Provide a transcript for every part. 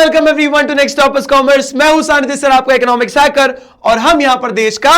Welcome everyone to next toppers commerce. मैं हूं सानिध्य सर, आपका इकोनॉमिक्स हैकर, और हम यहां पर देश का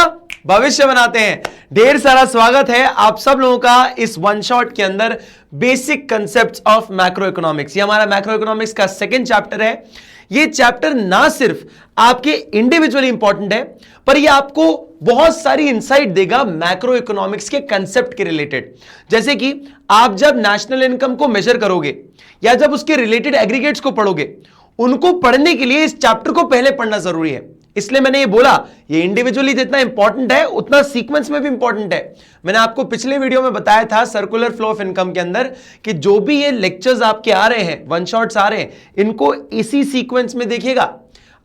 भविष्य बनाते हैं। ढेर सारा स्वागत है आप सब लोगों का इस वन शॉट के अंदर, basic concepts of macro economics. ये हमारा मैक्रो इकोनॉमिक्स का सेकंड चैप्टर है। ये चैप्टर ना सिर्फ आपके इंडिविजुअली इंपॉर्टेंट है, पर ये आपको बहुत सारी इंसाइट देगा मैक्रो इकोनॉमिक्स के कंसेप्ट के रिलेटेड। जैसे कि आप जब नेशनल इनकम को मेजर करोगे या जब उसके रिलेटेड एग्रीगेट्स को पढ़ोगे, उनको पढ़ने के लिए इस चैप्टर को पहले पढ़ना जरूरी है। इसलिए मैंने ये बोला, ये इंडिविजुअली जितना इंपॉर्टेंट है उतना सीक्वेंस में भी इंपॉर्टेंट है। मैंने आपको पिछले वीडियो में बताया था सर्कुलर फ्लो ऑफ इनकम के अंदर कि जो भी ये लेक्चर्स आपके आ रहे हैं, वन शॉट्स आ रहे हैं, इनको इसी सीक्वेंस में देखिएगा।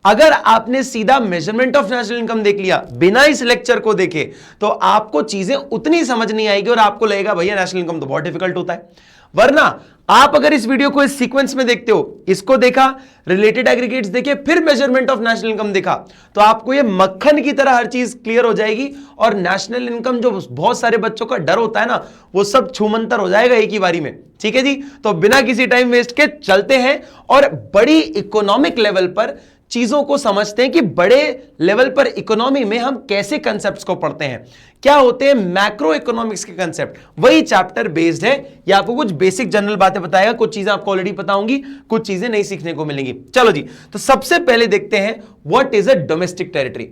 अगर आपने सीधा मेजरमेंट ऑफ नेशनल इनकम देख लिया बिना इस लेक्चर को देखे, तो आपको चीजें उतनी समझ नहीं आएगी और आपको लगेगा भैया नेशनल इनकम तो बहुत डिफिकल्ट होता है। वरना आप अगर इस वीडियो को इस सीक्वेंस में देखते हो, इसको देखा, रिलेटेड एग्रीगेट्स देखे, फिर मेजरमेंट ऑफ नेशनल इनकम देखा, तो आपको ये मक्खन की तरह हर चीज क्लियर हो जाएगी। और नेशनल इनकम जो बहुत सारे बच्चों का डर होता है ना, वो सब छूमंतर हो जाएगा एक ही बारी में। ठीक है जी, तो बिना किसी टाइम वेस्ट के चलते हैं और बड़ी इकोनॉमिक लेवल पर चीजों को समझते हैं कि बड़े लेवल पर इकोनॉमी में हम कैसे कंसेप्ट्स को पढ़ते हैं, क्या होते हैं मैक्रो इकोनॉमिक्स के कंसेप्ट। वही चैप्टर बेस्ड है। ये आपको कुछ बेसिक जनरल बातें बताएगा, कुछ चीजें आपको ऑलरेडी पता होंगी, कुछ चीजें नहीं सीखने को मिलेंगी। चलो जी, तो सबसे पहले देखते हैं what is a domestic territory.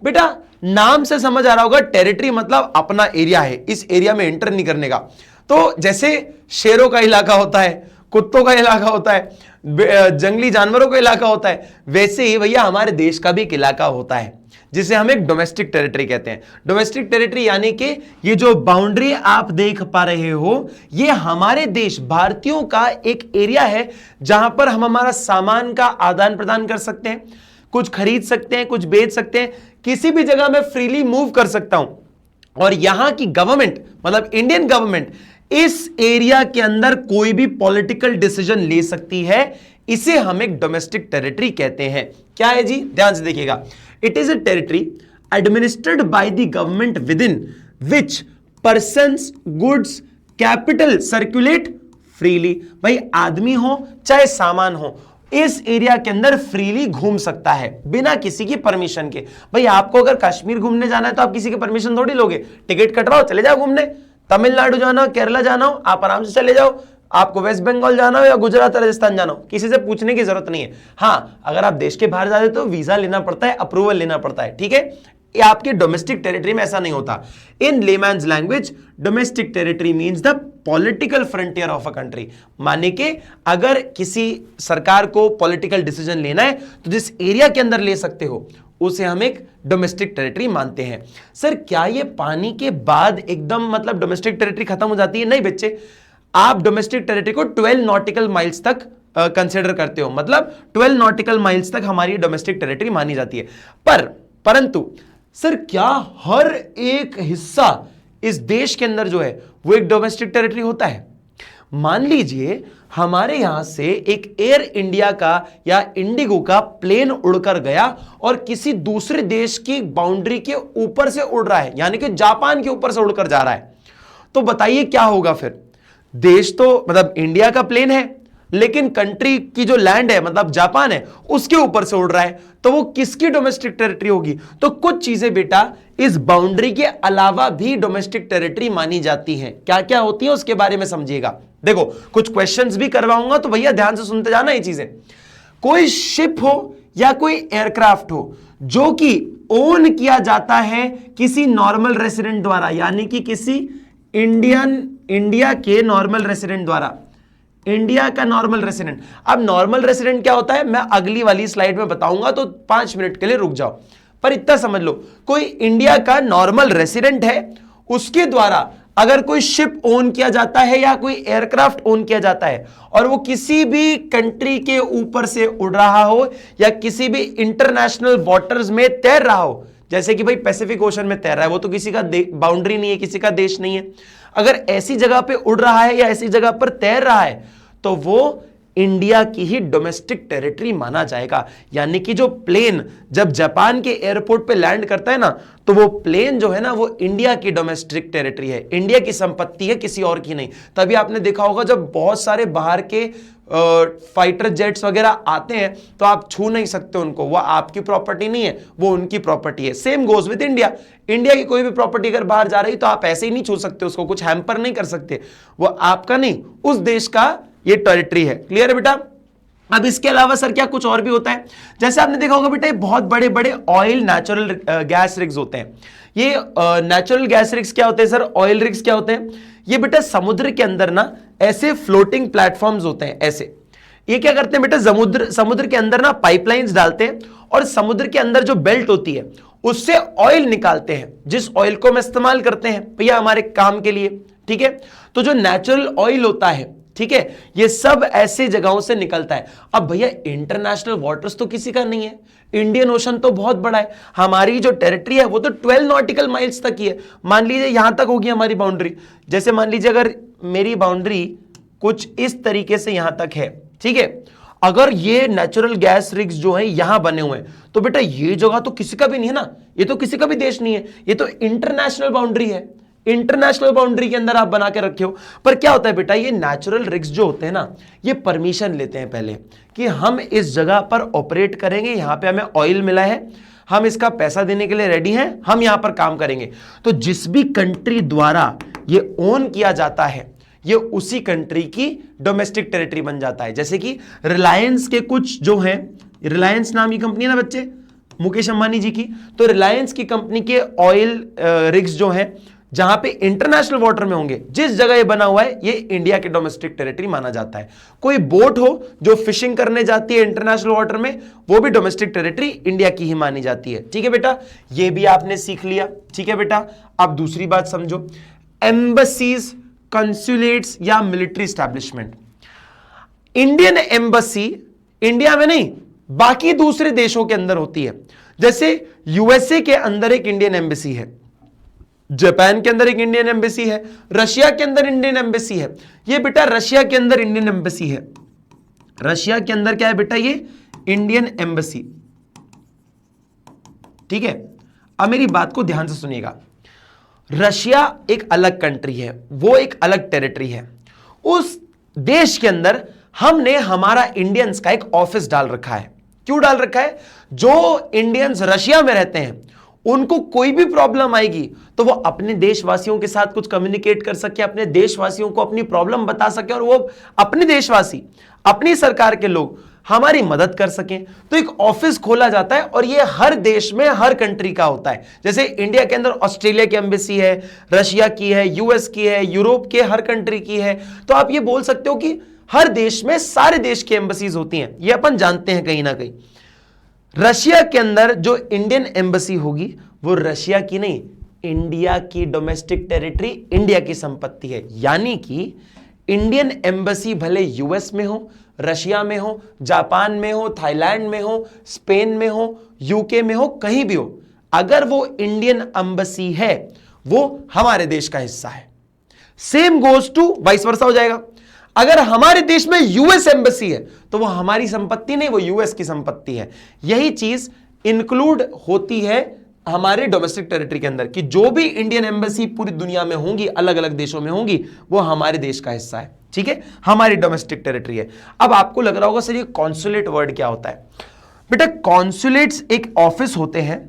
बेटा नाम से समझ आ रहा होगा, टेरिटरी मतलब अपना एरिया है, इस एरिया में एंटर नहीं करने का। तो जैसे शेरों का इलाका होता है, कुत्तों का इलाका होता है, जंगली जानवरों का इलाका होता है, वैसे ही भैया हमारे देश का भी एक इलाका होता है जिसे हम एक डोमेस्टिक टेरिटरी कहते हैं। डोमेस्टिक टेरिटरी यानी कि ये जो बाउंड्री आप देख पा रहे हो, ये हमारे देश भारतीयों का एक एरिया है जहां पर हम हमारा सामान का आदान प्रदान कर सकते हैं, कुछ खरीद सकते हैं, कुछ बेच सकते हैं, किसी भी जगह में फ्रीली मूव कर सकता हूं। और यहां की गवर्नमेंट मतलब इंडियन गवर्नमेंट इस एरिया के अंदर कोई भी पॉलिटिकल डिसीजन ले सकती है। इसे हम एक डोमेस्टिक टेरिटरी कहते हैं। क्या है जी, ध्यान से देखिएगा। It is a territory administered by the government with in which persons, goods, capital circulate freely. भाई आदमी हो चाहे सामान हो, इस एरिया के अंदर फ्रीली घूम सकता है बिना किसी की परमिशन के। भाई आपको अगर कश्मीर घूमने जाना है तो आप किसी की परमिशन थोड़ी लोगे, टिकट कटवाओ चले जाओ घूमने। तमिलनाडु जाना हो, केरला जाना हो, आप आराम से चले जाओ। आपको वेस्ट बंगाल जाना हो या गुजरात राजस्थान जाना हो, किसी से पूछने की जरूरत नहीं है। हाँ, अगर आप देश के बाहर जाते तो वीजा लेना पड़ता है, अप्रूवल लेना पड़ता है। ठीक है, ये आपके डोमेस्टिक टेरिटरी में ऐसा नहीं होता। In layman's language domestic territory means the political frontier of a country. माने कि अगर किसी सरकार को पॉलिटिकल डिसीजन लेना है तो जिस एरिया के अंदर ले सकते हो उसे हम एक डोमेस्टिक टेरिटरी मानते हैं। सर क्या ये पानी के बाद एकदम मतलब डोमेस्टिक टेरिटरी खत्म हो जाती है? नहीं बच्चे, आप डोमेस्टिक टेरिटरी को 12 नॉटिकल माइल्स तक कंसिडर करते हो, मतलब 12 नॉटिकल माइल्स तक हमारी डोमेस्टिक टेरिटरी मानी जाती है। परंतु सर क्या हर एक हिस्सा इस देश के अंदर जो है वो एक डोमेस्टिक टेरिटरी होता है? मान लीजिए हमारे यहां से एक एयर इंडिया का या इंडिगो का प्लेन उड़कर गया और किसी दूसरे देश की बाउंड्री के ऊपर से उड़ रहा है, यानी कि जापान के ऊपर से उड़कर जा रहा है, तो बताइए क्या होगा फिर? देश तो मतलब इंडिया का प्लेन है, लेकिन कंट्री की जो लैंड है मतलब जापान है, उसके ऊपर से उड़ रहा है, तो वो किसकी डोमेस्टिक टेरिटरी होगी? तो कुछ चीजें बेटा इस बाउंड्री के अलावा भी डोमेस्टिक टेरिटरी मानी जाती हैं। क्या क्या होती है उसके बारे में समझिएगा। देखो कुछ क्वेश्चंस भी करवाऊंगा, तो भैया ध्यान से सुनते जाना ये चीजें। कोई शिप हो या कोई एयरक्राफ्ट हो जो कि ओन किया जाता है किसी नॉर्मल रेसिडेंट द्वारा, यानी कि किसी इंडिया के नॉर्मल रेसिडेंट द्वारा, इंडिया का नॉर्मल रेसिडेंट। अब नॉर्मल रेसिडेंट क्या होता है मैं अगली वाली स्लाइड में बताऊंगा, तो 5 मिनट के लिए रुक जाओ। पर इतना समझ लो, कोई इंडिया का नॉर्मल रेसिडेंट है, उसके द्वारा अगर कोई शिप ओन किया जाता है या कोई एयरक्राफ्ट ओन किया जाता है और वो किसी भी कंट्री के ऊपर से उड़ रहा हो या किसी भी इंटरनेशनल वाटर्स में तैर रहा हो, जैसे कि भाई पैसिफिक ओशन में तैर रहा है, वो तो किसी का बाउंड्री नहीं है, किसी का देश नहीं है। अगर ऐसी जगह पे उड़ रहा है या ऐसी जगह पर तैर रहा है तो वो इंडिया की ही डोमेस्टिक टेरिटरी माना जाएगा। यानी कि जो प्लेन जब जापान के एयरपोर्ट पे लैंड करता है ना, तो वो प्लेन जो है ना वो इंडिया की डोमेस्टिक टेरिटरी है, इंडिया की संपत्ति है, किसी और की नहीं। तभी आपने देखा होगा जब बहुत सारे बाहर के फाइटर जेट्स वगैरह आते हैं तो आप छू नहीं सकते उनको, वो आपकी प्रॉपर्टी नहीं है, वो उनकी प्रॉपर्टी है। Same goes with India. India की कोई भी प्रॉपर्टी अगर बाहर जा रही तो आप ऐसे ही नहीं छू सकते उसको, कुछ हैम्पर नहीं कर सकते, वो आपका नहीं, उस देश का ये टेरिटरी है। क्लियर है बेटा? अब इसके अलावा सर क्या कुछ और भी होता है? जैसे आपने देखा होगा बेटा, ये बहुत बड़े बड़े ऑयल नेचुरल गैस रिग्स होते हैं। ये नेचुरल गैस रिग्स क्या होते हैं सर? ऑयल रिग्स क्या होते हैं? ये बेटा समुद्र के अंदर ना ऐसे फ्लोटिंग प्लेटफॉर्म्स होते हैं ऐसे। ये क्या करते हैं बेटा, समुद्र के अंदर ना पाइपलाइंस डालते हैं और समुद्र के अंदर जो बेल्ट होती है उससे ऑयल निकालते हैं, जिस ऑयल को हम इस्तेमाल करते हैं भैया हमारे काम के लिए। ठीक है, तो जो नेचुरल ऑयल होता है, ठीक है, ये सब ऐसे जगहों से निकलता है। अब भैया इंटरनेशनल वाटर्स तो किसी का नहीं है, इंडियन ओशन तो बहुत बड़ा है, हमारी जो टेरिटरी है वो तो 12 नॉटिकल माइल्स तक ही है। मान लीजिए यहां तक होगी हमारी बाउंड्री, जैसे मान लीजिए अगर मेरी बाउंड्री कुछ इस तरीके से यहां तक है, ठीक है, अगर ये नेचुरल गैस रिग्स जो है यहां बने हुए हैं तो बेटा ये जगह तो किसी का भी नहीं है ना, ये तो किसी का भी देश नहीं है, ये तो इंटरनेशनल बाउंड्री है। इंटरनेशनल बाउंड्री के अंदर आप बना के रखे हो। पर क्या होता है बेटा, ये नेचुरल रिग्स जो होते हैं ना, ये परमिशन लेते हैं पहले कि हम इस जगह पर ऑपरेट करेंगे, यहां पे हमें ऑयल मिला है, हम इसका पैसा देने के लिए रेडी हैं, हम यहां पर काम करेंगे। तो जिस भी कंट्री द्वारा ये ओन किया जाता है ये उसी कंट्री की डोमेस्टिक टेरिटरी बन जाता है। जैसे कि रिलायंस के कुछ जो हैं, रिलायंस नाम की कंपनी है ना बच्चे, मुकेश अंबानी जी की, तो रिलायंस की कंपनी के ऑयल रिग्स जो हैं जहां पे इंटरनेशनल वाटर में होंगे, जिस जगह ये बना हुआ है ये इंडिया के डोमेस्टिक टेरिटरी माना जाता है। कोई बोट हो जो फिशिंग करने जाती है इंटरनेशनल वाटर में, वो भी डोमेस्टिक टेरिटरी इंडिया की ही मानी जाती है। ठीक है बेटा, ये भी आपने सीख लिया। ठीक है बेटा, अब दूसरी बात समझो, एम्बसीज, कंसुलेट्स या military establishment. Indian embassy India में नहीं बाकी दूसरे देशों के अंदर होती है। जैसे यूएसए के अंदर एक इंडियन एम्बेसी है, जापान के अंदर एक इंडियन एम्बेसी है, रशिया के अंदर इंडियन एम्बेसी है। ये बेटा रशिया के अंदर इंडियन एम्बेसी है, रशिया के अंदर क्या है बेटा, ये इंडियन एम्बेसी। ठीक है, अब मेरी बात को ध्यान से सुनिएगा, रशिया एक अलग कंट्री है, वो एक अलग टेरिटरी है। उस देश के अंदर हमने हमारा इंडियंस का एक ऑफिस डाल रखा है। क्यों डाल रखा है? जो इंडियंस रशिया में रहते हैं उनको कोई भी प्रॉब्लम आएगी तो वो अपने देशवासियों के साथ कुछ कम्युनिकेट कर सके, अपने देशवासियों को अपनी प्रॉब्लम बता सके और वो अपने देशवासी, अपनी सरकार के लोग हमारी मदद कर सकें। तो एक ऑफिस खोला जाता है और ये हर देश में, हर कंट्री का होता है। जैसे इंडिया के अंदर ऑस्ट्रेलिया की एम्बेसी है, रशिया की है, यूएस की है, यूरोप के हर कंट्री की है। तो आप ये बोल सकते हो कि हर देश में सारे देश की एम्बेसीज होती हैं, ये अपन जानते हैं कहीं ना कहीं। रशिया के अंदर जो इंडियन एम्बेसी होगी वो रशिया की नहीं, इंडिया की डोमेस्टिक टेरिटरी, इंडिया की संपत्ति है। यानी कि इंडियन एम्बेसी भले यूएस में हो, रशिया में हो, जापान में हो, थाईलैंड में हो, स्पेन में हो, यूके में हो, कहीं भी हो, अगर वो इंडियन एम्बेसी है वो हमारे देश का हिस्सा है। Same goes to vice versa हो जाएगा। अगर हमारे देश में यूएस एम्बेसी है तो वो हमारी संपत्ति नहीं, वो यूएस की संपत्ति है। यही चीज इंक्लूड होती है हमारे डोमेस्टिक टेरिटरी के अंदर कि जो भी इंडियन एम्बेसी पूरी दुनिया में होंगी, अलग अलग देशों में होंगी, वो हमारे देश का हिस्सा है। ठीक है, हमारी डोमेस्टिक टेरिटरी है। अब आपको लग रहा होगा सर ये कॉन्सुलेट वर्ड क्या होता है? बेटा कॉन्सुलेट्स एक ऑफिस होते हैं,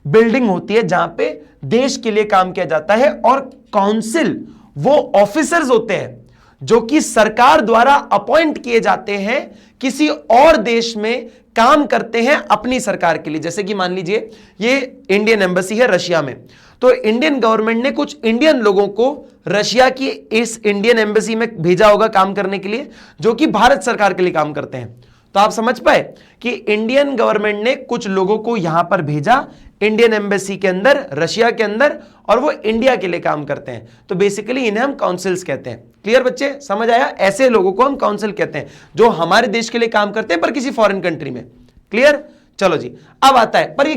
बिल्डिंग होती है जहां पे देश के लिए काम किया जाता है, और काउंसिल वो ऑफिसर्स होते हैं जो कि सरकार द्वारा अपॉइंट किए जाते हैं, किसी और देश में काम करते हैं अपनी सरकार के लिए। जैसे कि मान लीजिए ये इंडियन एम्बेसी है रशिया में, तो इंडियन गवर्नमेंट ने कुछ इंडियन लोगों को रशिया की इस इंडियन एम्बेसी में भेजा होगा काम करने के लिए, जो कि भारत सरकार के लिए काम करते हैं। तो आप समझ पाए कि इंडियन गवर्नमेंट ने कुछ लोगों को यहां पर भेजा इंडियन एम्बेसी के अंदर, रशिया के अंदर, और वो इंडिया के लिए काम करते हैं। तो बेसिकली इन्हें हम काउंसिल्स कहते हैं। क्लियर बच्चे, समझ आया? ऐसे लोगों को हम काउंसिल कहते हैं जो हमारे देश के लिए काम करते हैं पर किसी फॉरेन कंट्री में। क्लियर? चलो जी, अब आता है, पर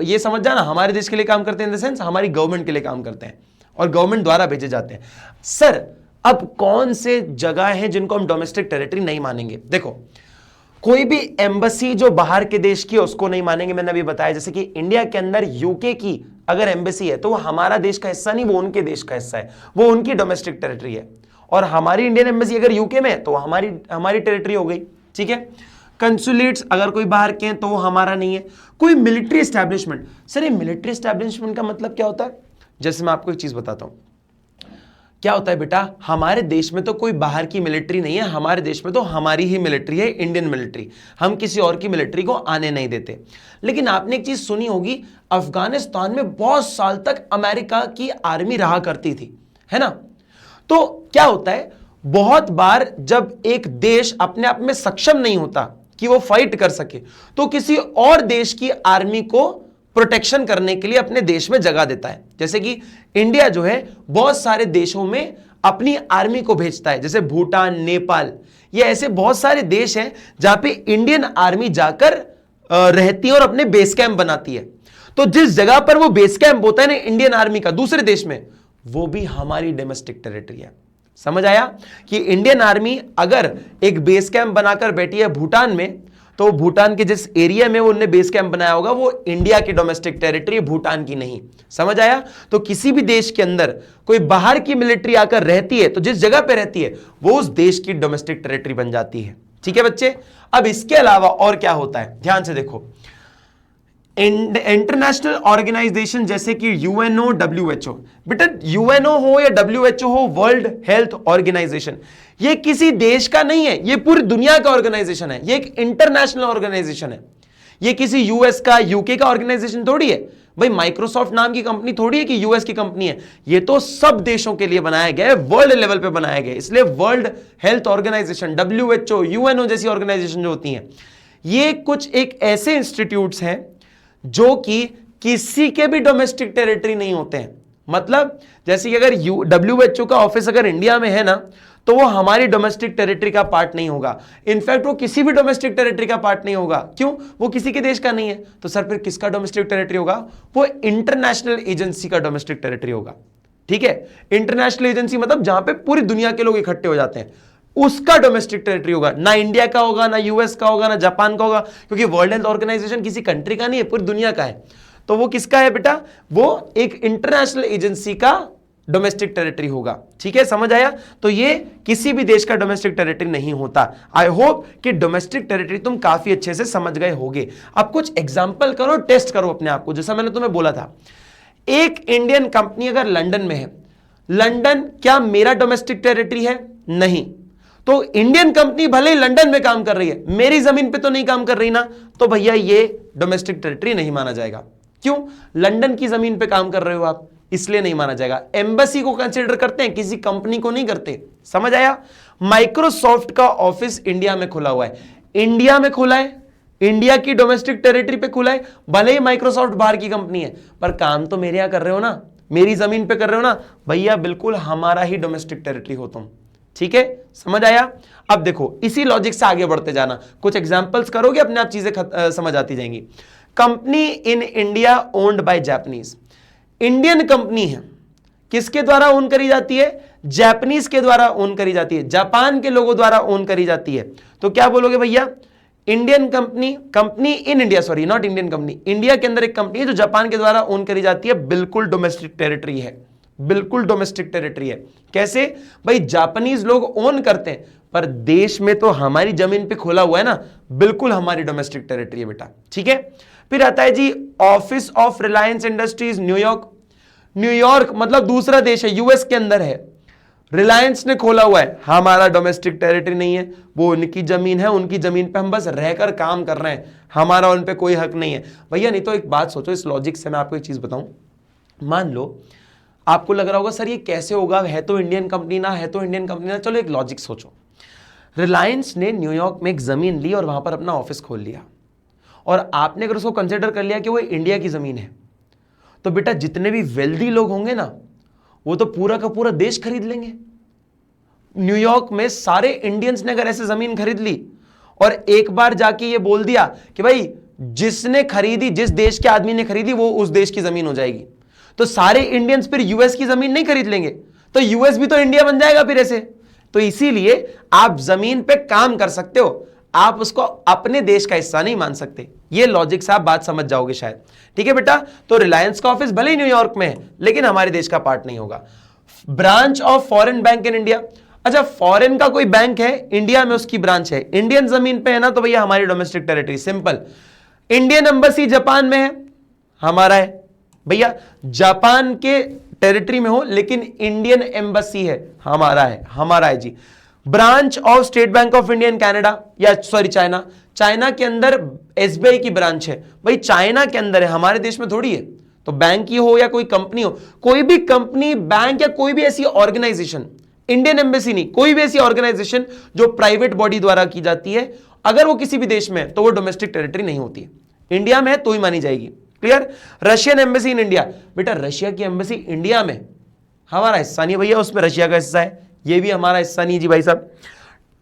ये समझ जाना, हमारे देश के लिए काम करते हैं इन द सेंस हमारी गवर्नमेंट के लिए काम करते हैं और गवर्नमेंट द्वारा भेजे जाते हैं। सर अब कौन से जगह हैं जिनको हम डोमेस्टिक टेरिटरी नहीं मानेंगे? देखो, कोई भी एम्बेसी जो बाहर के देश की है उसको नहीं मानेंगे। मैंने अभी बताया जैसे कि इंडिया के अंदर यूके की अगर एम्बेसी है तो वो हमारा देश का हिस्सा नहीं, वो उनके देश का हिस्सा है, वो उनकी डोमेस्टिक टेरिटरी है। और हमारी इंडियन एम्बेसी अगर यूके में है तो हमारी टेरिटरी हो गई, ठीक है। कंसुलेट्स अगर कोई बाहर के हैं तो वो हमारा नहीं है। कोई मिलिट्री एस्टैब्लिशमेंट, सर ये मिलिट्री एस्टैब्लिशमेंट का मतलब क्या होता है? जैसे मैं आपको एक चीज बताता हूं, क्या होता है बेटा, हमारे देश में तो कोई बाहर की मिलिट्री नहीं है, हमारे देश में तो हमारी ही मिलिट्री है, इंडियन मिलिट्री। हम किसी और की मिलिट्री को आने नहीं देते। लेकिन आपने एक चीज सुनी होगी, अफगानिस्तान में बहुत साल तक अमेरिका की आर्मी रहा करती थी, है ना। तो क्या होता है, बहुत बार जब एक देश अपने आप में सक्षम नहीं होता कि वो फाइट कर सके तो किसी और देश की आर्मी को प्रोटेक्शन करने के लिए अपने देश में जगह देता है। जैसे कि इंडिया जो है बहुत सारे देशों में अपनी आर्मी को भेजता है, जैसे भूटान, नेपाल, ये ऐसे बहुत सारे देश हैं जहां पे इंडियन आर्मी जाकर रहती है और अपने बेस कैंप बनाती है। तो जिस जगह पर वो बेस कैंप होता है ना इंडियन आर्मी का दूसरे देश में, वो भी हमारी डोमेस्टिक टेरिटरी है। समझ आया कि इंडियन आर्मी अगर एक बेस कैंप बनाकर बैठी है भूटान में, तो भूटान के जिस एरिया में उन्होंने बेस कैंप बनाया होगा वो इंडिया की डोमेस्टिक टेरिटरी, भूटान की नहीं। समझ आया? तो किसी भी देश के अंदर कोई बाहर की मिलिट्री आकर रहती है तो जिस जगह पे रहती है वो उस देश की डोमेस्टिक टेरिटरी बन जाती है। ठीक है बच्चे, अब इसके अलावा और क्या होता है ध्यान से देखो। इंटरनेशनल ऑर्गेनाइजेशन जैसे कि यूएनओ, डब्ल्यूएचओ, बेटा यूएनओ हो या डब्ल्यूएचओ हो, वर्ल्ड हेल्थ ऑर्गेनाइजेशन, ये किसी देश का नहीं है, ये पूरी दुनिया का ऑर्गेनाइजेशन है, ये एक इंटरनेशनल ऑर्गेनाइजेशन है। ये किसी यूएस का, यूके का ऑर्गेनाइजेशन थोड़ी है भाई। माइक्रोसॉफ्ट नाम की कंपनी थोड़ी है कि यूएस की कंपनी है, ये तो सब देशों के लिए बनाया गया है, वर्ल्ड लेवल पे बनाया गया है। इसलिए World Health Organization, WHO, UNO जैसी ऑर्गेनाइजेशन जो होती हैं, ये कुछ एक ऐसे इंस्टीट्यूट्स हैं जो कि किसी के भी डोमेस्टिक टेरिटरी नहीं होते हैं। मतलब जैसे कि अगर डब्ल्यूएचओ का ऑफिस अगर इंडिया में है ना, तो वो हमारी डोमेस्टिक टेरिटरी का पार्ट नहीं होगा। इनफैक्ट वो किसी भी डोमेस्टिक टेरिटरी का पार्ट नहीं होगा। क्यों? वो किसी के देश का नहीं है। तो सर फिर किसका डोमेस्टिक टेरिटरी होगा? वो इंटरनेशनल एजेंसी का डोमेस्टिक टेरिटरी होगा। ठीक है, इंटरनेशनल एजेंसी मतलब जहां पे पूरी दुनिया के लोग इकट्ठे हो जाते हैं, उसका डोमेस्टिक टेरिटरी होगा। ना इंडिया का होगा, ना यूएस का होगा, ना जापान का होगा, क्योंकि वर्ल्ड हेल्थ ऑर्गेनाइजेशन किसी कंट्री का नहीं है, पूरी दुनिया का है। तो वो किसका है बेटा? वो एक इंटरनेशनल एजेंसी का डोमेस्टिक टेरिटरी होगा। ठीक है, समझ आया? तो ये किसी भी देश का डोमेस्टिक टेरिटरी नहीं होता। आई होप कि डोमेस्टिक टेरिटरी तुम काफी अच्छे से समझ गए होगे। अब कुछ एग्जांपल करो, टेस्ट करो अपने आप को। जैसा मैंने तुम्हें बोला था, एक इंडियन कंपनी अगर लंदन में है, लंदन क्या मेरा डोमेस्टिक टेरिटरी है? नहीं। तो इंडियन कंपनी भले ही लंदन में काम कर रही है, मेरी जमीन पे तो नहीं काम कर रही ना, तो भैया ये डोमेस्टिक टेरिटरी नहीं माना जाएगा। क्यों? लंदन की जमीन पे काम कर रहे हो आप, इसलिए नहीं माना जाएगा। एम्बेसी को कंसीडर करते हैं, किसी कंपनी को नहीं करते। समझ आया? माइक्रोसॉफ्ट का ऑफिस इंडिया में खुला हुआ है, इंडिया में खुला है, इंडिया की डोमेस्टिक टेरिटरी पे खुला है। भले ही माइक्रोसॉफ्ट बाहर की कंपनी है, पर काम तो मेरे यहां कर रहे हो ना, मेरी जमीन पे कर रहे हो ना भैया, बिल्कुल हमारा ही डोमेस्टिक टेरिटरी हो तुम। ठीक है, समझ आया? अब देखो, इसी लॉजिक से आगे बढ़ते जाना, कुछ एग्जांपल्स करोगे, अपने आप चीजें समझ आती जाएंगी। Company in India owned by Japanese, Indian company है, किसके द्वारा ओन करी जाती है? जापानीज के द्वारा ओन करी जाती है, जापान के लोगों द्वारा ओन करी जाती है। तो क्या बोलोगे भैया? Indian company, company in India, sorry not Indian company, India के अंदर एक कंपनी है जो जापान के द्वारा ओन करी जाती है, बिल्कुल डोमेस्टिक टेरिटरी है, बिल्कुल डोमेस्टिक टेरिटरी है। कैसे भाई? जापानीज लोग ओन करते हैं, पर देश में तो हमारी जमीन पे खुला हुआ है ना, बिल्कुल हमारी डोमेस्टिक टेरिटरी है बेटा। ठीक है, फिर आता है जी office of Reliance Industries New York. New York मतलब दूसरा देश है, यूएस के अंदर है, रिलायंस ने खोला हुआ है, हमारा डोमेस्टिक टेरिटरी नहीं है, वो उनकी जमीन है, उनकी जमीन पे हम बस रहकर काम कर रहे हैं, हमारा उन पे कोई हक नहीं है भैया। नहीं तो एक बात सोचो, इस लॉजिक से मैं आपको एक चीज बताऊं, मान लो आपको लग रहा होगा सर ये कैसे होगा, है तो इंडियन कंपनी ना, है तो इंडियन कंपनी ना। चलो एक लॉजिक सोचो, रिलायंस ने न्यूयॉर्क में एक जमीन ली और वहां पर अपना ऑफिस खोल लिया, और आपने अगर उसको कंसिडर कर लिया कि वो इंडिया की जमीन है, तो बेटा जितने भी वेल्दी लोग होंगे ना, वो तो पूरा का पूरा देश खरीद लेंगे। न्यूयॉर्क में सारे इंडियंस ने अगर ऐसे जमीन खरीद ली और एक बार जाके ये बोल दिया कि भाई जिसने खरीदी, जिस देश के आदमी ने खरीदी, वो उस देश की जमीन हो जाएगी, तो सारे इंडियंस फिर यूएस की जमीन नहीं खरीद लेंगे, तो यूएस भी तो इंडिया बन जाएगा फिर ऐसे। तो इसीलिए आप जमीन पे काम कर सकते हो, आप उसको अपने देश का हिस्सा नहीं मान सकते। ये लॉजिक से आप बात समझ जाओगे शायद। ठीक है बेटा, तो रिलायंस का ऑफिस भले ही न्यूयॉर्क में है लेकिन हमारे देश का पार्ट नहीं होगा। Branch of foreign bank in India, अच्छा फॉरेन का कोई बैंक है इंडिया में, उसकी ब्रांच है, इंडियन जमीन पे है ना, तो भैया हमारी domestic territory. Simple. Indian embassy Japan में है, हमारा है भैया। जापान के टेरिटरी में हो लेकिन इंडियन एम्बेसी है, हमारा है, हमारा है जी। Branch of State Bank of India in Canada, या सॉरी चाइना, चाइना के अंदर एसबीआई की ब्रांच है भाई, चाइना के अंदर है, हमारे देश में थोड़ी है। तो बैंक ही हो या कोई कंपनी हो, कोई भी कंपनी, बैंक या कोई भी ऐसी ऑर्गेनाइजेशन, इंडियन एम्बेसी नहीं, कोई भी ऐसी ऑर्गेनाइजेशन जो प्राइवेट बॉडी द्वारा की जाती है, अगर वो किसी भी देश में है तो वो डोमेस्टिक टेरिटरी नहीं होती है। इंडिया में है तो ही मानी जाएगी। Clear? Russian embassy in India, बेटा रशिया की एम्बेसी इंडिया में, हमारा हिस्सा नहीं भैया, उसमें रशिया का हिस्सा है, ये भी हमारा हिस्सा नहीं जी भाई साहब।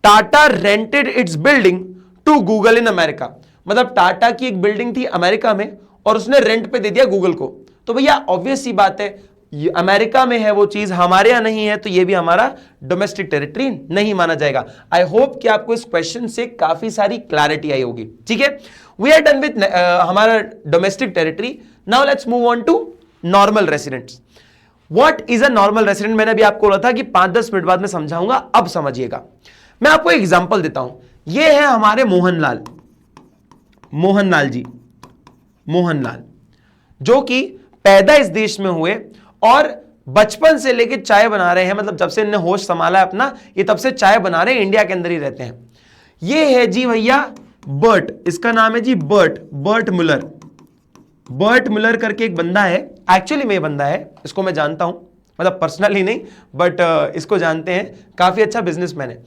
Tata rented its building to Google in America, मतलब टाटा की एक बिल्डिंग थी अमेरिका में और उसने रेंट पे दे दिया गूगल को। तो भैया ऑब्वियस सी बात है, अमेरिका में है वो चीज, हमारे यहां नहीं है, तो ये भी हमारा डोमेस्टिक टेरिटरी नहीं माना जाएगा। आई होप कि आपको इस क्वेश्चन से काफी सारी क्लैरिटी आई होगी। ठीक है, वी आर डन विद हमारा domestic territory. Now let's move on to normal residents. What is a normal resident? मैंने अभी आपको बोला था कि 5-10 मिनट बाद में समझाऊंगा, अब समझिएगा। मैं आपको एक एग्जांपल देता हूं। ये है हमारे मोहनलाल, मोहनलाल जी, मोहनलाल, जो कि पैदा इस देश में हुए और बचपन से लेके चाय बना रहे हैं, मतलब जब से इन्होंने होश संभाला है अपना, ये तब से चाय बना रहे हैं, इंडिया के अंदर ही रहते हैं। ये है जी भैया बर्ट, इसका नाम है जी बर्ट, बर्ट मुलर। बर्ट मुलर करके एक बंदा है, एक्चुअली में बंदा है, इसको मैं जानता हूं, मतलब पर्सनली नहीं बट इसको जानते हैं, काफी अच्छा बिजनेसमैन है।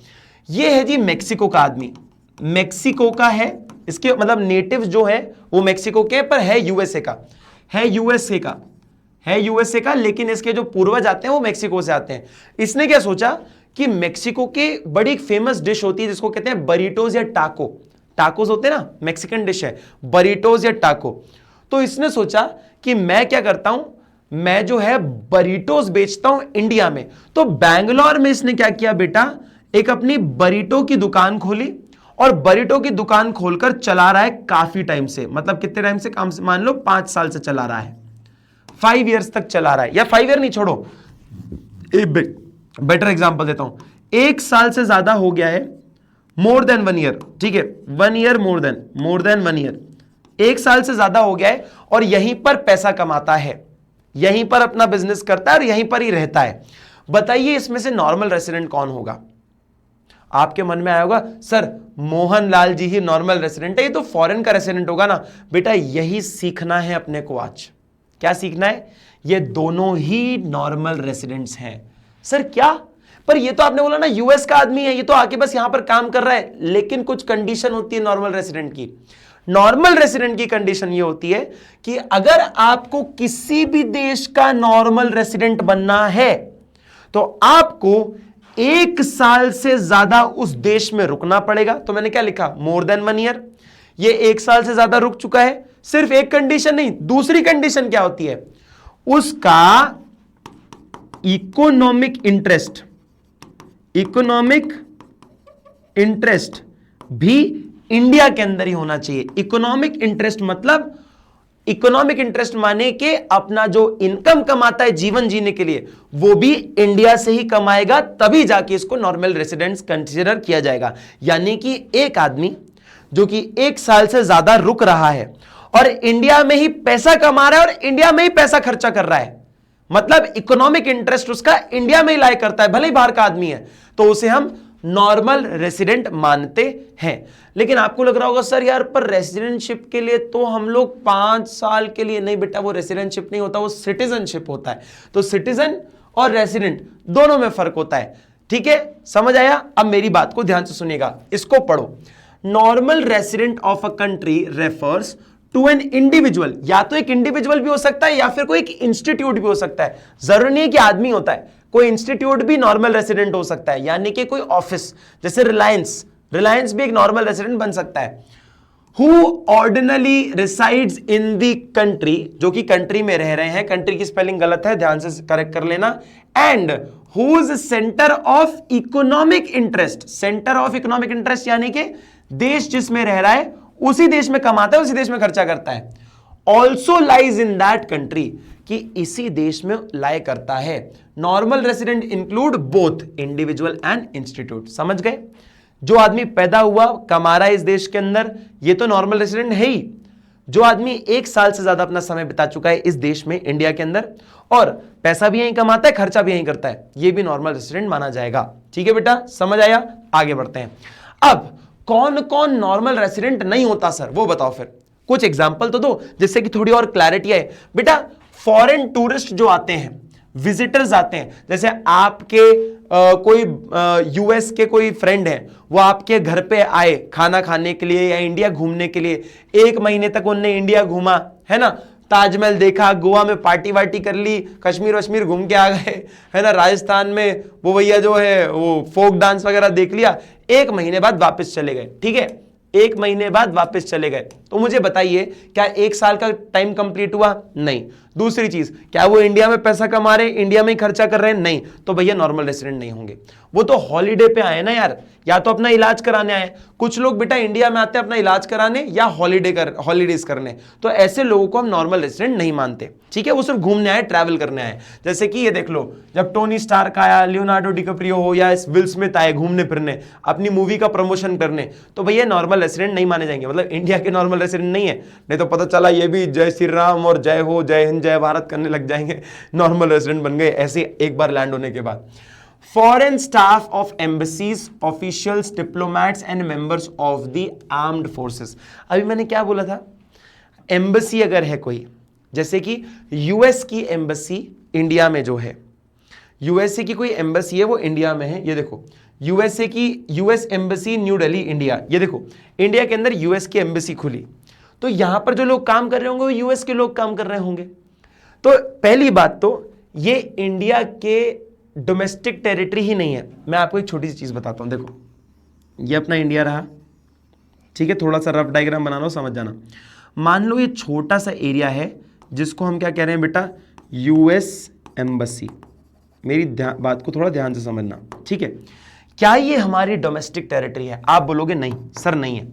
ये है जी मेक्सिको का आदमी, मेक्सिको का है, इसके मतलब नेटिव जो है वो मेक्सिको के, पर है यूएसए का, है यूएसए का, है यूएसए का, लेकिन इसके जो पूर्वज आते हैं वो मेक्सिको से आते हैं। इसने क्या सोचा कि मेक्सिको की बड़ी एक फेमस डिश होती है जिसको कहते हैं बरीटोज या टाको, टाकोस होते हैं ना, मैक्सिकन डिश है बरीटोज या टाको। तो इसने सोचा कि मैं क्या करता हूं, मैं जो है बरीटोस बेचता हूं इंडिया में। तो बैंगलोर में इसने क्या किया बेटा, एक अपनी बरीटो की दुकान खोली और बरीटो की दुकान खोलकर चला रहा है काफी टाइम से, मतलब कितने टाइम से, काम से मान लो 5 साल से चला रहा है, 5 इयर्स तक चला रहा है, या 5 ईयर नहीं छोड़ो, एक बेटर एग्जांपल देता हूं, 1 साल से ज्यादा हो गया है, मोर देन 1 ईयर, ठीक है, 1 ईयर मोर देन 1 ईयर, 1 साल से ज्यादा हो गया है और यहीं पर पैसा कमाता है, यहीं पर अपना बिजनेस करता है और यहीं पर ही रहता है। बताइए इसमें से नॉर्मल रेसिडेंट कौन होगा? आपके मन में आया होगा सर मोहनलाल जी ही नॉर्मल रेसिडेंट है, ये तो फॉरेन का रेसिडेंट होगा ना। बेटा यही सीखना है अपने को आज। क्या सीखना है? ये दोनों ही नॉर्मल रेसिडेंट्स हैं। सर क्या? पर ये तो आपने बोला ना यूएस का आदमी है, ये तो आके बस यहां पर काम कर रहा है, लेकिन कुछ कंडीशन होती है नॉर्मल रेसिडेंट की। नॉर्मल रेसिडेंट की कंडीशन ये होती है कि अगर आपको किसी भी देश का नॉर्मल रेसिडेंट बनना है तो आपको 1 साल से ज्यादा उस देश में रुकना पड़ेगा। तो मैंने क्या लिखा, मोर देन 1 ईयर। ये 1 साल से ज्यादा रुक चुका है। सिर्फ एक कंडीशन नहीं, दूसरी कंडीशन क्या होती है, उसका इकोनॉमिक इंटरेस्ट, इकोनॉमिक इंटरेस्ट भी इंडिया के अंदर ही होना चाहिए। इकोनॉमिक इंटरेस्ट मतलब, इकोनॉमिक इंटरेस्ट माने कि अपना जो इनकम कमाता है जीवन जीने के लिए वो भी इंडिया से ही कमाएगा, तभी जाके इसको नॉर्मल रेसिडेंट्स कंसीडर किया जाएगा। यानी कि एक आदमी जो कि 1 साल से ज्यादा रुक रहा है और इंडिया में ही पैसा कमा रहा है और इंडिया में ही पैसा खर्चा कर रहा है, मतलब इकोनॉमिक इंटरेस्ट उसका इंडिया में ही लाया करता है, भले ही बाहर का आदमी है, तो उसे हम नॉर्मल रेसिडेंट मानते हैं। लेकिन आपको लग रहा होगा सर यार पर रेसिडेंटशिप के लिए तो हम लोग 5 साल के लिए, नहीं बेटा वो रेसिडेंटशिप नहीं होता, वो सिटीजनशिप होता है। तो सिटीजन और रेसिडेंट दोनों में फर्क होता है। ठीक है, समझ आया? अब मेरी बात को ध्यान से सुनिएगा, इसको पढ़ो। Normal resident of a country refers to an individual, या तो एक इंडिविजुअल भी हो सकता है या फिर कोई एक इंस्टीट्यूट भी हो सकता है, जरूरी नहीं है कि आदमी होता है, कोई इंस्टीट्यूट भी नॉर्मल रेसिडेंट हो सकता है, यानी कि कोई ऑफिस, जैसे रिलायंस, रिलायंस भी एक नॉर्मल रेसिडेंट बन सकता है। Who ordinarily resides in the country, जो कि कंट्री में रह रहे हैं, कंट्री की स्पेलिंग गलत है, ध्यान से करेक्ट कर लेना, and whose centre of economic interest, centre of economic interest यानी कि देश जिसमें रह रहा है उसी देश में कमाता है, उसी देश में खर्चा करता है, also lies in that country, कि इसी देश में लाए करता है। Normal resident include both individual and institute. समझ गए? जो आदमी पैदा हुआ कमा रहा है इस देश के अंदर, ये तो नॉर्मल रेसिडेंट है ही। जो आदमी 1 साल से ज्यादा अपना समय बिता चुका है इस देश में, इंडिया के अंदर, और पैसा भी यहीं कमाता है, खर्चा भी यहीं करता है, ये भी नॉर्मल रेसिडेंट माना जाएगा। ठीक है बेटा, समझ आया? आगे बढ़ते हैं। अब कौन कौन नॉर्मल रेसिडेंट नहीं होता सर, वो बताओ फिर, कुछ एग्जाम्पल तो दो जिससे कि थोड़ी और क्लैरिटी आए। बेटा फॉरेन टूरिस्ट जो आते हैं, विजिटर्स आते हैं, जैसे आपके कोई यूएस के कोई फ्रेंड है, वो आपके घर पे आए खाना खाने के लिए या इंडिया घूमने के लिए, 1 महीने तक उनने इंडिया घूमा, है ना, ताजमहल देखा, गोवा में पार्टी वार्टी कर ली, कश्मीर वश्मीर घूम के आ गए, है ना, राजस्थान में वो भैया जो है वो फोक डांस वगैरह देख लिया, 1 महीने बाद वापस चले गए। ठीक है, 1 महीने बाद वापस चले गए, तो मुझे बताइए क्या 1 साल का टाइम कंप्लीट हुआ? नहीं। दूसरी चीज, क्या वो इंडिया में पैसा कमा रहे हैं, इंडिया में ही खर्चा कर रहे हैं? नहीं। तो भैया नॉर्मल रेसिडेंट नहीं होंगे, वो तो हॉलीडे पे आए ना यार, या तो अपना इलाज कराने आए। कुछ लोग बेटा इंडिया में आते हैं अपना इलाज कराने या हॉलीडेज करने, तो ऐसे लोगों को हम नॉर्मल रेसिडेंट नहीं मानते। ठीक है, वो सिर्फ घूमने आए, ट्रैवल करने आए। जैसे कि ये देख लो, जब टोनी स्टार्क आया, लियोनार्डो डिकैप्रियो हो या विल स्मिथ आए घूमने फिरने, अपनी मूवी का प्रमोशन करने, तो भैया नॉर्मल रेसिडेंट नहीं माने जाएंगे, मतलब इंडिया के नॉर्मल रेसिडेंट नहीं है। नहीं तो पता चला ये भी जय श्री राम और जय हो, जय हिंद, जय भारत करने लग जाएंगे, नॉर्मल रेसिडेंट बन गए ऐसे एक बार लैंड होने के बाद। Foreign staff of embassies, officials, diplomats and members of the armed forces. अभी मैंने क्या बोला था? एम्बेसी अगर है कोई, जैसे कि यूएस की एम्बेसी इंडिया में जो है, यूएसए की कोई एम्बेसी है वो इंडिया में है, ये देखो, यूएसए की US embassy new Delhi India, ये देखो इंडिया के अंदर यूएस की एम्बेसी खुली, तो यहां पर जो लोग काम कर रहे होंगे वो यूएस के लोग काम कर रहे होंगे। तो पहली बात तो ये इंडिया के डोमेस्टिक टेरिटरी ही नहीं है। मैं आपको एक छोटी सी चीज बताता हूं, देखो ये अपना इंडिया रहा, ठीक है, थोड़ा सा रफ डायग्राम बना लो, समझ जाना। मान लो ये छोटा सा एरिया है जिसको हम क्या कह रहे हैं बेटा, यूएस एम्बेसी। मेरी बात को थोड़ा ध्यान से समझना, ठीक है। क्या ये हमारी डोमेस्टिक टेरिटरी है? आप बोलोगे नहीं सर, नहीं है,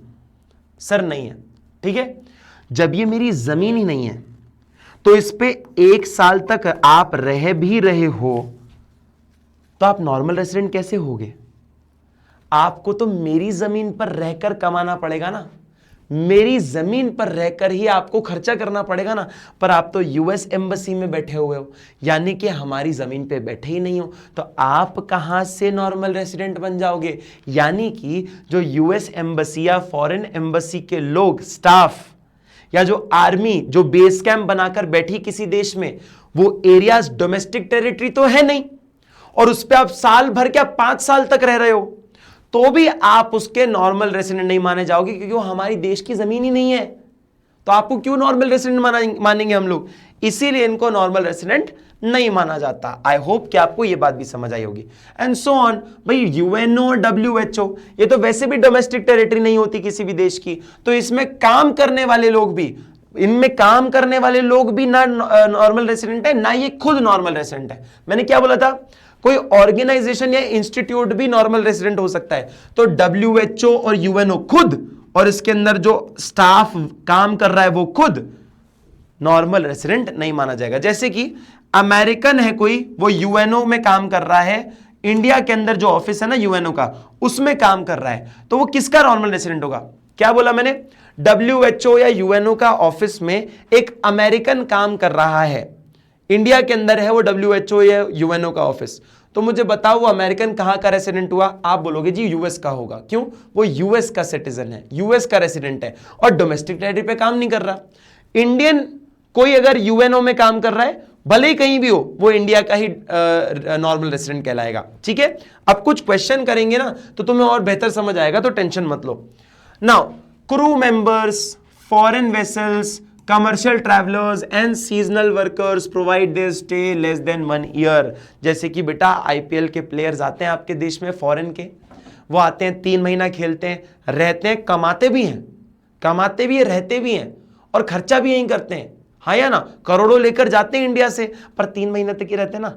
सर नहीं है, ठीक है। जब ये मेरी जमीन ही नहीं है तो इस पे 1 साल तक आप रह भी रहे हो तो आप नॉर्मल रेसिडेंट कैसे होगे? आपको तो मेरी जमीन पर रहकर कमाना पड़ेगा ना, मेरी जमीन पर रहकर ही आपको खर्चा करना पड़ेगा ना। पर आप तो यूएस एम्बेसी में बैठे हुए हो, यानी कि हमारी जमीन पे बैठे ही नहीं हो, तो आप कहां से नॉर्मल रेसिडेंट बन जाओगे? यानी कि जो यूएस एम्बेसी या फॉरेन एम्बेसी के लोग, स्टाफ या जो आर्मी जो बेस कैंप बनाकर बैठी किसी देश में, वो एरियाज डोमेस्टिक टेरिटरी तो है नहीं, और उस पर आप साल भर क्या 5 साल तक रह रहे हो, तो भी आप उसके नॉर्मल रेसिडेंट नहीं माने जाओगे, क्योंकि वो हमारी देश की जमीन ही नहीं है। तो आपको क्यों नॉर्मल रेसिडेंट मानेंगे हम लोग? इसीलिए इनको नॉर्मल रेसिडेंट नहीं माना जाता। आई होप कि आपको ये बात भी समझ आई होगी। And so on. भाई यूएनओ और डब्ल्यूएचओ ये तो वैसे भी डोमेस्टिक टेरिटरी नहीं होती किसी भी देश की, तो इसमें काम करने वाले लोग भी, इनमें काम करने वाले लोग भी ना नॉर्मल रेसिडेंट है, ना ये खुद नॉर्मल रेसिडेंट है। मैंने क्या बोला था? कोई ऑर्गेनाइजेशन या इंस्टीट्यूट भी नॉर्मल रेसिडेंट हो सकता है। तो डब्ल्यूएचओ और यूएनओ खुद, और इसके अंदर जो स्टाफ काम कर रहा है वो खुद नॉर्मल रेसिडेंट नहीं माना जाएगा। जैसे कि अमेरिकन है कोई, वो यूएनओ में काम कर रहा है, इंडिया के अंदर जो ऑफिस है ना यूएनओ का, उसमें काम कर रहा है, तो वो किसका नॉर्मल रेसिडेंट होगा? क्या बोला मैंने? डब्ल्यूएचओ या यूएनओ का ऑफिस में एक अमेरिकन काम कर रहा है, इंडिया के अंदर है वो डब्ल्यूएचओ या यूएनओ का ऑफिस, तो मुझे बताओ वो अमेरिकन कहां का रेसिडेंट हुआ? आप बोलोगे जी यूएस का होगा। क्यों? वो यूएस का सिटीजन है, यूएस का रेसिडेंट है, और डोमेस्टिक टेरिटरी पे काम नहीं कर रहा। इंडियन कोई अगर यूएनओ में काम कर रहा है, भले ही कहीं भी हो, वो इंडिया का ही नॉर्मल रेसिडेंट कहलाएगा। ठीक है, अब कुछ क्वेश्चन करेंगे ना तो तुम्हें और बेहतर समझ आएगा, तो टेंशन मत लो। Now crew members, foreign vessels, commercial travellers and seasonal workers provide their stay less than 1 year. जैसे कि बेटा आईपीएल के प्लेयर्स आते हैं आपके देश में, फॉरेन के, वो आते हैं 3 महीना खेलते हैं, रहते हैं, कमाते भी हैं, कमाते भी है, रहते भी हैं और खर्चा भी यहीं करते हैं, हाँ या ना, करोड़ों लेकर जाते हैं इंडिया से, पर 3 महीने तक ही रहते ना,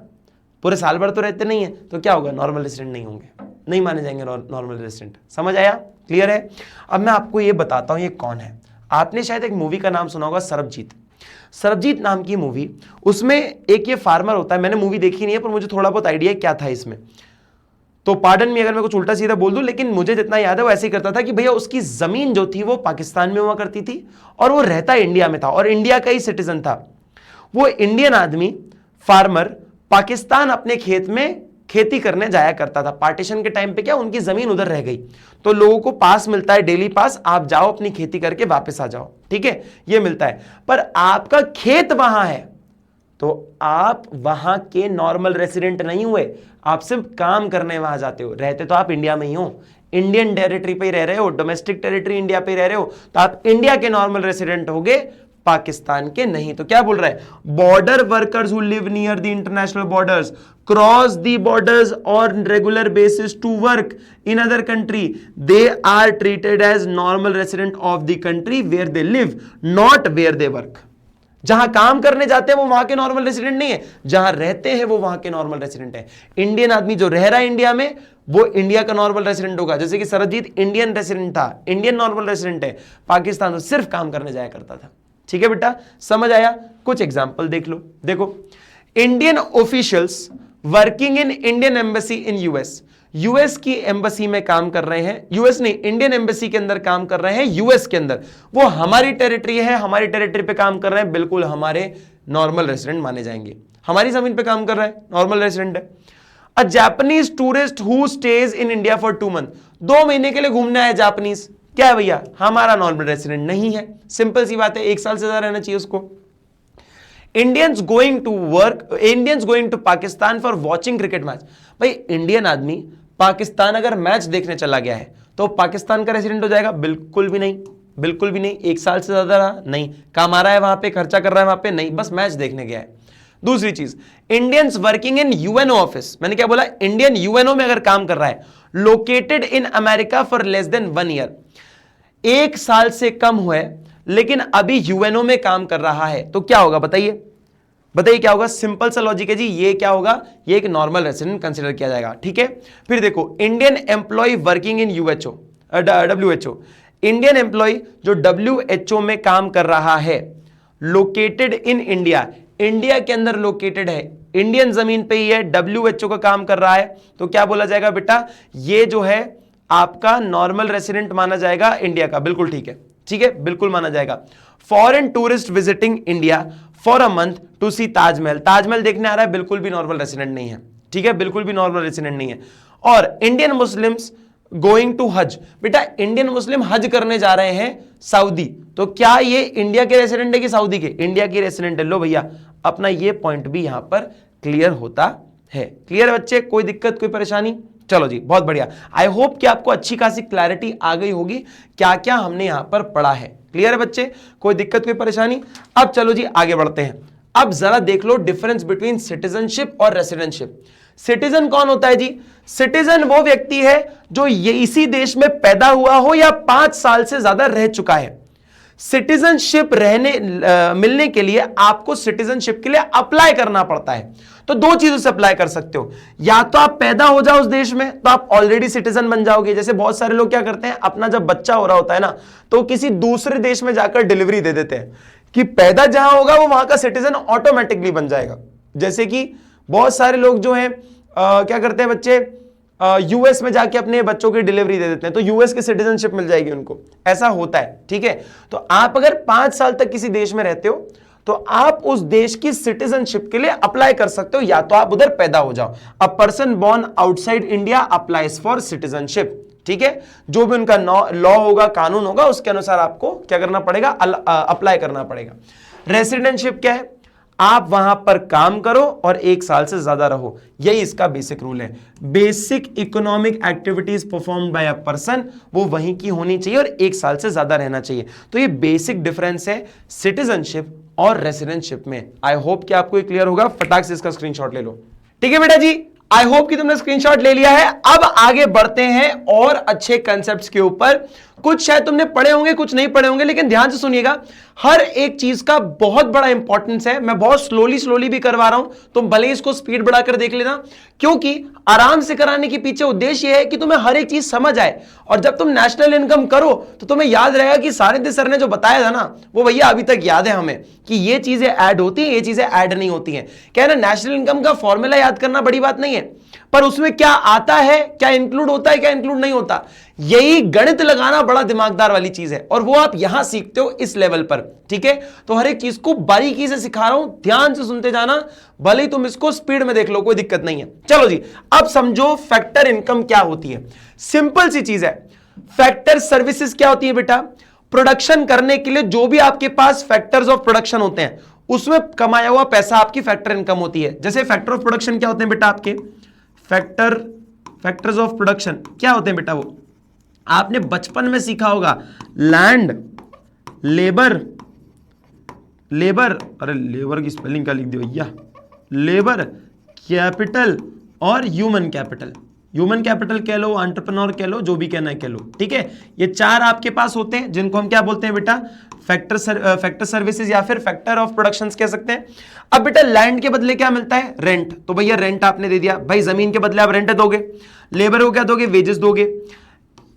पूरे साल भर तो रहते नहीं है, तो क्या होगा, नॉर्मल रेसिडेंट नहीं होंगे, नहीं माने जाएंगे नॉर्मल रेसिडेंट। समझ आया, क्लियर है। अब मैं आपको ये बताता हूं ये कौन है। आपने शायद एक मूवी का नाम सुना होगा, सरबजीत। सरबजीत नाम की मूवी, उसमें एक ये फार्मर होता है, मैंने मूवी देखी नहीं है पर मुझे थोड़ा बहुत आइडिया है क्या था इसमें, तो पार्डन में अगर मैं कुछ उल्टा सीधा बोल दूं, लेकिन मुझे जितना याद है वो ऐसे ही करता था कि भैया उसकी जमीन जो थी वो पाकिस्तान में हुआ करती थी और वो रहता इंडिया में था और इंडिया का ही सिटीजन था। वो इंडियन आदमी फार्मर पाकिस्तान अपने खेत में खेती करने जाया करता था। पार्टीशन के टाइम पे क्या उनकी जमीन उधर रह गई, तो लोगों को पास मिलता है, डेली पास, आप जाओ अपनी खेती करके वापस आ जाओ, ठीक है, ये मिलता है। पर आपका खेत वहां है तो आप वहां के नॉर्मल रेसिडेंट नहीं हुए, आप सिर्फ काम करने वहां जाते हो, रहते तो आप इंडिया में ही हो, इंडियन टेरिटरी पे ही रह रहे हो, डोमेस्टिक टेरिटरी इंडिया पे ही रह रहे हो, तो आप इंडिया के नॉर्मल रेसिडेंट होगे, पाकिस्तान के नहीं। तो क्या बोल रहा है, border workers who live near the international borders cross the borders on regular basis to work in other country, they are treated as normal resident of the country where they live, not where they work. जहां काम करने जाते हैं वो वहां के normal resident नहीं है, जहां रहते हैं वो वहां के नॉर्मल रेसिडेंट है। इंडियन आदमी जो रह रहा है इंडिया में वो इंडिया का नॉर्मल रेसिडेंट होगा, जैसे कि सरबजीत इंडियन रेसिडेंट था, इंडियन नॉर्मल रेसिडेंट है, पाकिस्तान में सिर्फ काम करने जाया करता था। ठीक है बेटा, समझ आया। कुछ एग्जाम्पल देख लो, देखो, Indian officials working in Indian embassy in US, US की एम्बेसी में काम कर रहे हैं, यूएस नहीं, इंडियन एम्बेसी के अंदर काम कर रहे हैं यूएस के अंदर, वो हमारी टेरिटरी है, हमारी टेरिटरी पे काम कर रहे हैं, बिल्कुल हमारे नॉर्मल रेसिडेंट माने जाएंगे, हमारी जमीन पे काम कर रहा है, नॉर्मल रेसिडेंट है। A Japanese tourist who stays in India for 2 month, 2 महीने के लिए घूमने आया जापानीज, क्या है भैया, हमारा नॉर्मल रेसिडेंट नहीं है, सिंपल सी बात है, 1 साल से ज्यादा रहना चाहिए उसको। Indians going to work, Indians going to Pakistan for watching cricket match, भाई इंडियन आदमी पाकिस्तान अगर मैच देखने चला गया है तो पाकिस्तान का रेसिडेंट हो जाएगा, बिल्कुल भी नहीं, बिल्कुल भी नहीं। 1 साल से ज्यादा रहा नहीं, कमा रहा है वहां पे, खर्चा कर रहा है वहां पे नहीं, बस मैच देखने गया है। दूसरी चीज, Indians working in UNO office, मैंने क्या बोला, इंडियन यूएनओ में अगर काम कर रहा है, located in America for less than 1 year, 1 साल से कम हुए लेकिन अभी यूएनओ में काम कर रहा है, तो क्या होगा बताइए, बताइए क्या होगा। सिंपल सा लॉजिक है जी, ये क्या होगा, ये एक नॉर्मल रेसिडेंट कंसीडर किया जाएगा। ठीक है, फिर देखो, Indian employ working in UHO, WHO, Indian employ जो डब्ल्यूएचओ में काम कर रहा है, लोकेटेड इन इंडिया, इंडिया के अंदर लोकेटेड है, इंडियन जमीन पे ही है, डब्ल्यूएचओ का काम कर रहा है, तो क्या बोला जाएगा बेटा, ये जो है आपका नॉर्मल रेसिडेंट माना जाएगा इंडिया का, बिल्कुल ठीक है, ठीक है, बिल्कुल माना जाएगा। Foreign tourist visiting India for a month to see Taj Mahal, Taj Mahal देखने आ रहा है, बिल्कुल भी नॉर्मल रेसिडेंट नहीं है, ठीक है, बिल्कुल भी नॉर्मल रेसिडेंट नहीं है। और इंडियन मुस्लिम्स गोइंग टू हज, बेटा इंडियन मुस्लिम हज करने जा रहे हैं सऊदी, तो क्या ये इंडिया के रेसिडेंट है कि सऊदी के, इंडिया के रेसिडेंट है। लो भैया, अपना ये पॉइंट भी यहां पर क्लियर होता है। क्लियर बच्चे, कोई दिक्कत कोई परेशानी, चलो जी बहुत बढ़िया। आई होप कि आपको अच्छी खासी क्लैरिटी आ गई होगी क्या क्या हमने यहां पर पढ़ा है। क्लियर है बच्चे, कोई दिक्कत कोई परेशानी। अब चलो जी आगे बढ़ते हैं। अब जरा देख लो डिफरेंस बिटवीन सिटीजनशिप और रेसिडेंटशिप। सिटीजन कौन होता है जी, सिटीजन वो व्यक्ति है जो ये इसी देश में पैदा हुआ हो या 5 साल से ज्यादा रह चुका है। सिटीजनशिप मिलने के लिए आपको सिटीजनशिप के लिए अप्लाई करना पड़ता है। तो 2 चीजों से अप्लाई कर सकते हो, या तो आप पैदा हो जाओ उस देश में तो आप ऑलरेडी सिटीजन बन जाओगे। जैसे बहुत सारे लोग क्या करते हैं, अपना जब बच्चा हो रहा होता है ना, तो किसी दूसरे देश में जाकर डिलीवरी दे देते हैं कि पैदा जहां होगा वो वहां का सिटीजन ऑटोमेटिकली बन जाएगा। जैसे कि बहुत सारे लोग जो हैं क्या करते हैं बच्चे, यूएस में जाके अपने बच्चों की डिलीवरी दे देते हैं, तो यूएस की सिटीजनशिप मिल जाएगी उनको, ऐसा होता है। ठीक है, तो आप अगर 5 साल तक किसी देश में रहते हो तो आप उस देश की सिटीजनशिप के लिए अप्लाई कर सकते हो, या तो आप उधर पैदा हो जाओ। A person born outside India applies for citizenship. ठीक है, जो भी उनका लॉ होगा, कानून होगा, उसके अनुसार आपको क्या करना पड़ेगा, अप्लाई करना पड़ेगा। रेसिडेंटशिप क्या है, आप वहां पर काम करो और 1 साल से ज्यादा रहो, यही इसका बेसिक रूल है। Basic economic activities performed by a person, वो वहीं की होनी चाहिए और 1 साल से ज्यादा रहना चाहिए। तो ये बेसिक डिफरेंस है सिटीजनशिप और रेसिडेंटशिप में। आई होप कि आपको ये क्लियर होगा। फटाक से इसका स्क्रीनशॉट ले लो। ठीक है बेटा जी, आई होप कि तुमने स्क्रीनशॉट ले लिया है। अब आगे बढ़ते हैं और अच्छे कंसेप्ट्स के ऊपर। कुछ शायद तुमने पढ़े होंगे, कुछ नहीं पढ़े होंगे, लेकिन ध्यान से सुनिएगा, हर एक चीज का बहुत बड़ा इंपॉर्टेंस है। मैं बहुत स्लोली भी करवा रहा हूं, तुम भले इसको स्पीड बढ़ाकर देख लेना, क्योंकि आराम से कराने के पीछे उद्देश्य यह है कि तुम्हें हर एक चीज समझ आए। और जब तुम नेशनल इनकम करो तो तुम्हें याद रहेगा कि सानिध्य सर ने जो बताया था ना, वो भैया अभी तक याद है हमें, कि ये चीजें ऐड होती हैं, ये चीजें ऐड नहीं होती हैं। क्या है ना, नेशनल इनकम का फॉर्मूला याद करना बड़ी बात नहीं है, पर उसमें क्या आता है, क्या इंक्लूड होता है, क्या इंक्लूड नहीं होता, यही गणित लगाना बड़ा दिमागदार वाली चीज है, और वो आप यहां सीखते हो इस लेवल पर। ठीक है, तो हर एक चीज को बारीकी से सिखा रहा हूं, ध्यान से सुनते जाना, भले ही तुम इसको स्पीड में देख लो, कोई दिक्कत नहीं है। चलो जी, अब समझो फैक्टर इनकम क्या होती है। सिंपल सी चीज है, फैक्टर सर्विसेज क्या होती है बेटा, प्रोडक्शन करने के लिए जो भी आपके पास फैक्टर्स ऑफ प्रोडक्शन होते हैं, उसमें कमाया हुआ पैसा आपकी फैक्टर इनकम होती है। जैसे फैक्टर ऑफ प्रोडक्शन क्या होते हैं बेटा आपके, फैक्टर्स ऑफ प्रोडक्शन क्या होते हैं बेटा, वो आपने बचपन में सीखा होगा, लैंड, लेबर, अरे लेबर की स्पेलिंग क्या लिख दी भैया, लेबर, कैपिटल और ह्यूमन कैपिटल। ह्यूमन कैपिटल कह लो, एंटरप्रेन्योर कह लो, जो भी कहना है कह लो। ठीक है, ये चार आपके पास होते हैं, जिनको हम क्या बोलते हैं बेटा, फैक्टर सर्विसेज या फिर फैक्टर ऑफ प्रोडक्शंस कह सकते हैं। अब बेटा लैंड के बदले क्या मिलता है, रेंट, तो भैया रेंट आपने दे दिया, भाई जमीन के बदले आप रेंट दोगे। लेबर को क्या दोगे, वेजेस दोगे।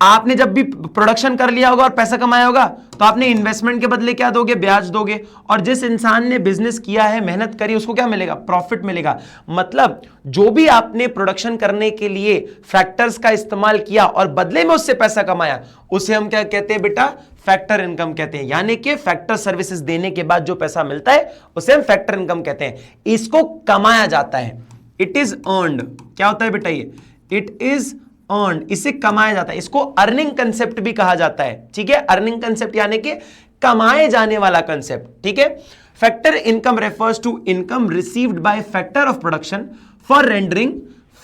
आपने जब भी प्रोडक्शन कर लिया होगा और पैसा कमाया होगा, तो आपने इन्वेस्टमेंट के बदले क्या दोगे, ब्याज दोगे। और जिस इंसान ने बिजनेस किया है, मेहनत करी, उसको क्या मिलेगा, प्रॉफिट मिलेगा। मतलब जो भी आपने प्रोडक्शन करने के लिए फैक्टर्स का इस्तेमाल किया और बदले में उससे पैसा कमाया, उसे हम क्या कहते हैं बेटा, फैक्टर इनकम कहते हैं। यानी कि फैक्टर सर्विसेज देने के बाद जो पैसा मिलता है उसे हम फैक्टर इनकम कहते हैं। इसको कमाया जाता है, इट इज अर्न्ड। क्या होता है बेटा ये, इट इज अर्न्ड, इसे कमाया जाता है। इसको अर्निंग कंसेप्ट भी कहा जाता है। ठीक है, अर्निंग कंसेप्ट यानी कि कमाए जाने वाला कंसेप्ट। ठीक है, factor income refers to income received by factor of production for rendering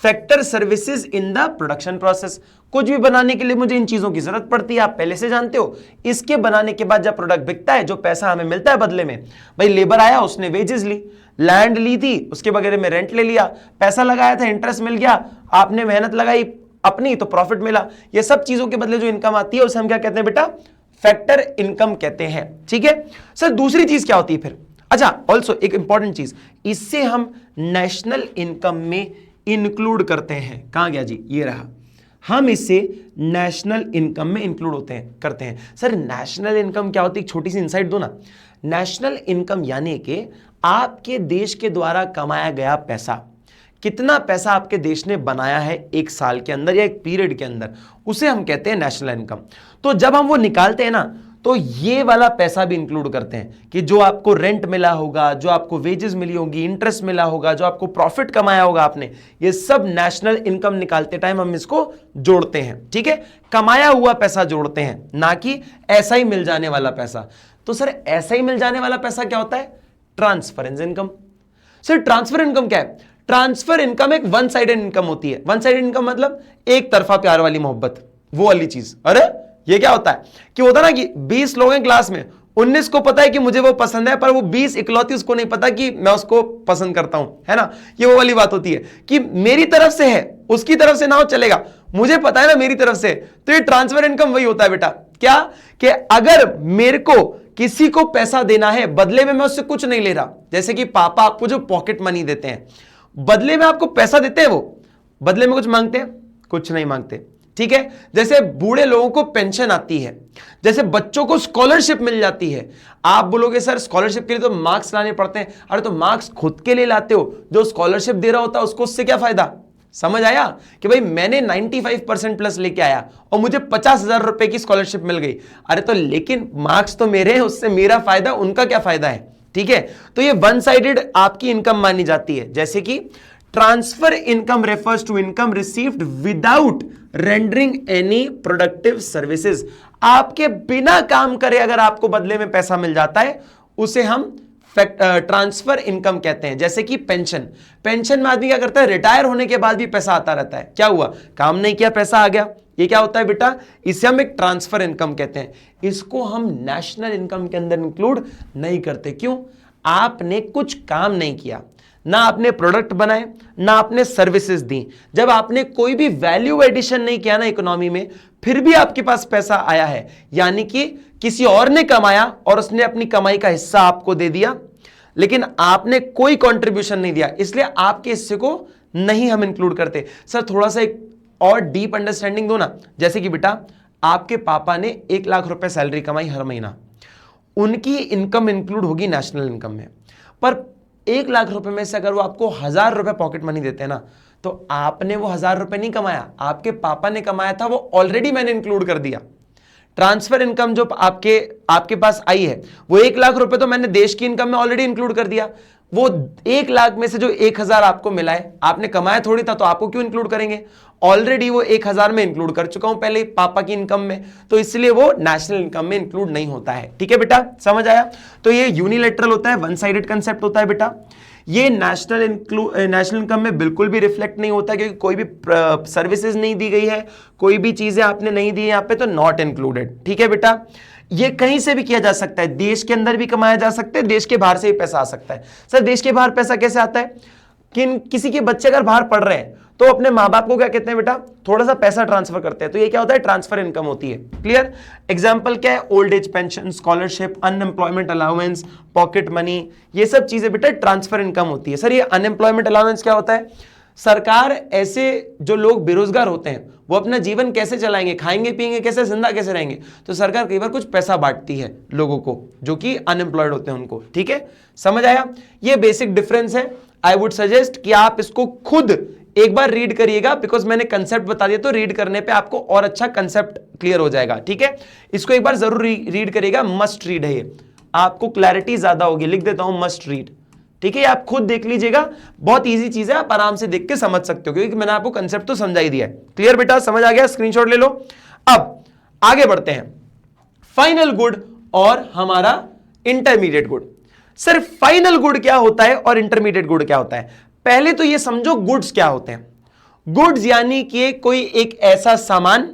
factor services in the production process. कुछ भी बनाने के लिए मुझे इन चीजों की जरूरत पड़ती है, आप पहले से जानते हो। इसके बनाने के बाद जब प्रोडक्ट बिकता है, जो पैसा हमें मिलता है बदले में, भाई लेबर आया, उसने वेजेस ली, लैंड ली थी, उसके बगैर में रेंट ले लिया, पैसा लगाया था, इंटरेस्ट मिल गया, आपने मेहनत लगाई अपनी, तो प्रॉफिट मिला। ये सब चीजों के बदले जो इनकम आती है उसे हम क्या कहते हैं बेटा, फैक्टर इनकम कहते हैं। ठीक है सर, दूसरी चीज क्या होती है फिर, अच्छा ऑल्सो एक इंपॉर्टेंट चीज, इससे हम नेशनल इनकम में इंक्लूड करते हैं। कहां गया जी, ये रहा, हम इसे नेशनल इनकम में इंक्लूड करते हैं। सर नेशनल इनकम क्या होती है, छोटी सी इंसाइट दो ना। नेशनल इनकम यानी कि आपके देश के द्वारा कमाया गया पैसा, कितना पैसा आपके देश ने बनाया है एक साल के अंदर या एक पीरियड के अंदर, उसे हम कहते हैं नेशनल इनकम। तो जब हम वो निकालते हैं ना, तो ये वाला पैसा भी इंक्लूड करते हैं कि जो आपको रेंट मिला होगा, जो आपको वेजेस मिली होगी, इंटरेस्ट मिला होगा, जो आपको प्रॉफिट कमाया होगा आपने, ये सब नेशनल इनकम निकालते टाइम हम इसको जोड़ते हैं। ठीक है, कमाया हुआ पैसा जोड़ते हैं, ना कि ऐसा ही मिल जाने वाला पैसा। तो सर ऐसा ही मिल जाने वाला पैसा क्या होता है, transference income. Sir transfer income क्या है, ट्रांसफर इनकम एक वन साइडेड इनकम होती है। वन साइडेड इनकम मतलब एक तरफा प्यार वाली मोहब्बत, वो वाली चीज। अरे ये क्या होता है कि होता ना कि 20 लोग हैं क्लास में, 19 को पता है कि मुझे वो पसंद है, पर वो 20 इकलौती उसको नहीं पता कि मैं उसको पसंद करता हूं, है ना। ये वो वाली बात होती है कि मेरी तरफ से है, उसकी तरफ से ना हो चलेगा, मुझे पता है ना मेरी तरफ से। तो ये ट्रांसफर इनकम वही होता है बेटा, क्या कि अगर मेरे को किसी को पैसा देना है, बदले में मैं उससे कुछ नहीं ले रहा, जैसे कि पापा आपको जो पॉकेट मनी देते हैं, बदले में आपको पैसा देते हैं, वो बदले में कुछ मांगते हैं, कुछ नहीं मांगते। ठीक है, जैसे बूढ़े लोगों को पेंशन आती है, जैसे बच्चों को स्कॉलरशिप मिल जाती है। आप बोलोगे सर स्कॉलरशिप के लिए तो मार्क्स लाने पड़ते हैं। अरे तो मार्क्स खुद के लिए लाते हो, जो स्कॉलरशिप दे रहा होता है उसको उससे क्या फायदा। समझ आया कि भाई मैंने 95% प्लस लेके आया और मुझे 50,000 रुपए की स्कॉलरशिप मिल गई। अरे तो लेकिन मार्क्स तो मेरे हैं, उससे मेरा फायदा, उनका क्या फायदा है। ठीक है, तो ये वन साइडेड आपकी इनकम मानी जाती है। जैसे कि transfer income refers to income received without rendering any productive services. आपके बिना काम करे अगर आपको बदले में पैसा मिल जाता है, उसे हम ट्रांसफर इनकम कहते हैं। जैसे कि पेंशन, पेंशन में आदमी क्या करता है, रिटायर होने के बाद भी पैसा आता रहता है। क्या हुआ, काम नहीं किया, पैसा आ गया। ये क्या होता है बेटा, इसे हम एक ट्रांसफर इनकम कहते हैं। इसको हम नेशनल इनकम के अंदर इंक्लूड नहीं करते। क्यों, आपने कुछ काम नहीं किया, ना आपने प्रोडक्ट बनाए, ना आपने सर्विसेज दी। जब आपने कोई भी वैल्यू एडिशन नहीं किया ना इकोनॉमी में, फिर भी आपके पास पैसा आया है, यानी कि किसी और ने कमाया और उसने अपनी कमाई का हिस्सा आपको दे दिया, लेकिन आपने कोई कंट्रीब्यूशन नहीं दिया, इसलिए आपके हिस्से को नहीं हम इंक्लूड करते। सर थोड़ा सा एक और डीप अंडरस्टैंडिंग दो ना। जैसे कि बेटा आपके पापा ने 1 लाख रुपए सैलरी कमाई हर महीना, उनकी इनकम इंक्लूड होगी नेशनल इनकम में, पर 1 लाख रुपए में से अगर वो आपको 1000 रुपए पॉकेट मनी देते हैं ना, तो आपने वो 1000 रुपए नहीं कमाया, आपके पापा ने कमाया था, वो ऑलरेडी मैंने इंक्लूड कर दिया। ट्रांसफर इनकम जो आपके पास आई है, वो 1 लाख रुपए तो मैंने देश की इनकम में ऑलरेडी इंक्लूड कर दिया। वो 1 लाख में से जो 1000 आपको मिला है, आपने कमाया थोड़ी था, तो आपको क्यों इंक्लूड करेंगे? ऑलरेडी वो 1000 में इंक्लूड कर चुका हूं पहले पापा की इनकम में, तो इसलिए वो नेशनल इनकम में इंक्लूड नहीं होता है। ठीक है बेटा, समझ आया? तो ये यूनिलैटरल होता है, वन साइडेड कंसेप्ट होता है बेटा। ये नेशनल इनकम में बिल्कुल भी रिफ्लेक्ट नहीं होता, क्योंकि कोई भी सर्विसेज नहीं दी गई है, कोई भी चीजें आपने नहीं दी यहाँ पे, तो नॉट इंक्लूडेड। ठीक है बेटा, ये कहीं से भी किया जा सकता है, देश के अंदर भी कमाया जा सकता है, देश के बाहर से भी पैसा आ सकता है। सर देश के बाहर पैसा कैसे आता है? किसी के बच्चे अगर बाहर पढ़ रहे हैं तो अपने माँ बाप को क्या कहते हैं बेटा? थोड़ा सा पैसा ट्रांसफर करते हैं, तो ये क्या होता है? ट्रांसफर इनकम होती है। क्लियर? एग्जांपल क्या है? Old age pension, scholarship, unemployment allowance, pocket money, ये सब चीजें बेटा ट्रांसफर इनकम होती है। सर ये अनएम्प्लॉयमेंट अलाउंस क्या होता है? सरकार ऐसे जो लोग बेरोजगार होते हैं वो अपना जीवन कैसे चलाएंगे, खाएंगे पिएंगे कैसे, जिंदा कैसे रहेंगे, तो सरकार कई बार कुछ पैसा बांटती है लोगों को जो कि अनएम्प्लॉयड होते हैं उनको। ठीक है, समझ आया? ये बेसिक डिफरेंस है। आई वुड सजेस्ट कि आप इसको खुद एक बार रीड करिएगा, बिकॉज मैंने कंसेप्ट बता दिया, तो रीड करने पे आपको और अच्छा कंसेप्ट क्लियर हो जाएगा। ठीक है, इसको एक बार जरूर रीड करिएगा, मस्ट रीड है ये, आपको क्लैरिटी ज्यादा होगी। लिख देता हूं मस्ट रीड। ठीक है, आप खुद देख लीजिएगा, बहुत इजी चीज है, आप आराम से देख के समझ सकते हो, क्योंकि मैंने आपको कंसेप्ट तो समझा ही दिया है। क्लियर बेटा, समझ आ गया? स्क्रीनशॉट ले लो। अब आगे बढ़ते हैं, फाइनल गुड और हमारा इंटरमीडिएट गुड। सिर्फ फाइनल गुड क्या होता है और इंटरमीडिएट गुड क्या होता है? पहले तो ये समझो गुड्स क्या होते हैं। गुड्स यानी कि कोई एक ऐसा सामान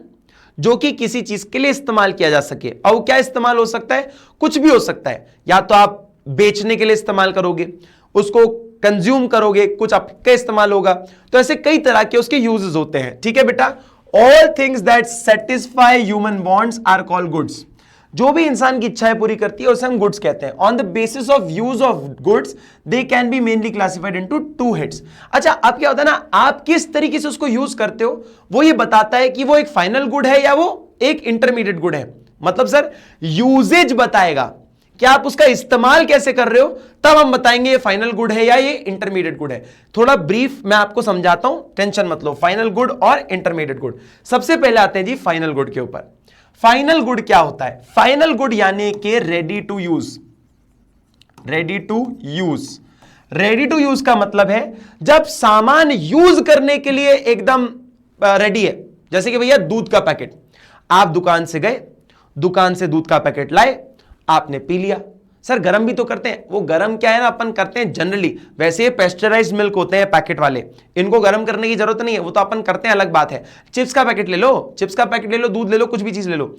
जो कि किसी चीज के लिए इस्तेमाल किया जा सके। और क्या इस्तेमाल हो सकता है? कुछ भी हो सकता है, या तो आप बेचने के लिए इस्तेमाल करोगे, उसको कंज्यूम करोगे, कुछ आपका इस्तेमाल होगा, तो ऐसे कई तरह के उसके यूजेस होते हैं। ठीक है बेटा, all things that satisfy human wants are called goods. जो भी इंसान की इच्छाएं पूरी करती है उसे हम गुड्स कहते हैं। On the basis of use of goods they can be mainly classified into 2 heads. अच्छा, अब क्या होता है ना, आप किस तरीके से उसको यूज करते हो वो ये बताता है कि वो एक फाइनल गुड है या वो एक इंटरमीडिएट गुड है। मतलब सर यूजेज बताएगा कि आप उसका इस्तेमाल कैसे कर रहे हो, तब हम बताएंगे ये फाइनल गुड है या ये इंटरमीडिएट गुड है। थोड़ा ब्रीफ मैं आपको समझाता हूं, टेंशन मत लो। फाइनल गुड और इंटरमीडिएट गुड, सबसे पहले आते हैं जी फाइनल गुड के ऊपर। फाइनल गुड क्या होता है? फाइनल गुड यानी कि ready to use. Ready to use, ready to use का मतलब है जब सामान यूज करने के लिए एकदम रेडी है। जैसे कि भैया दूध का पैकेट, आप दुकान से गए, दुकान से दूध का पैकेट लाए, आपने पी लिया। सर गरम भी तो करते हैं, वो गरम क्या है ना, अपन करते हैं जनरली, वैसे ये पेस्चराइज्ड मिल्क होते हैं पैकेट वाले, इनको गरम करने की जरूरत नहीं है, वो तो अपन करते हैं, अलग बात है। चिप्स का पैकेट ले लो, चिप्स का पैकेट ले लो, दूध ले लो, कुछ भी चीज ले लो,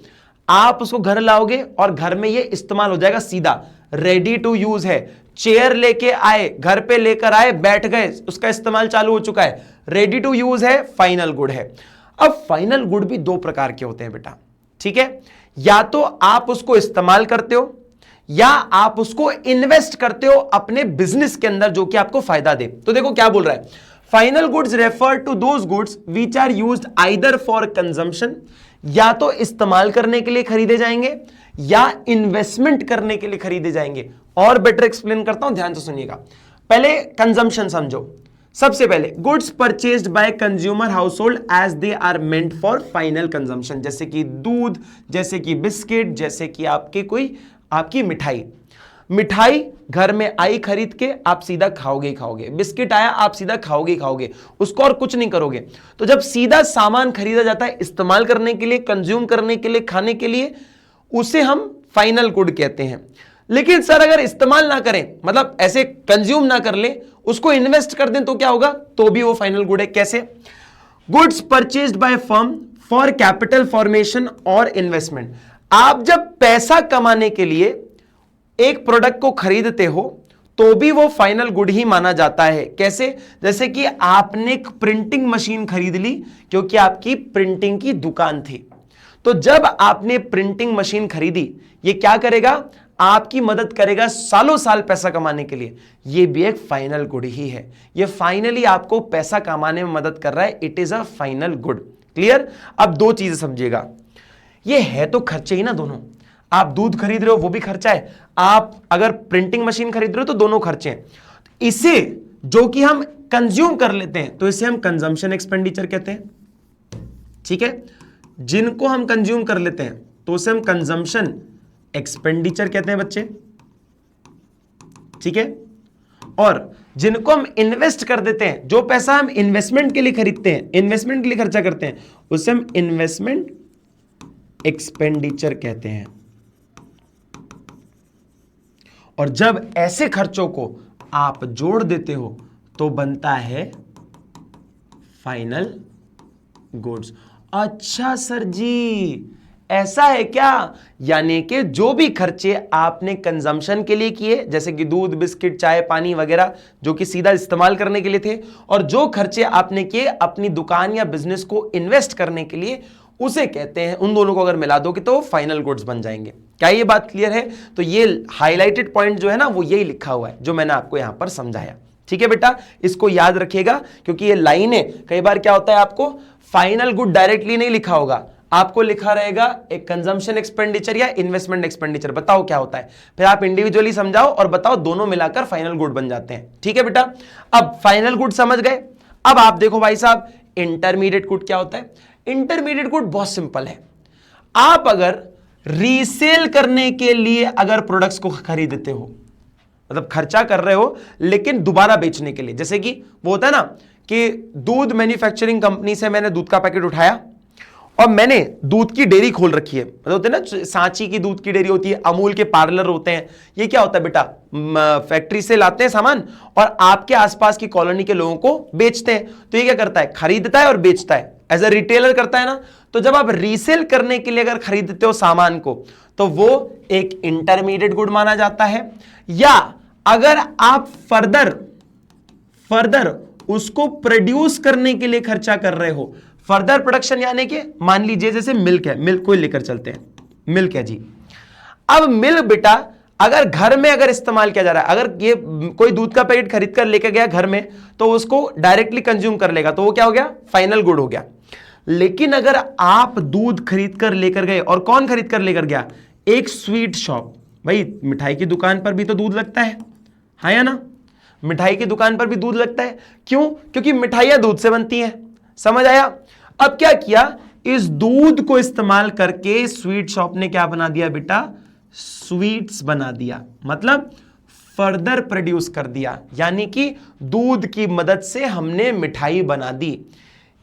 आप उसको घर लाओगे और घर में ये इस्तेमाल हो जाएगा सीधा, रेडी टू यूज है। चेयर लेके आए, घर पे लेकर आए, बैठ गए, उसका इस्तेमाल चालू हो चुका है, रेडी टू यूज है, फाइनल गुड है। अब फाइनल गुड भी 2 प्रकार के होते हैं बेटा। ठीक है, या तो आप उसको इस्तेमाल करते हो या आप उसको इन्वेस्ट करते हो अपने बिजनेस के अंदर जो कि आपको फायदा दे। तो देखो क्या बोल रहा है, final goods refer to those goods which are used either for consumption, या तो इस्तेमाल करने के लिए खरीदे जाएंगे या इन्वेस्टमेंट करने के लिए खरीदे जाएंगे। और बेटर एक्सप्लेन करता हूं, ध्यान से सुनिएगा। पहले कंजम्पशन समझो। सबसे पहले goods purchased by consumer household as they are meant for final consumption, जैसे कि दूध, जैसे कि बिस्किट, जैसे कि आपकी मिठाई। मिठाई घर में आई खरीद के, आप सीधा खाओगे ही खाओगे। बिस्किट आया, आप सीधा खाओगे ही खाओगे, उसको और कुछ नहीं करोगे। तो जब सीधा सामान खरीदा जाता है इस्तेमाल करने के लिए, कंज्यूम करने के लिए, खाने के लिए, उसे हम फाइनल गुड कहते हैं। लेकिन सर अगर इस्तेमाल ना करें, मतलब ऐसे कंज्यूम ना कर ले, उसको इन्वेस्ट कर दें, तो क्या होगा? तो भी वो फाइनल गुड है। कैसे? Goods purchased by firm for capital formation और इन्वेस्टमेंट। आप जब पैसा कमाने के लिए एक प्रोडक्ट को खरीदते हो तो भी वो फाइनल गुड ही माना जाता है। कैसे? जैसे कि आपने एक प्रिंटिंग मशीन खरीद ली क्योंकि आपकी प्रिंटिंग की दुकान थी, तो जब आपने प्रिंटिंग मशीन खरीदी, ये क्या करेगा? आपकी मदद करेगा सालों साल पैसा कमाने के लिए। ये भी एक फाइनल गुड ही है, ये फाइनली आपको पैसा कमाने में मदद कर रहा है। It is a final good. Clear? अब दो चीजें समझिएगा, ये है तो खर्चे ही ना दोनों। आप दूध खरीद रहे हो वो भी खर्चा है, आप अगर प्रिंटिंग मशीन खरीद रहे हो तो दोनों खर्चे हैं। इसे जो कि हम कंज्यूम कर लेते हैं तो इसे हम कंजम्पशन एक्सपेंडिचर कहते हैं। ठीक है, जिनको हम कंज्यूम कर लेते हैं तो उसे हम कंजम्पशन एक्सपेंडिचर कहते हैं बच्चे। ठीक है, और जिनको हम इन्वेस्ट कर देते हैं, जो पैसा हम इन्वेस्टमेंट के लिए खरीदते हैं, इन्वेस्टमेंट के लिए खर्चा करते हैं, उसे हम इन्वेस्टमेंट एक्सपेंडिचर कहते हैं। और जब ऐसे खर्चों को आप जोड़ देते हो तो बनता है फाइनल गुड्स। अच्छा सर जी, ऐसा है क्या? यानी कि जो भी खर्चे आपने कंजम्पशन के लिए किए, जैसे कि दूध, बिस्किट, चाय, पानी वगैरह, जो कि सीधा इस्तेमाल करने के लिए थे, और जो खर्चे आपने किए अपनी दुकान या बिजनेस को इन्वेस्ट करने के लिए, उसे कहते हैं, उन दोनों को अगर मिला दोगे तो फाइनल गुड्स बन जाएंगे। क्या ये बात क्लियर है? तो ये हाईलाइटेड पॉइंट जो है ना, वो यही लिखा हुआ है जो मैंने आपको यहां पर समझाया। ठीक है बेटा, इसको याद रखिएगा, क्योंकि ये लाइनें कई बार क्या होता है, आपको फाइनल गुड डायरेक्टली नहीं लिखा होगा, आपको लिखा रहेगा एक कंजम्पशन एक्सपेंडिचर या इन्वेस्टमेंट एक्सपेंडिचर। बताओ क्या होता है, फिर आप इंडिविजुअली समझाओ और बताओ, दोनों मिलाकर फाइनल गुड बन जाते हैं। ठीक है बेटा, अब फाइनल गुड समझ गए। अब आप देखो भाई साहब, इंटरमीडिएट गुड क्या होता है? इंटरमीडिएट गुड बहुत सिंपल है। आप अगर रीसेल करने के लिए अगर प्रोडक्ट्स को खरीदते हो, मतलब खर्चा कर रहे हो लेकिन दोबारा बेचने के लिए, जैसे कि वो होता है ना कि दूध मैन्युफैक्चरिंग कंपनी से मैंने दूध का पैकेट उठाया और मैंने दूध की डेयरी खोल रखी है, मतलब होते हैं ना सांची की दूध की डेयरी होती है, अमूल के पार्लर होते हैं। ये क्या होता है बेटा, फैक्ट्री से लाते हैं सामान और आपके आसपास की कॉलोनी के लोगों को बेचते हैं। तो ये क्या करता है, खरीदता है और बेचता है, एज अ रिटेलर करता है ना। तो जब आप रीसेल करने के लिए अगर खरीदते हो सामान को, तो वो एक इंटरमीडिएट गुड माना जाता है। या अगर आप फर्दर उसको प्रोड्यूस करने के लिए खर्चा कर रहे हो, फर्दर प्रोडक्शन, यानी कि मान लीजिए जैसे मिल्क है, मिल्क को लेकर चलते हैं, मिल्क है जी। अब मिल्क बेटा अगर घर में अगर इस्तेमाल किया जा रहा है, अगर ये कोई दूध का पैकेट खरीद कर लेकर गया घर में, तो उसको डायरेक्टली कंज्यूम कर लेगा, तो वो क्या हो गया, फाइनल गुड हो गया। लेकिन अगर आप दूध खरीद कर लेकर गए, और कौन खरीद कर लेकर गया, एक स्वीट शॉप, भाई मिठाई की दुकान पर भी तो दूध लगता है, हाँ या ना? मिठाई की दुकान पर भी दूध लगता है, क्यों? क्योंकि मिठाइयां दूध से बनती हैं। समझ आया? अब क्या किया, इस दूध को इस्तेमाल करके स्वीट शॉप ने क्या बना दिया बेटा, स्वीट्स बना दिया, मतलब फर्दर प्रोड्यूस कर दिया, यानी कि दूध की मदद से हमने मिठाई बना दी।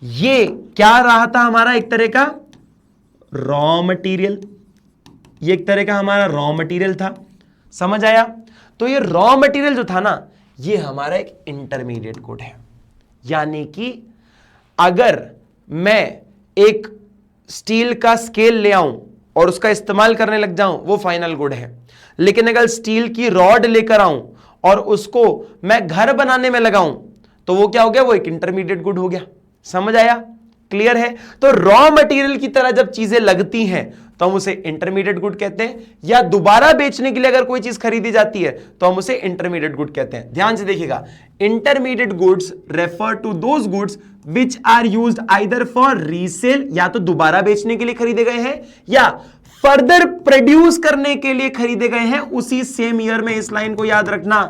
ये क्या रहा था हमारा, एक तरह का रॉ मटेरियल, ये एक तरह का हमारा रॉ मटेरियल था। समझ आया? तो ये रॉ मटेरियल जो था ना, ये हमारा एक इंटरमीडिएट गुड है। यानी कि अगर मैं एक स्टील का स्केल ले आऊं और उसका इस्तेमाल करने लग जाऊं, वो फाइनल गुड है। लेकिन अगर स्टील की रॉड लेकर आऊं और उसको मैं घर बनाने में लगाऊं, तो वो क्या हो गया, वो एक इंटरमीडिएट गुड हो गया। समझ आया? क्लियर है? तो रॉ मटेरियल की तरह जब चीजें लगती हैं तो हम उसे इंटरमीडिएट गुड कहते हैं, या दोबारा बेचने के लिए अगर कोई चीज खरीदी जाती है तो हम उसे इंटरमीडिएट गुड कहते हैं। ध्यान से देखिएगा, intermediate goods refer to those goods which are used either for resale, या तो दोबारा बेचने के लिए खरीदे गए हैं या फर्दर प्रोड्यूस करने के लिए खरीदे गए हैं उसी सेम ईयर में। इस लाइन को याद रखना,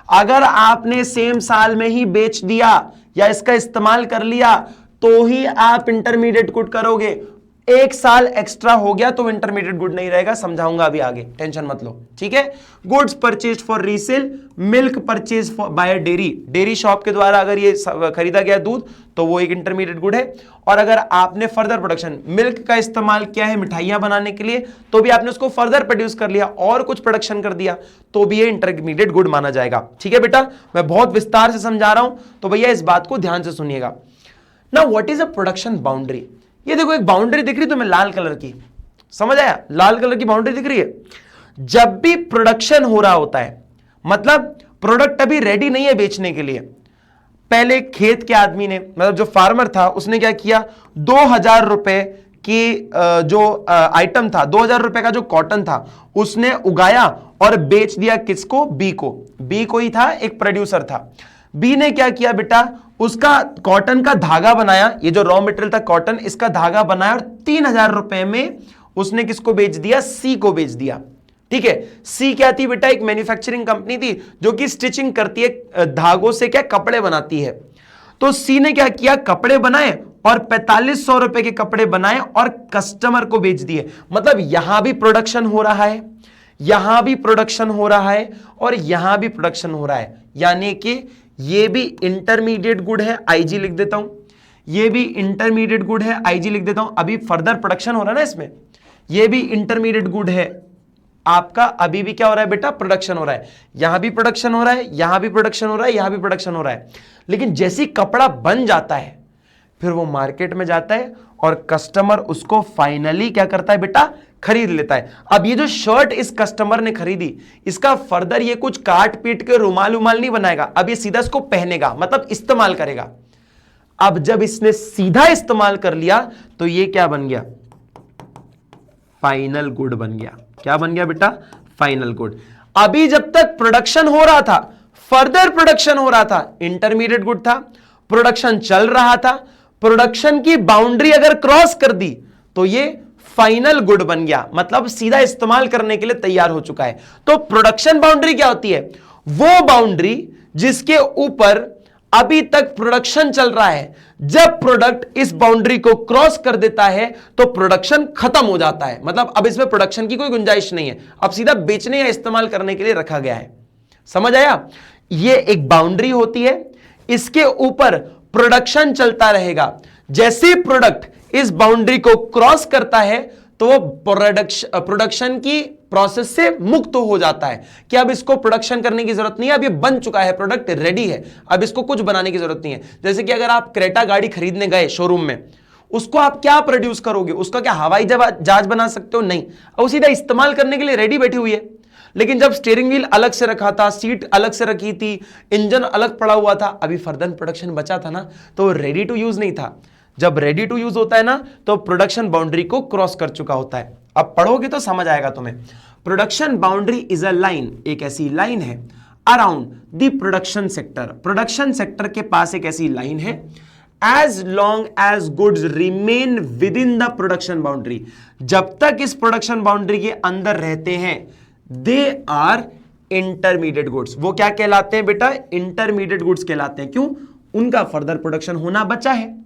अगर आपने सेम साल में ही बेच दिया या इसका इस्तेमाल कर लिया तो ही आप इंटरमीडिएट गुड करोगे। एक साल एक्स्ट्रा हो गया तो इंटरमीडिएट गुड नहीं रहेगा, समझाऊंगा अभी आगे, टेंशन मत लो। ठीक है? Goods purchase for resale, milk purchase by dairy, dairy shop के द्वारा अगर ये खरीदा गया दूध तो वो एक इंटरमीडिएट गुड है। और अगर आपने फर्दर प्रोडक्शन, मिल्क का इस्तेमाल किया है मिठाइयां बनाने के लिए, तो भी आपने उसको फर्दर प्रोड्यूस कर लिया और कुछ प्रोडक्शन कर दिया, तो भी ये इंटरमीडिएट गुड माना जाएगा। ठीक है बेटा, मैं बहुत विस्तार से समझा रहा हूं, तो भैया इस बात को ध्यान से सुनिएगा। Now what is a production boundary? ये देखो एक बाउंड्री दिख रही तुम्हें लाल कलर की, समझ आया? लाल कलर की बाउंड्री दिख रही है। जब भी प्रोडक्शन हो रहा होता है, मतलब प्रोडक्ट अभी रेडी नहीं है बेचने के लिए। पहले खेत के आदमी ने, मतलब जो फार्मर था, उसने क्या किया, 2000 रुपए की जो आइटम था, 2000 रुपए का जो कॉटन था, उसने उगाया और बेच दिया किसको, बी को। बी को ही था, एक प्रोड्यूसर था। बी ने क्या किया बेटा, उसका कॉटन का धागा बनाया, ये जो रॉ मटेरियल था कॉटन, इसका धागा बनाया और 3000 रुपए में उसने किसको बेच दिया, सी को बेच दिया। ठीक है, सी क्या थी बेटा, एक मैन्युफैक्चरिंग कंपनी थी जो कि स्टिचिंग करती है, धागों से क्या कपड़े बनाती है। तो सी ने क्या किया, कपड़े बनाए और 4500 रुपए के कपड़े बनाए और कस्टमर को बेच दिए। मतलब यहां भी प्रोडक्शन हो रहा है, यहां भी प्रोडक्शन हो रहा है और यहां भी प्रोडक्शन हो रहा है, यानी कि ये भी इंटरमीडिएट गुड है, आईजी लिख देता हूं, ये भी इंटरमीडिएट गुड है, आईजी लिख देता हूं। अभी फर्दर प्रोडक्शन हो रहा है ना इसमें, ये भी इंटरमीडिएट गुड है आपका, अभी भी क्या हो रहा है बेटा, प्रोडक्शन हो रहा है। यहां भी प्रोडक्शन हो रहा है, यहां भी प्रोडक्शन हो रहा है, यहां भी प्रोडक्शन हो रहा है। लेकिन जैसे ही कपड़ा बन जाता है, फिर वो मार्केट में जाता है और कस्टमर उसको फाइनली क्या करता है बेटा, खरीद लेता है। अब ये जो शर्ट इस कस्टमर ने खरीदी, इसका फर्दर ये कुछ काट पीट के रुमाल उमाल नहीं बनाएगा, अब ये सीधा इसको पहनेगा, मतलब इस्तेमाल करेगा। अब जब इसने सीधा इस्तेमाल कर लिया तो ये क्या बन गया, फाइनल गुड बन गया। क्या बन गया बेटा, फाइनल गुड। अभी जब तक प्रोडक्शन हो रहा था, फर्दर प्रोडक्शन हो रहा था, इंटरमीडिएट गुड था, प्रोडक्शन चल रहा था, प्रोडक्शन की बाउंड्री अगर क्रॉस कर दी तो ये फाइनल गुड बन गया, मतलब सीधा इस्तेमाल करने के लिए तैयार हो चुका है। तो प्रोडक्शन बाउंड्री क्या होती है, वो बाउंड्री जिसके ऊपर अभी तक प्रोडक्शन चल रहा है। जब प्रोडक्ट इस बाउंड्री को क्रॉस कर देता है तो प्रोडक्शन खत्म हो जाता है, मतलब अब इसमें प्रोडक्शन की कोई गुंजाइश नहीं है, अब सीधा बेचने या इस्तेमाल करने के लिए रखा गया है। समझ आया, ये एक बाउंड्री होती है, इसके ऊपर प्रोडक्शन चलता रहेगा। जैसे प्रोडक्ट इस बाउंड्री को क्रॉस करता है तो वो प्रोडक्शन की प्रोसेस से मुक्त हो जाता है कि अब इसको प्रोडक्शन करने की जरूरत नहीं है, अब ये बन चुका है, प्रोडक्ट रेडी है, अब इसको कुछ बनाने की जरूरत नहीं है। जैसे कि अगर आप क्रेटा गाड़ी खरीदने गए शोरूम में, उसको आप क्या प्रोड्यूस करोगे, उसका क्या हवाई जहाज बना सकते हो, नहीं, अब सीधा इस्तेमाल करने के लिए रेडी बैठी हुई है। लेकिन जब स्टीयरिंग व्हील अलग से रखा था, सीट अलग से रखी थी, इंजन अलग पड़ा हुआ था, अभी फर्दर प्रोडक्शन बचा था ना, तो रेडी टू यूज नहीं था। जब रेडी टू यूज होता है ना, तो प्रोडक्शन बाउंड्री को क्रॉस कर चुका होता है। अब पढ़ोगे तो समझ आएगा तुम्हें। Production boundary is a line, एक ऐसी लाइन है around the production sector. Production sector के पास एक ऐसी लाइन है, as long as goods remain within the production boundary, जब तक इस प्रोडक्शन बाउंड्री के अंदर रहते हैं, दे आर इंटरमीडिएट गुड्स। वो क्या कहलाते हैं बेटा, इंटरमीडिएट गुड्स कहलाते हैं। क्यों, उनका फर्दर प्रोडक्शन होना बचा है।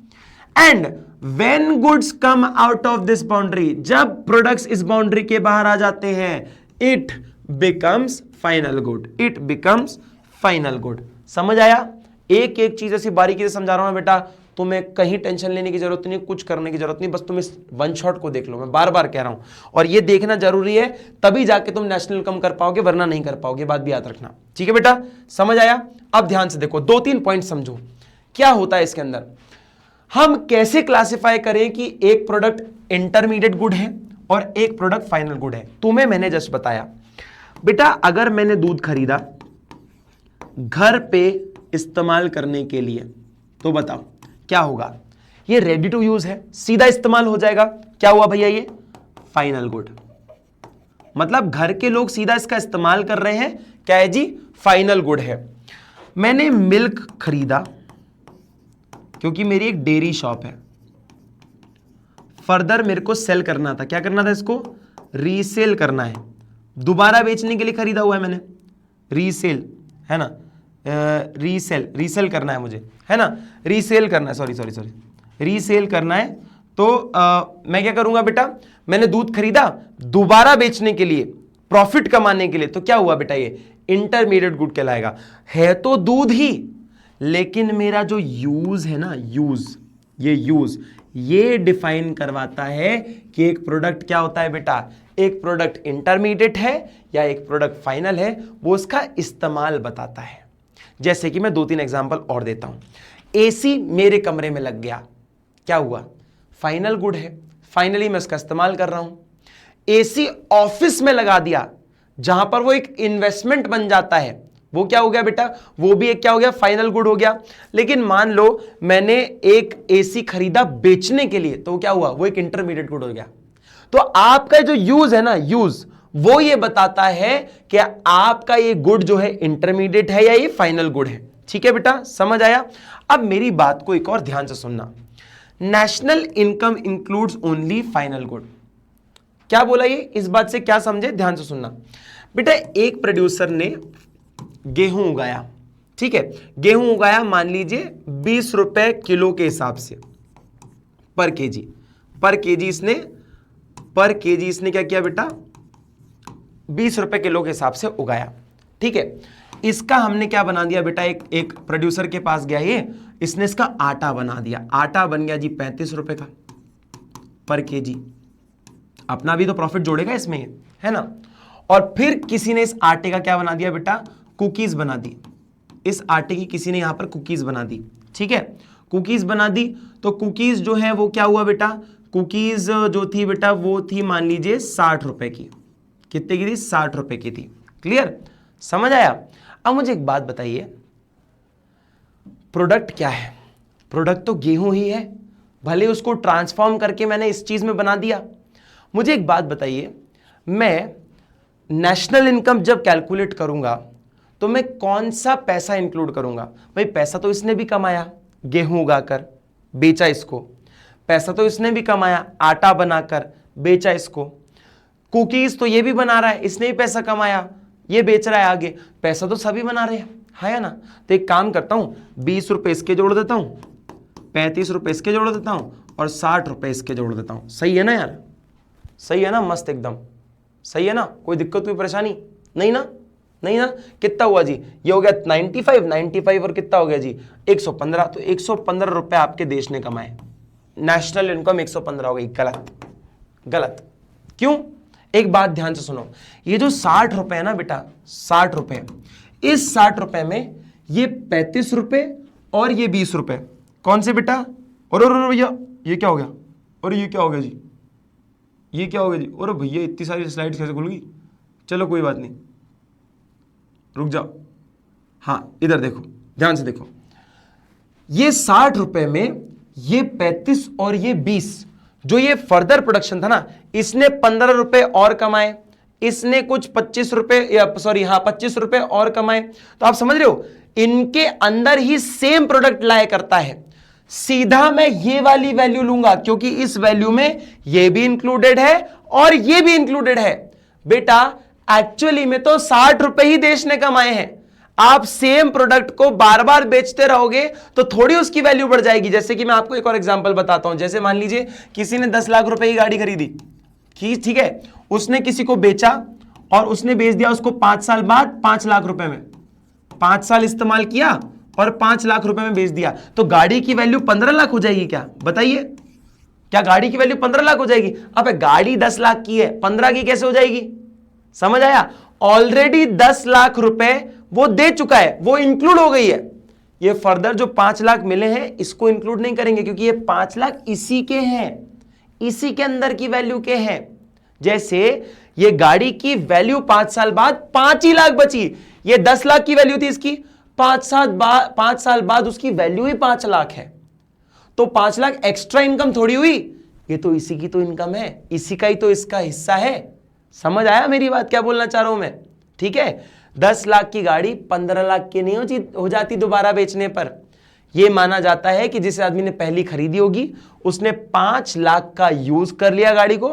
And when goods come out of this boundary, जब प्रोडक्ट्स इस बाउंड्री के बाहर आ जाते हैं, it becomes final good, it becomes final good. समझ आया, एक एक चीज ऐसी बारीकी से समझा रहा हूं बेटा, तुम्हें कहीं टेंशन लेने की जरूरत नहीं, कुछ करने की जरूरत नहीं, बस तुम इस वन शॉट को देख लो, मैं बार बार कह रहा हूं। और ये देखना जरूरी है, तभी जाके तुम नेशनल इनकम कर पाओगे, वरना नहीं कर पाओगे, बात भी याद रखना। ठीक है बेटा, समझ आया। अब ध्यान से देखो, 2-3 पॉइंट समझो क्या होता है इसके अंदर। हम कैसे क्लासिफाई करें कि एक प्रोडक्ट इंटरमीडिएट गुड है और एक प्रोडक्ट फाइनल गुड है। तुम्हें मैंने जस्ट बताया बेटा, अगर मैंने दूध खरीदा घर पे इस्तेमाल करने के लिए, तो बताओ क्या होगा, ये रेडी टू यूज है, सीधा इस्तेमाल हो जाएगा। क्या हुआ भैया, ये फाइनल गुड, मतलब घर के लोग सीधा इसका इस्तेमाल कर रहे हैं, क्या है जी, फाइनल गुड है। मैंने मिल्क खरीदा क्योंकि मेरी एक डेयरी शॉप है, फर्दर मेरे को सेल करना था, क्या करना था, इसको रीसेल करना है, दोबारा बेचने के लिए खरीदा हुआ है मैंने, रीसेल है ना, रीसेल करना है मुझे, है ना, रीसेल करना है, सॉरी रीसेल करना है। तो मैं क्या करूंगा बेटा, मैंने दूध खरीदा दोबारा बेचने के लिए, प्रॉफिट कमाने के लिए, तो क्या हुआ बेटा, ये इंटरमीडिएट गुड कहलाएगा। है तो दूध ही, लेकिन मेरा जो यूज है ना, यूज ये डिफाइन करवाता है कि एक प्रोडक्ट क्या होता है बेटा, एक प्रोडक्ट इंटरमीडिएट है या एक प्रोडक्ट फाइनल है, वो उसका इस्तेमाल बताता है। जैसे कि मैं 2-3 एग्जांपल और देता हूं। एसी मेरे कमरे में लग गया, क्या हुआ, फाइनल गुड है, फाइनली मैं इसका इस्तेमाल कर रहा हूं। एसी ऑफिस में लगा दिया, जहां पर वो एक इन्वेस्टमेंट बन जाता है, वो क्या हो गया बेटा, वो भी एक क्या हो गया, फाइनल गुड हो गया। लेकिन मान लो मैंने एक एसी खरीदा बेचने के लिए, तो क्या हुआ, वो एक इंटरमीडिएट गुड हो गया। तो आपका जो यूज है ना, यूज, वो ये बताता है कि आपका ये गुड जो है इंटरमीडिएट है या ये फाइनल गुड है। ठीक है बेटा, समझ आया। अब मेरी बात को एक और ध्यान से सुनना, national income includes only final good. क्या बोला ये, इस बात से क्या समझे, ध्यान से सुनना बेटा। एक प्रोड्यूसर ने गेहूं उगाया, ठीक है, गेहूं उगाया मान लीजिए 20 रुपए किलो के हिसाब से, पर केजी इसने क्या किया बेटा, 20 रुपए किलो के हिसाब से उगाया। ठीक है, इसका हमने क्या बना दिया बेटा, एक प्रोड्यूसर के पास गया ये, इसने इसका आटा बना दिया, आटा बन गया जी 35 रुपए का पर केजी। अपना भी तो प्रॉफिट जोड़ेगा इसमें, है ना। और फिर किसी ने इस आटे का क्या बना दिया बेटा, कुकीज बना दी। इस आटे की किसी ने यहां पर कुकीज बना दी, ठीक है, कुकीज बना दी। तो कुकीज जो है वो क्या हुआ बेटा, कुकीज जो थी बेटा वो थी मान लीजिए 60 रुपए की। कितने की थी, 60 रुपए की थी। क्लियर, समझ आया। अब मुझे एक बात बताइए, प्रोडक्ट क्या है, प्रोडक्ट तो गेहूं ही है, भले उसको ट्रांसफॉर्म करके मैंने इस चीज में बना दिया। मुझे एक बात बताइए, मैं नेशनल इनकम जब कैलकुलेट करूंगा तो मैं कौन सा पैसा इंक्लूड करूंगा। भाई पैसा तो इसने भी कमाया, गेहूं उगाकर बेचा इसको, पैसा तो इसने भी कमाया, आटा बनाकर बेचा इसको, कुकीज तो ये भी बना रहा है, इसने भी पैसा कमाया, ये बेच रहा है आगे, पैसा तो सभी बना रहे हैं, है ना। तो एक काम करता हूं, 20 रुपए इसके जोड़ देता हूं, 35 रुपए इसके जोड़ देता हूं और 60 रुपए इसके जोड़ देता हूं। सही है ना यार, सही है ना, मस्त एकदम सही है ना, कोई दिक्कत कोई परेशानी नहीं ना, नहीं ना। कितना हुआ जी, ये हो गया 95 और कितना हो गया जी 115। तो 115 रुपए आपके देश ने कमाए, नेशनल इनकम 115 हो गई। गलत, गलत क्यों, एक बात ध्यान से सुनो, ये जो 60 रुपए है ना बेटा, 60 रुपए, इस 60 रुपए में ये 35 रुपए और ये 20 रुपए कौन से बेटा, और भैया ये क्या हो गया, और ये क्या हो गया जी, ये क्या हो गया जी, और भैया इतनी सारी स्लाइड्स कैसे खुल गई। चलो कोई बात नहीं, रुक जाओ, हाँ इधर देखो, ध्यान से देखो, ये 60 रुपए में ये 35 और ये 20, जो ये फर्दर प्रोडक्शन था ना, इसने 15 रुपए और कमाए, इसने कुछ 25 रुपए या सॉरी हाँ 25 रुपए और कमाए। तो आप समझ रहे हो, इनके अंदर ही सेम प्रोडक्ट लाया करता है। सीधा मैं ये वाली वैल्यू लूंगा क्योंकि इस वैल्यू में ये भी इंक्लूडेड है और ये भी इंक्लूडेड है। बेटा एक्चुअली में तो 60 रुपए ही देश ने कमाए हैं। आप सेम प्रोडक्ट को बार बार बेचते रहोगे तो थोड़ी उसकी वैल्यू बढ़ जाएगी। जैसे कि मैं आपको एक और एग्जांपल बताता हूं, जैसे मान लीजिए किसी ने 10 लाख रुपए की गाड़ी खरीदी, ठीक है, उसने किसी को बेचा और उसने बेच दिया उसको 5 साल बाद 5 लाख रुपए में, 5 साल इस्तेमाल किया और 5 लाख रुपए में बेच दिया, तो गाड़ी की वैल्यू 15 लाख हो जाएगी क्या, बताइए, क्या गाड़ी की वैल्यू 15 लाख हो जाएगी। अब गाड़ी 10 लाख की है, 15 की कैसे हो जाएगी, समझ आया। ऑलरेडी 10 लाख रुपए वो दे चुका है, वो इंक्लूड हो गई है। ये फर्दर जो 5 लाख मिले हैं इसको इंक्लूड नहीं करेंगे क्योंकि ये 5 लाख इसी के हैं, इसी के अंदर की वैल्यू के हैं। जैसे ये गाड़ी की वैल्यू 5 साल बाद 5 ही लाख बची, ये 10 लाख की वैल्यू थी इसकी, 5 साल बाद उसकी वैल्यू ही 5 लाख है। तो 5 लाख एक्स्ट्रा इनकम थोड़ी हुई, ये तो इसी की तो इनकम है, इसी का ही तो इसका हिस्सा है। समझ आया मेरी बात, क्या बोलना चाह रहा हूं मैं, ठीक है। 10 लाख की गाड़ी 15 लाख की नहीं हो जाती दोबारा बेचने पर। यह माना जाता है कि जिस आदमी ने पहली खरीदी होगी उसने 5 लाख का यूज कर लिया गाड़ी को,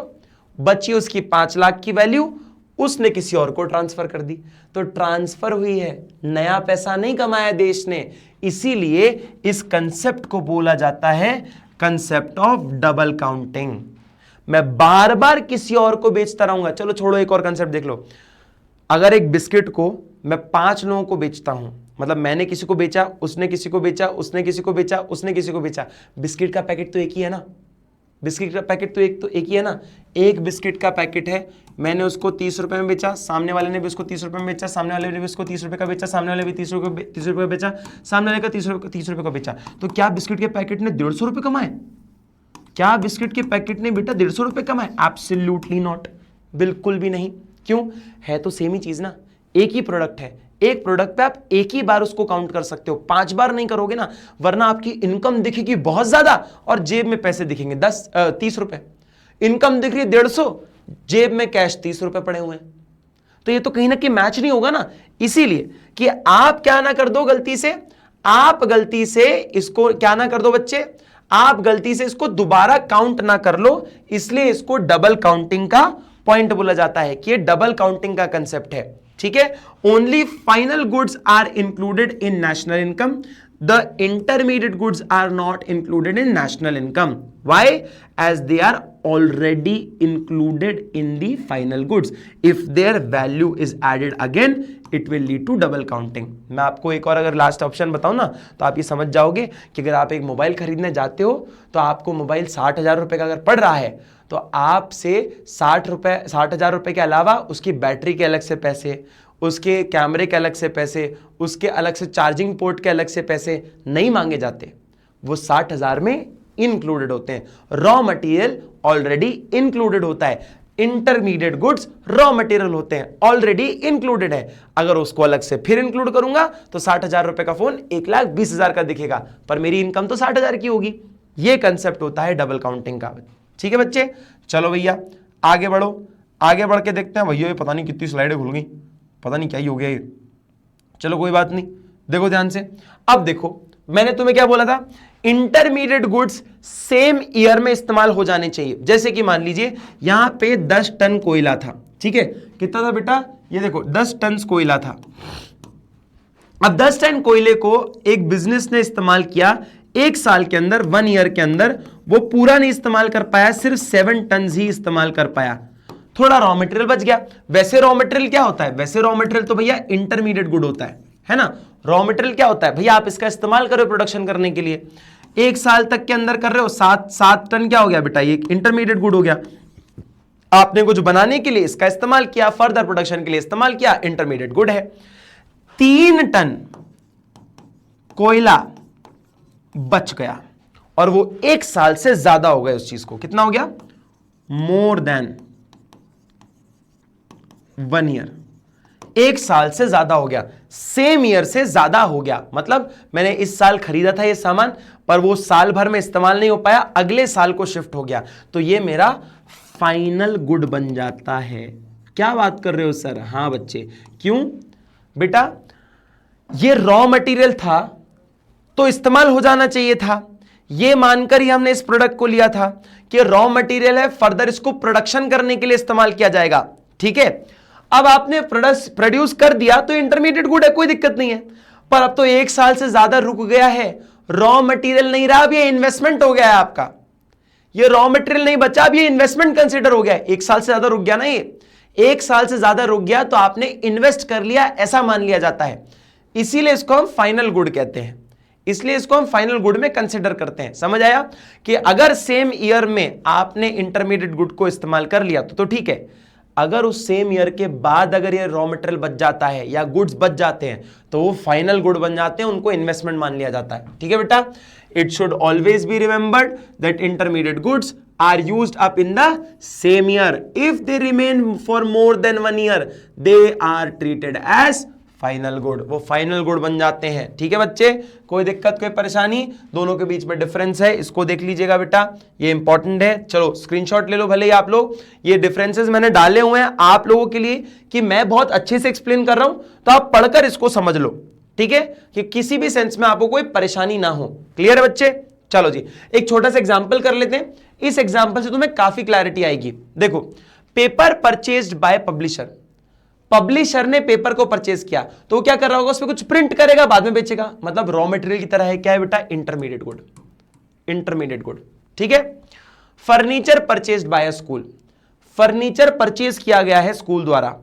बची उसकी 5 लाख की वैल्यू, उसने किसी और को ट्रांसफर कर दी, तो ट्रांसफर हुई है, नया पैसा नहीं कमाया देश ने। इसीलिए इस कंसेप्ट को बोला जाता है कंसेप्ट ऑफ डबल काउंटिंग। मैं बार बार किसी और को बेचता रहूंगा। चलो छोड़ो, एक और कंसेप्ट देख लो। अगर एक बिस्किट को मैं 5 लोगों को बेचता हूं, मतलब मैंने किसी को बेचा, उसने किसी को बेचा, उसने किसी को बेचा, उसने किसी को बेचा, बिस्किट का पैकेट तो एक ही है ना, बिस्किट का पैकेट तो एक ही है ना। एक बिस्किट का पैकेट है, मैंने उसको 30 रुपए में बेचा, सामने वाले ने भी उसको 30 रुपए में बेचा, सामने वाले ने भी उसको 30 रुपए का बेचा, सामने वाले भी 30 रुपए बेचा, सामने वाले का 30 रुपए का बेचा। तो क्या बिस्किट के पैकेट ने 150 रुपए कमाए? क्या बिस्किट के पैकेट ने बेटा 150 रुपए कमाए? एब्सोल्युटली नॉट, बिल्कुल भी नहीं। क्यों? है तो सेम ही चीज ना, एक ही प्रोडक्ट है, एक प्रोडक्ट पे आप एक ही बार उसको काउंट कर सकते हो, 5 बार नहीं करोगे ना, वरना आपकी इनकम दिखेगी बहुत ज्यादा और जेब में पैसे दिखेंगे 30 रुपए। इनकम दिख रही है 150, जेब में कैश 30 रुपए पड़े हुए हैं, तो ये तो कहीं ना कहीं मैच नहीं होगा ना। इसीलिए कि आप क्या ना कर दो गलती से, आप गलती से इसको क्या ना कर दो बच्चे, आप गलती से इसको दोबारा काउंट ना कर लो, इसलिए इसको डबल काउंटिंग का पॉइंट बोला जाता है कि ये डबल काउंटिंग का कंसेप्ट है। ठीक है, only final goods are included in national income, the intermediate goods are not included in national income. Why? As they are already included in the final goods. If their value is added again, it will lead to double counting. मैं आपको एक और अगर last option बताऊं ना, तो आप ये समझ जाओगे कि अगर आप एक मोबाइल खरीदने जाते हो तो आपको मोबाइल 60,000 रुपए का अगर पड़ रहा है, तो आपसे 60,000 रुपए के अलावा उसकी बैटरी के अलग से पैसे, उसके कैमरे के अलग से पैसे, उसके अलग से चार्जिंग पोर्ट के अलग से पैसे नहीं मांगे जाते, वो 60,000 में इंक्लूडेड होते हैं। रॉ मटेरियल ऑलरेडी इंक्लूडेड होता है, इंटरमीडिएट गुड्स रॉ मटेरियल होते हैं, ऑलरेडी इंक्लूडेड है। अगर उसको अलग से फिर इंक्लूड करूंगा तो 60,000 रुपए का फोन 1,20,000 का दिखेगा, पर मेरी इनकम तो 60,000 की होगी। यह कंसेप्ट होता है डबल काउंटिंग का। ठीक है बच्चे, चलो भैया आगे बढ़ो, आगे बढ़ के देखते हैं। भैया ये पता नहीं कितनी स्लाइडें खुल गई, पता नहीं क्या ही हो गया ये। चलो कोई बात नहीं, देखो ध्यान से। अब देखो मैंने तुम्हें क्या बोला था, इंटरमीडिएट गुड्स सेम ईयर में इस्तेमाल हो जाने चाहिए। जैसे कि मान लीजिए यहां पे 10 टन कोयला था, ठीक है, कितना था बेटा, ये देखो 10 टन कोयला था। अब 10 टन कोयले को एक बिजनेस ने इस्तेमाल किया, एक साल के अंदर, 1 ईयर के अंदर वो पूरा नहीं इस्तेमाल कर पाया, सिर्फ 7 टन ही इस्तेमाल कर पाया, थोड़ा रॉ मटेरियल बच गया। वैसे रॉ मटेरियल क्या होता है, वैसे रॉ मटेरियल तो भैया इंटरमीडिएट गुड होता है ना। रॉ मटेरियल क्या होता है भैया, आप इसका इस्तेमाल करो प्रोडक्शन करने के लिए, 1 साल तक के अंदर कर रहे हो, 7 टन क्या हो गया बेटा, ये इंटरमीडिएट गुड हो गया। आपने कुछ बनाने के लिए इसका इस्तेमाल किया, फर्दर प्रोडक्शन के लिए इस्तेमाल किया, इंटरमीडिएट गुड है। 3 टन कोयला बच गया और वो 1 साल से ज्यादा हो गया उस चीज को, कितना हो गया, मोर देन 1 ईयर, 1 साल से ज्यादा हो गया, सेम ईयर से ज्यादा हो गया। मतलब मैंने इस साल खरीदा था ये सामान, पर वो साल भर में इस्तेमाल नहीं हो पाया, अगले साल को शिफ्ट हो गया, तो ये मेरा फाइनल गुड बन जाता है। क्या बात कर रहे हो सर, हां बच्चे, क्यों बेटा, ये रॉ मटेरियल था तो इस्तेमाल हो जाना चाहिए था, ये मानकर ही हमने इस प्रोडक्ट को लिया था कि रॉ मटेरियल है, फर्दर इसको प्रोडक्शन करने के लिए इस्तेमाल किया जाएगा। ठीक है, अब आपने प्रोड्यूस कर दिया तो इंटरमीडिएट गुड है, कोई दिक्कत नहीं है, पर अब तो 1 साल से ज्यादा रुक गया है, रॉ मटेरियल नहीं रहा, अब ये इन्वेस्टमेंट हो गया है आपका, ये रॉ मटेरियल नहीं बचा, अब ये इन्वेस्टमेंट कंसीडर हो गया है। 1 साल से ज्यादा रुक गया ना, ये 1 साल से ज्यादा रुक गया तो आपने इन्वेस्ट कर लिया, ऐसा मान लिया जाता है, इसीलिए इसको हम फाइनल गुड कहते हैं, इसलिए इसको हम फाइनल गुड में कंसीडर करते हैं। समझ आया कि अगर सेम ईयर में आपने इंटरमीडिएट गुड को इस्तेमाल कर लिया तो ठीक है, अगर उस सेम ईयर के बाद अगर ये रॉ मटेरियल बच जाता है या गुड्स बच जाते हैं तो वो फाइनल गुड बन जाते हैं, उनको इन्वेस्टमेंट मान लिया जाता है। ठीक है बेटा, it should always be remembered that intermediate goods are used up in the same year, if they remain for more than 1 year they are treated as final good, वो फाइनल गुड बन जाते हैं। ठीक है बच्चे, कोई दिक्कत कोई परेशानी, दोनों के बीच में डिफरेंस है, इसको देख लीजिएगा बेटा, ये इंपॉर्टेंट है। चलो स्क्रीनशॉट ले लो भले ही आप लोग, ये डिफरेंसेस मैंने डाले हुए हैं आप लोगों के लिए कि मैं बहुत अच्छे से एक्सप्लेन कर रहा हूं, तो आप पढ़कर इसको समझ लो। ठीक है, कि किसी भी सेंस में आपको कोई परेशानी ना हो। क्लियर है बच्चे, चलो जी एक छोटा सा एग्जाम्पल कर लेते हैं, इस एग्जाम्पल से तुम्हें काफी क्लैरिटी आएगी। देखो, paper purchased by publisher, publisher ने पेपर को परचेज किया तो वो क्या कर रहा होगा, उस पर कुछ प्रिंट करेगा, बाद में बेचेगा, मतलब रॉ मटेरियल की तरह है। क्या है बेटा, इंटरमीडिएट गुड, इंटरमीडिएट गुड। ठीक है, furniture purchased bye school, furniture purchase किया गया है स्कूल द्वारा।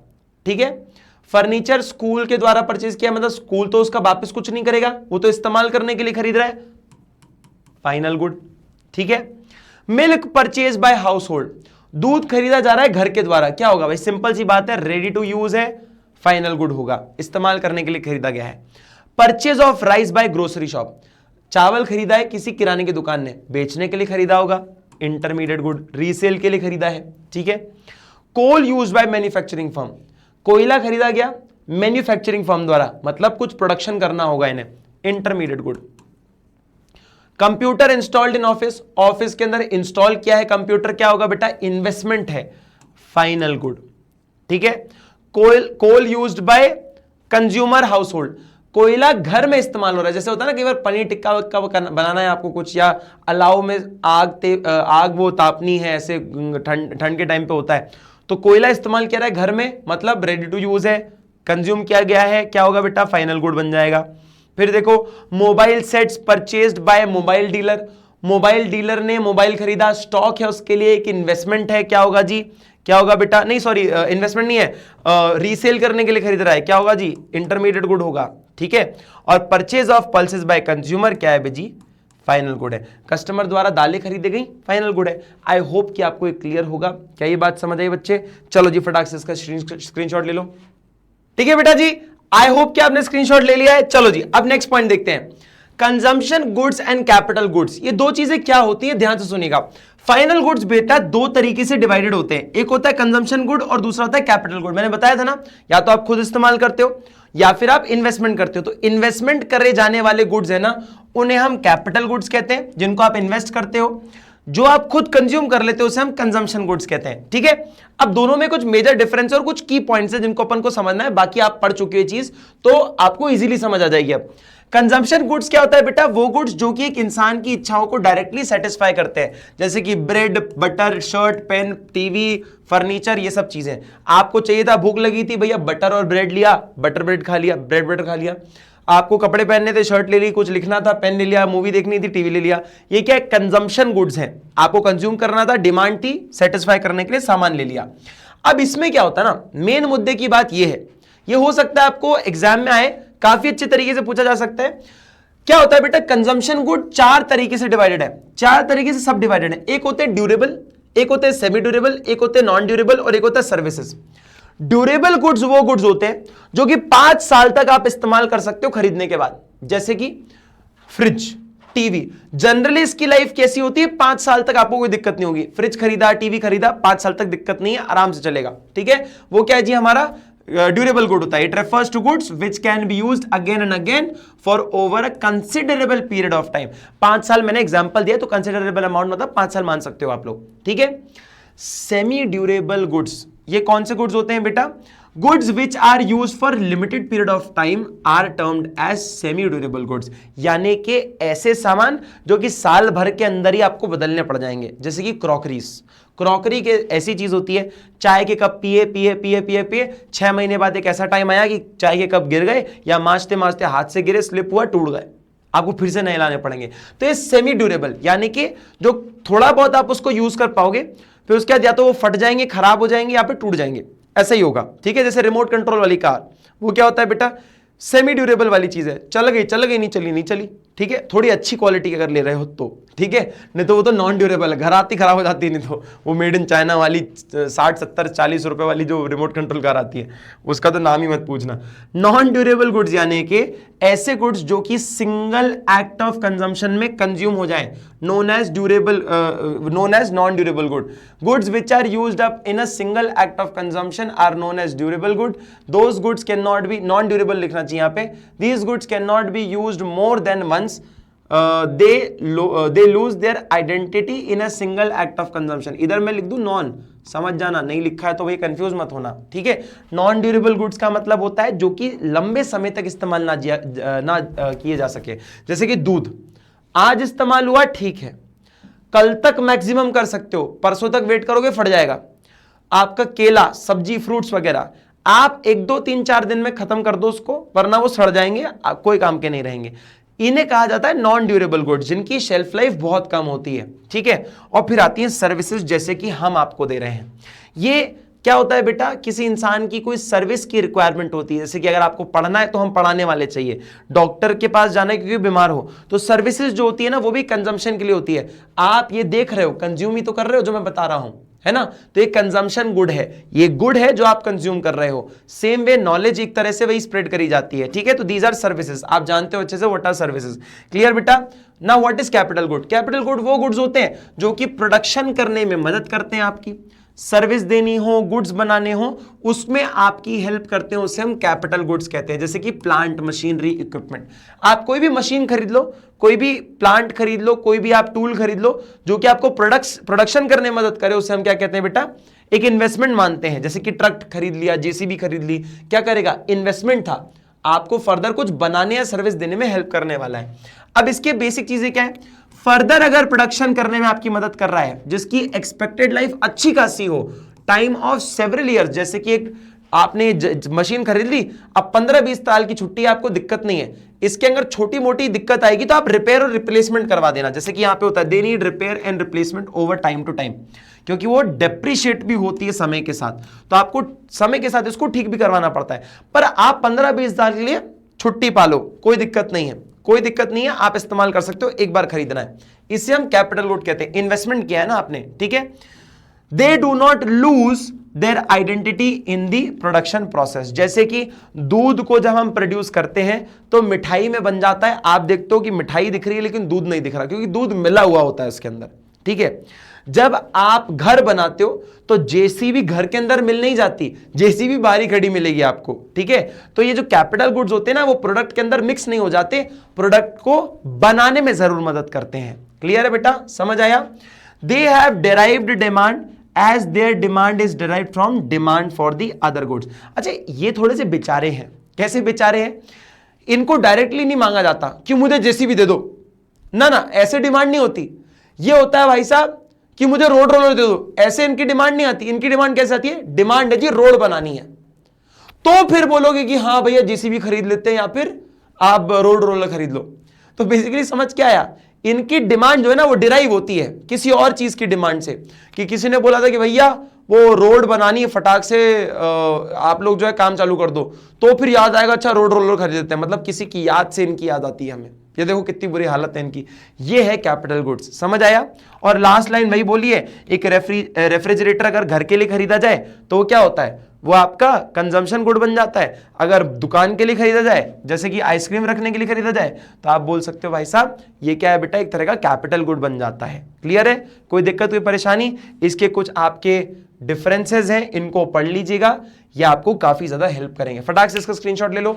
ठीक है, फर्नीचर स्कूल के द्वारा परचेज किया, मतलब स्कूल तो उसका वापस कुछ नहीं करेगा, वो तो इस्तेमाल करने के लिए खरीद रहा है, फाइनल गुड। ठीक है, milk purchase by house hold, दूध खरीदा जा रहा है घर के द्वारा, क्या होगा भाई, सिंपल सी बात है, रेडी टू यूज है, फाइनल गुड होगा, इस्तेमाल करने के लिए खरीदा गया है। Purchase of rice by grocery shop, चावल खरीदा है किसी किराने की दुकान ने, बेचने के लिए खरीदा होगा, इंटरमीडिएट गुड, रीसेल के लिए खरीदा है। ठीक है, कोल यूज बाय मैन्युफैक्चरिंग फर्म, कोयला खरीदा गया मैन्युफैक्चरिंग फर्म द्वारा, मतलब कुछ प्रोडक्शन करना होगा इन्हें, intermediate good. Computer installed in office, office के अंदर इंस्टॉल किया है कंप्यूटर, क्या होगा बेटा, इन्वेस्टमेंट है, फाइनल गुड। ठीक है। Coal used by consumer household, कोयला घर में इस्तेमाल हो रहा है, जैसे होता है ना कई बार पनीर टिक्का बनाना है आपको कुछ, या अलाव में आग वो तापनी है, ऐसे ठंड के टाइम पे होता है, तो कोयला इस्तेमाल किया रहा है घर में, मतलब रेडी टू यूज है, कंज्यूम किया गया है, क्या होगा बेटा, फाइनल गुड बन जाएगा। फिर देखो mobile sets purchased bye mobile dealer, mobile dealer ने मोबाइल खरीदा, स्टॉक है उसके लिए, एक इन्वेस्टमेंट है, क्या होगा जी, क्या होगा बेटा, नहीं सॉरी इन्वेस्टमेंट नहीं है, रीसेल करने के लिए खरीद रहा है, क्या होगा जी, इंटरमीडिएट गुड होगा। ठीक है। और purchase of pulses by consumer क्या है जी, फाइनल गुड है। कस्टमर द्वारा दालें खरीदी गई, फाइनल गुड है। आई होप कि आपको क्लियर होगा, क्या ये बात समझ आई बच्चे? चलो जी फटाक से इसका स्क्रीनशॉट ले लो। ठीक है बेटा जी, आई होप कि आपने स्क्रीनशॉट ले लिया है। चलो जी अब नेक्स्ट पॉइंट देखते हैं, consumption goods and capital goods. ये दो चीजें क्या होती है, ध्यान से सुनिएगा। फाइनल गुड्स बेटा दो तरीके से डिवाइडेड होते हैं, एक होता है कंजम्पशन गुड और दूसरा होता है कैपिटल गुड। मैंने बताया था ना, या तो आप खुद इस्तेमाल करते हो या फिर आप इन्वेस्टमेंट करते हो। तो इन्वेस्टमेंट करे जाने वाले गुड्स है ना, उन्हें हम कैपिटल गुड्स कहते हैं, जिनको आप इन्वेस्ट करते हो। जो आप खुद कंज्यूम कर लेते हो उसे हम कंजम्पशन गुड्स कहते हैं। ठीक है। अब दोनों में कुछ मेजर डिफरेंस और कुछ की पॉइंट्स है जिनको अपन को समझना है, बाकी आप पढ़ चुके हैं चीज तो आपको इजीली समझ आ जाएगी। अब कंजम्पशन गुड्स क्या होता है बेटा, वो गुड्स जो कि एक इंसान की इच्छाओं को डायरेक्टली सेटिस्फाई करते हैं, जैसे कि bread, butter, shirt, pen, TV, furniture, ये सब चीजें। आपको चाहिए था, भूख लगी थी भैया, बटर और ब्रेड लिया, बटर ब्रेड खा लिया, ब्रेड बटर खा लिया। आपको कपड़े पहनने थे, शर्ट ले ली, कुछ लिखना था, पेन ले लिया, मूवी देखनी थी, टीवी ले लिया। ये क्या है, कंजम्पशन गुड्स हैं। आपको कंज्यूम करना था, डिमांड थी, सेटिस्फाई करने के लिए सामान ले लिया। अब इसमें क्या होता है ना, मेन मुद्दे की बात ये है, ये हो सकता है आपको एग्जाम में आए, काफी अच्छे तरीके से पूछा जा सकता है। क्या होता है बेटा, कंजम्पशन गुड चार तरीके से डिवाइडेड है, चार तरीके से सब डिवाइडेड है। एक होते हैं ड्यूरेबल, एक होते हैं सेमी ड्यूरेबल, एक होते हैं नॉन ड्यूरेबल और एक होता है सर्विसेज। ड्यूरेबल गुड्स वो गुड्स होते हैं जो कि 5 साल तक आप इस्तेमाल कर सकते हो खरीदने के बाद, जैसे कि फ्रिज, टीवी। जनरली इसकी लाइफ कैसी होती है, 5 साल तक आपको कोई दिक्कत नहीं होगी। फ्रिज खरीदा, टीवी खरीदा, 5 साल तक दिक्कत नहीं है, आराम से चलेगा। ठीक है। वो क्या है जी, हमारा ड्यूरेबल गुड होता है। It refers to goods which can be used again and again for over a considerable period of time. 5 साल मैंने एग्जांपल दिया, तो कंसिडरेबल अमाउंट मतलब 5 साल मान सकते हो आप लोग। ठीक है। सेमी ड्यूरेबल गुड्स, ये कौन से गुड्स होते हैं बेटा, goods which are use for limited period of time are termed as semi durable goods. यानी कि ऐसे सामान जो कि साल भर के अंदर ही आपको बदलने पड़ जाएंगे, जैसे कि क्रॉकरीज। क्रॉकरी के ऐसी चीज होती है, चाय के कप पिए पिए पिए पिए पिए 6 महीने बाद एक ऐसा टाइम आया कि चाय के कप गिर गए, या मांजते मांजते हाथ से गिरे, स्लिप हुआ, टूट गए, आपको फिर से नए लाने पड़ेंगे। तो ये सेमी ड्यूरेबल, यानी कि जो थोड़ा बहुत आप उसको यूज कर पाओगे, फिर उसके बाद या तो वो फट जाएंगे, खराब हो जाएंगे, या फिर टूट जाएंगे, ऐसा ही होगा। ठीक है। जैसे रिमोट कंट्रोल वाली कार, वो क्या होता है बेटा, सेमी ड्यूरेबल वाली चीज है, चल गई, नहीं चली, नहीं चली। ठीक है। थोड़ी अच्छी क्वालिटी अगर ले रहे हो तो, ठीक है, नहीं तो वो तो नॉन ड्यूरेबल है, घर आती खराब हो जाती है। नहीं तो वो मेड इन चाइना वाली 60, 70, 40 रुपए वाली जो रिमोट कंट्रोल कार आती है, उसका तो नाम ही मत पूछना। नॉन ड्यूरेबल गुड्स यानी कि ऐसे गुड्स जो कि सिंगल एक्ट ऑफ कंजम्पशन में कंज्यूम हो जाए, known as non durable good. Goods which are used up in a single act of consumption are known as durable good. Those goods can not be, non durable लिखना चाहिए यहाँ पे, these goods can not be used more than once, they lose their identity in a single act of consumption। इधर मैं लिख दूं non, समझ जाना, नहीं लिखा है तो भाई कंफ्यूज मत होना। ठीक है। नॉन ड्यूरेबल गुड्स का मतलब होता है जो कि लंबे समय तक इस्तेमाल ना किए जा सके। जैसे कि दूध आज इस्तेमाल हुआ, ठीक है, कल तक मैक्सिमम कर सकते हो, परसों तक वेट करोगे फट जाएगा। आपका केला, सब्जी, फ्रूट्स वगैरह आप 1, 2, 3, 4 दिन में खत्म कर दो उसको, वरना वो सड़ जाएंगे, कोई काम के नहीं रहेंगे। इन्हें कहा जाता है नॉन ड्यूरेबल गुड्स, जिनकी शेल्फ लाइफ बहुत कम होती है। ठीक है। और फिर आती हैं सर्विसेज, जैसे कि हम आपको दे रहे हैं। ये क्या होता है बेटा, किसी इंसान की कोई सर्विस की रिक्वायरमेंट होती है, जैसे कि अगर आपको पढ़ना है तो हम पढ़ाने वाले चाहिए, डॉक्टर के पास जाना है क्योंकि बीमार हो, तो सर्विसेज जो होती है ना, वो भी कंजम्पशन के लिए होती है। आप ये देख रहे हो, कंज्यूम ही तो कर रहे हो जो मैं बता रहा हूं, है ना। तो ये कंजम्पशन गुड है, ये गुड है जो आप कंज्यूम कर रहे हो। सेम वे नॉलेज एक तरह से वही स्प्रेड करी जाती है। ठीक है। तो दीज आर सर्विसेज, आप जानते हो अच्छे से व्हाट आर सर्विसेज। क्लियर बेटा। Now what is capital good? Capital good वो गुड्स होते हैं जो कि प्रोडक्शन करने में मदद करते हैं आपकी, सर्विस देनी हो, गुड्स बनाने हो, उसमें आपकी हेल्प करते हैं, उसे हम कैपिटल गुड्स कहते हैं। जैसे कि प्लांट, मशीनरी, इक्विपमेंट। आप कोई भी मशीन खरीद लो, कोई भी प्लांट खरीद लो, कोई भी आप टूल खरीद लो जो कि आपको प्रोडक्शन करने में मदद करे, उसे हम क्या कहते हैं बेटा? एक इन्वेस्टमेंट मानते हैं। जैसे कि ट्रक खरीद लिया, जेसीबी खरीद ली, क्या करेगा? इन्वेस्टमेंट था, आपको फर्दर कुछ बनाने या सर्विस देने में हेल्प करने वाला है। अब इसके बेसिक चीजें क्या है? फर्दर अगर प्रोडक्शन करने में आपकी मदद कर रहा है, जिसकी एक्सपेक्टेड लाइफ अच्छी खासी हो, टाइम ऑफ सेवरल ईयर्स, जैसे कि एक आपने मशीन खरीद ली, अब 15-20 साल की छुट्टी, आपको दिक्कत नहीं है, इसके अंदर छोटी मोटी दिक्कत आएगी तो आप रिपेयर और रिप्लेसमेंट करवा देना। जैसे कि यहां पे होता है, they need repair and replacement over time to time, क्योंकि वो डेप्रिशिएट भी होती है समय के साथ, तो आपको समय के साथ इसको ठीक भी करवाना पड़ता है। पर आप 15-20 साल के लिए छुट्टी पालो, कोई दिक्कत नहीं है, कोई दिक्कत नहीं है, आप इस्तेमाल कर सकते हो, एक बार खरीदना है। इसे हम कैपिटल गुड कहते हैं। इन्वेस्टमेंट किया है ना आपने, ठीक है। They do not lose their identity in the production process. जैसे कि दूध को जब हम प्रोड्यूस करते हैं तो मिठाई में बन जाता है, आप देखते हो कि मिठाई दिख रही है लेकिन दूध नहीं दिख रहा, क्योंकि दूध मिला हुआ होता है उसके अंदर, ठीक है। जब आप घर बनाते हो तो जेसीबी घर के अंदर मिल नहीं जाती, जेसीबी बाहरी खड़ी मिलेगी आपको, ठीक है। तो ये जो कैपिटल गुड्स होते हैं ना, वो प्रोडक्ट के अंदर मिक्स नहीं हो जाते, प्रोडक्ट को बनाने में जरूर मदद करते हैं। क्लियर है बेटा, समझ आया? They have derived demand as their demand is derived from demand for the other goods. अच्छा, ये थोड़े से बेचारे हैं। कैसे बेचारे हैं? इनको डायरेक्टली नहीं मांगा जाता कि मुझे जेसीबी दे दो, ना ना, ऐसे डिमांड नहीं होती। ये होता है भाई साहब कि मुझे रोड रोलर दे दो, ऐसे इनकी डिमांड नहीं आती। इनकी डिमांड कैसे आती है? डिमांड है जी रोड बनानी है, तो फिर बोलोगे कि हाँ भैया जेसीबी खरीद लेते हैं या फिर आप रोड रोलर खरीद लो। तो बेसिकली समझ क्या आया? इनकी डिमांड जो है ना वो डिराइव होती है किसी और चीज की डिमांड से, कि किसी ने बोला था कि भैया वो रोड बनानी है, फटाक से आप लोग जो है काम चालू कर दो, तो फिर याद आएगा अच्छा रोड रोलर खरीद लेते हैं, मतलब किसी की याद से इनकी याद आती है हमें। ये देखो कितनी बुरी हालत है इनकी। ये है कैपिटल गुड्स, समझ आया? और लास्ट लाइन वही बोलिए, एक रेफ्रिजरेटर अगर घर के लिए खरीदा जाए तो वो क्या होता है? वो आपका कंजम्पशन गुड बन जाता है। अगर दुकान के लिए खरीदा जाए, जैसे कि आइसक्रीम रखने के लिए खरीदा जाए, तो आप बोल सकते हो भाई साहब ये क्या है बेटा? एक तरह का कैपिटल गुड बन जाता है। क्लियर है? कोई दिक्कत, कोई परेशानी? इसके कुछ आपके डिफरेंसेस हैं, इनको पढ़ लीजिएगा, ये आपको काफी ज्यादा हेल्प करेंगे। फटाक से इसका स्क्रीनशॉट ले लो।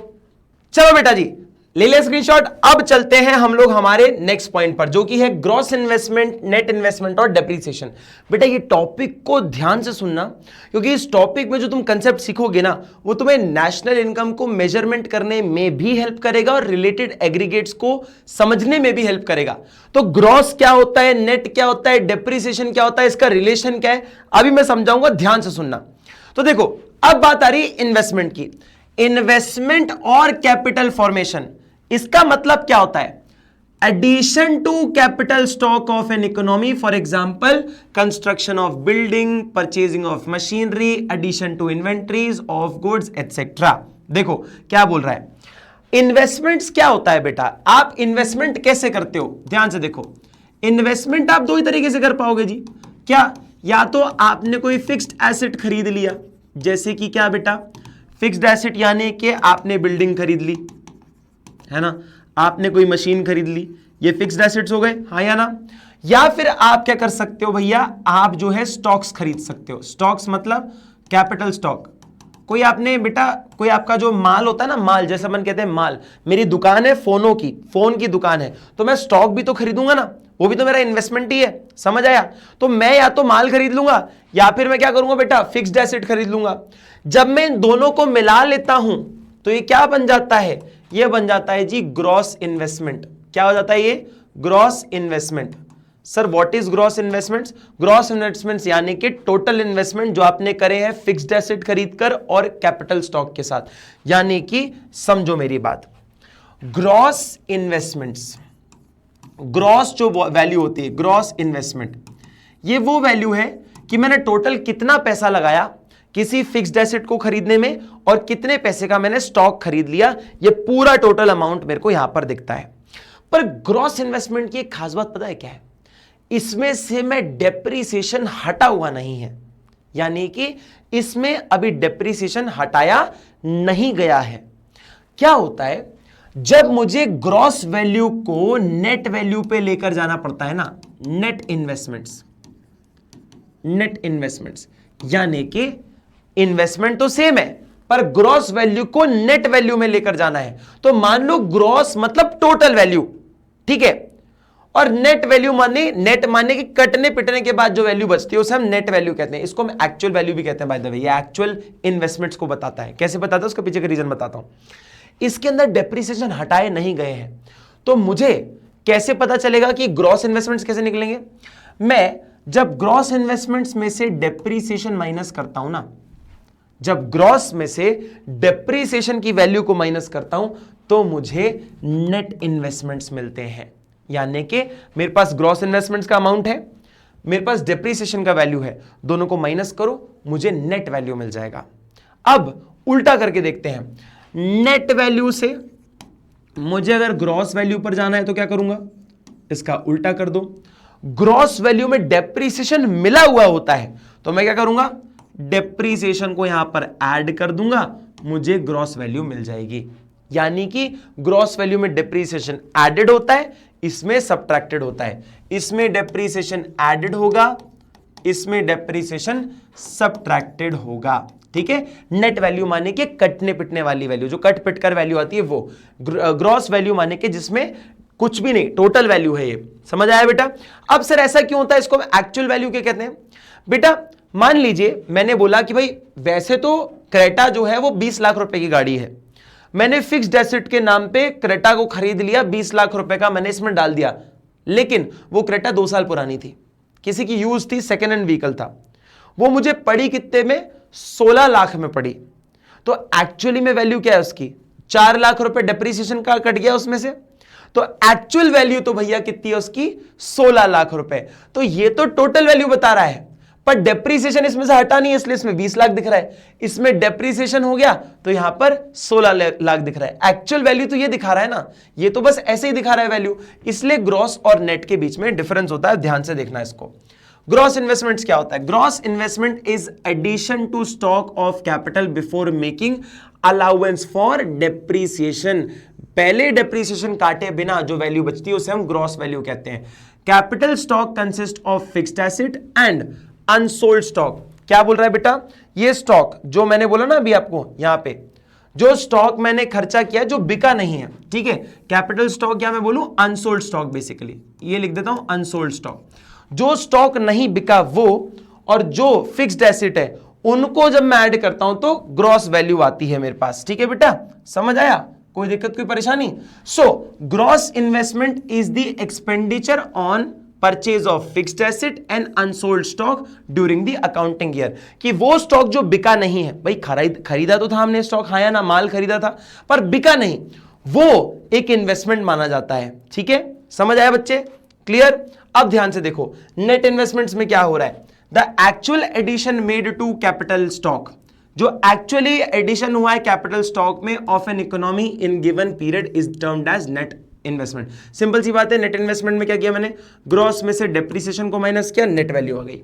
चलो बेटा जी, ले ले स्क्रीनशॉट। अब चलते हैं हम लोग हमारे नेक्स्ट पॉइंट पर, जो कि है ग्रॉस इन्वेस्टमेंट, नेट इन्वेस्टमेंट और डेप्रिसिएशन। बेटा ये टॉपिक को ध्यान से सुनना, क्योंकि इस टॉपिक में जो तुम कंसेप्ट सीखोगे ना, वो तुम्हें नेशनल इनकम को मेजरमेंट करने में भी हेल्प करेगा और रिलेटेड एग्रीगेट्स को समझने में भी हेल्प करेगा। तो ग्रॉस क्या होता है, नेट क्या होता है, डेप्रिसिएशन क्या होता है, इसका रिलेशन क्या है, अभी मैं समझाऊंगा, ध्यान से सुनना। तो देखो, अब बात आ रही है इन्वेस्टमेंट की। इन्वेस्टमेंट और कैपिटल फॉर्मेशन, इसका मतलब क्या होता है? Addition to capital stock of an economy, for example construction of building, purchasing of machinery, addition to inventories of goods etcetera. देखो क्या बोल रहा है, इन्वेस्टमेंट्स क्या होता है बेटा? आप इन्वेस्टमेंट कैसे करते हो? ध्यान से देखो, इन्वेस्टमेंट आप दो ही तरीके से कर पाओगे जी। क्या? या तो आपने कोई फिक्स्ड एसेट खरीद लिया, जैसे कि क्या बेटा? फिक्स्ड एसेट यानी कि आपने बिल्डिंग खरीद ली, है ना, आपने कोई मशीन खरीद ली, ये फिक्स्ड एसेट्स हो गए, हाँ या ना? या फिर आप क्या कर सकते हो भैया, आप जो है स्टॉक्स खरीद सकते हो। स्टॉक्स मतलब कैपिटल स्टॉक। कोई आपने बेटा, कोई आपका जो माल होता है ना, माल, जैसे अपन कहते हैं माल, मेरी दुकान है फोनों की, फोन की दुकान है, तो मैं स्टॉक भी तो खरीदूंगा ना, वो भी तो मेरा इन्वेस्टमेंट ही है, समझ आया? तो मैं या तो माल खरीद लूंगा या फिर मैं क्या करूंगा बेटा, फिक्स्ड एसेट खरीद लूंगा। जब मैं इन दोनों को मिला लेता हूं तो ये क्या बन जाता है? ये बन जाता है जी ग्रॉस इन्वेस्टमेंट। क्या हो जाता है ये? Gross investment. Sir what is gross investments? Gross investments यानी कि टोटल इन्वेस्टमेंट जो आपने करे हैं फिक्स्ड एसेट खरीदकर और कैपिटल स्टॉक के साथ। यानी कि समझो मेरी बात, ग्रॉस इन्वेस्टमेंट्स, ग्रॉस जो वैल्यू होती है, ग्रॉस इन्वेस्टमेंट, ये वो वैल्यू है कि मैंने टोटल कितना पैसा लगाया किसी फिक्स्ड एसेट को खरीदने में और कितने पैसे का मैंने स्टॉक खरीद लिया, ये पूरा टोटल अमाउंट मेरे को यहां पर दिखता है। पर ग्रॉस इन्वेस्टमेंट की एक खास बात पता है क्या है? इसमें से मैं डेप्रिसिएशन हटा हुआ नहीं है, यानी कि इसमें अभी डेप्रिसिएशन हटाया नहीं गया है। क्या होता है, जब मुझे ग्रॉस वैल्यू को नेट वैल्यू पे लेकर जाना पड़ता है ना, नेट इन्वेस्टमेंट्स, नेट इन्वेस्टमेंट्स यानी कि इन्वेस्टमेंट तो सेम है पर ग्रॉस वैल्यू को नेट वैल्यू में लेकर जाना है। तो मान लो ग्रॉस मतलब टोटल वैल्यू, ठीक है, और नेट वैल्यू माने कि कटने पिटने के बाद जो वैल्यू बचती है उसे हम नेट वैल्यू कहते हैं। इसको हम एक्चुअल वैल्यू भी कहते हैं बाय द वे। ये एक्चुअल इन्वेस्टमेंट्स को बताता है। कैसे बताता है उसके पीछे का रीजन बताता हूं। इसके अंदर डेप्रिसिएशन हटाए नहीं गए हैं, तो मुझे कैसे पता चलेगा कि ग्रॉस इन्वेस्टमेंट्स कैसे निकलेंगे? मैं जब ग्रॉस इन्वेस्टमेंट्स में से डेप्रिसिएशन माइनस करता हूं ना, जब ग्रॉस में से डेप्रिसिएशन की वैल्यू को माइनस करता हूं तो मुझे नेट इन्वेस्टमेंट्स मिलते हैं। यानी कि मेरे पास ग्रॉस इन्वेस्टमेंट्स का अमाउंट है, मेरे पास डेप्रिसिएशन का वैल्यू है, दोनों को माइनस करो मुझे नेट वैल्यू मिल जाएगा। अब उल्टा करके देखते हैं, नेट वैल्यू से मुझे अगर ग्रॉस वैल्यू पर जाना है तो क्या करूंगा? इसका उल्टा कर दो। ग्रॉस वैल्यू में डेप्रिसिएशन मिला हुआ होता है तो मैं क्या करूंगा? डेप्रिसिएशन को यहां पर ऐड कर दूंगा, मुझे ग्रॉस वैल्यू मिल जाएगी। यानी कि ग्रॉस वैल्यू में डेप्रिसिएशन एडेड होता है, इसमें सब्ट्रैक्टेड होता है। इसमें डेप्रिसिएशन एडेड होगा, इसमें डेप्रिसिएशन सब्ट्रैक्टेड होगा। ठीक है, नेट वैल्यू माने कि कटने पिटने वाली वैल्यू, जो कट पिट कर वैल्यू आती है वो। ग्रॉस वैल्यू माने कि जिसमें कुछ भी नहीं, टोटल वैल्यू है ये। समझ आया बेटा? अब सर ऐसा क्यों होता है? इसको एक्चुअल वैल्यू क्या कहते हैं? बेटा मान लीजिए मैंने बोला कि भाई वैसे तो क्रेटा जो है वो 20 लाख रुपए की गाड़ी है, मैंने फिक्स्ड एसेट के नाम पे क्रेटा को खरीद लिया, 20 लाख रुपए का मैंने इसमें डाल दिया, लेकिन वो क्रेटा 2 साल पुरानी थी, किसी की यूज थी, सेकेंड हैंड व्हीकल था, वो मुझे पड़ी कितने में? 16 लाख में पड़ी। तो एक्चुअली में वैल्यू क्या है उसकी? 4 लाख रुपए डेप्रिसिएशन का कट गया उसमें से, तो एक्चुअल वैल्यू तो भैया कितनी है उसकी? 16 लाख रुपए। तो ये तो टोटल वैल्यू बता रहा है पर डेप्रिसिएशन इसमें से हटा नहीं है, इसलिए इसमें 20 लाख दिख रहा है। इसमें डेप्रिसिएशन हो गया तो यहां पर 16 लाख दिख रहा है। एक्चुअल वैल्यू तो ये दिखा रहा है ना, ये तो बस ऐसे ही दिखा रहा है वैल्यू, इसलिए ग्रॉस और नेट के बीच में डिफरेंस होता है। ध्यान से देखना इसको। ग्रॉस इन्वेस्टमेंट्स क्या होता है? Gross investment is addition to stock of capital before making allowance for depreciation. पहले डेप्रिसिएशन काटे बिना जो वैल्यू बचती है उसे हम ग्रॉस वैल्यू कहते हैं। Capital stock consist of fixed asset and unsold stock. क्या बोल रहा है बेटा? ये स्टॉक जो मैंने बोला ना अभी आपको, यहां पे जो स्टॉक मैंने खर्चा किया जो बिका नहीं है, ठीक है, कैपिटल स्टॉक या मैं बोलूं अनसोल्ड स्टॉक, बेसिकली ये लिख देता हूं अनसोल्ड स्टॉक। जो स्टॉक नहीं बिका वो और जो फिक्स्ड एसेट है उनको जब मैं ऐड करता हूं तो ग्रॉस वैल्यू आती है मेरे पास। ठीक है बेटा, समझ आया? कोई दिक्कत, कोई परेशानी? So gross investment is the expenditure on purchase of fixed asset and unsold stock during the accounting year. कि वो स्टॉक जो बिका नहीं है, भाई खरीदा तो था हमने स्टॉक, हाँ या ना, माल खरीदा था पर बिका नहीं, वो एक इन्वेस्टमेंट माना जाता है। ठीक है, समझ आया बच्चे? क्लियर? अब ध्यान से देखो, नेट इन्वेस्टमेंट्स में क्या हो रहा है? The actual addition made to capital stock, जो एक्चुअली एडिशन हुआ है कैपिटल स्टॉक में of an economy in given period is termed as net investment. Simple सी बात है, नेट इन्वेस्टमेंट में क्या किया मैंने? ग्रॉस में से डेप्रिसिएशन को माइनस किया, नेट वैल्यू आ गई।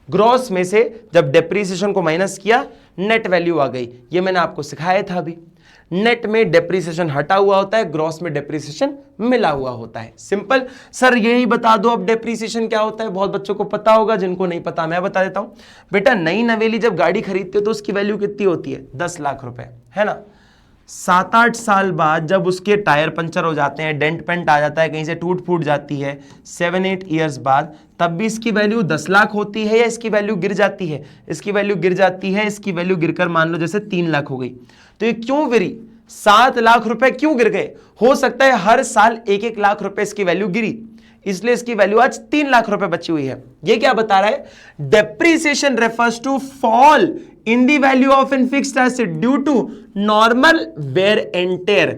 ग्रॉस में से जब डेप्रिसिएशन को माइनस किया, नेट वैल्यू आ गई। ये मैंने आपको सिखाया था अभी। नेट में डेप्रिसिएशन हटा हुआ होता है, ग्रॉस में डेप्रिसिएशन मिला हुआ होता है। सिंपल। सर यही बता दो अब डेप्रिसिएशन क्या होता है, बहुत बच्चों को पता होगा, जिनको नहीं पता मैं बता देता हूं। बेटा नई नवेली जब गाड़ी खरीदते हो तो उसकी वैल्यू कितनी होती है? 10 लाख रुपए, है ना? 7-8 साल बाद जब उसके टायर पंचर हो जाते हैं, डेंट पेंट आ जाता है, कहीं से टूट फूट जाती है, 7-8 ईयर्स बाद, तब भी इसकी वैल्यू 10 लाख होती है या इसकी वैल्यू गिर जाती है? इसकी वैल्यू गिर जाती है। इसकी वैल्यू गिरकर मान लो जैसे 3 लाख हो गई। तो ये क्यों गिरी? 7 लाख रुपए क्यों गिर गए? हो सकता है हर साल 1-1 लाख रुपए इसकी वैल्यू गिरी, इसलिए इसकी वैल्यू आज 3 लाख रुपए बची हुई है। ये क्या बता रहा है? Depreciation refers to fall in the value of an fixed asset due to normal wear and tear,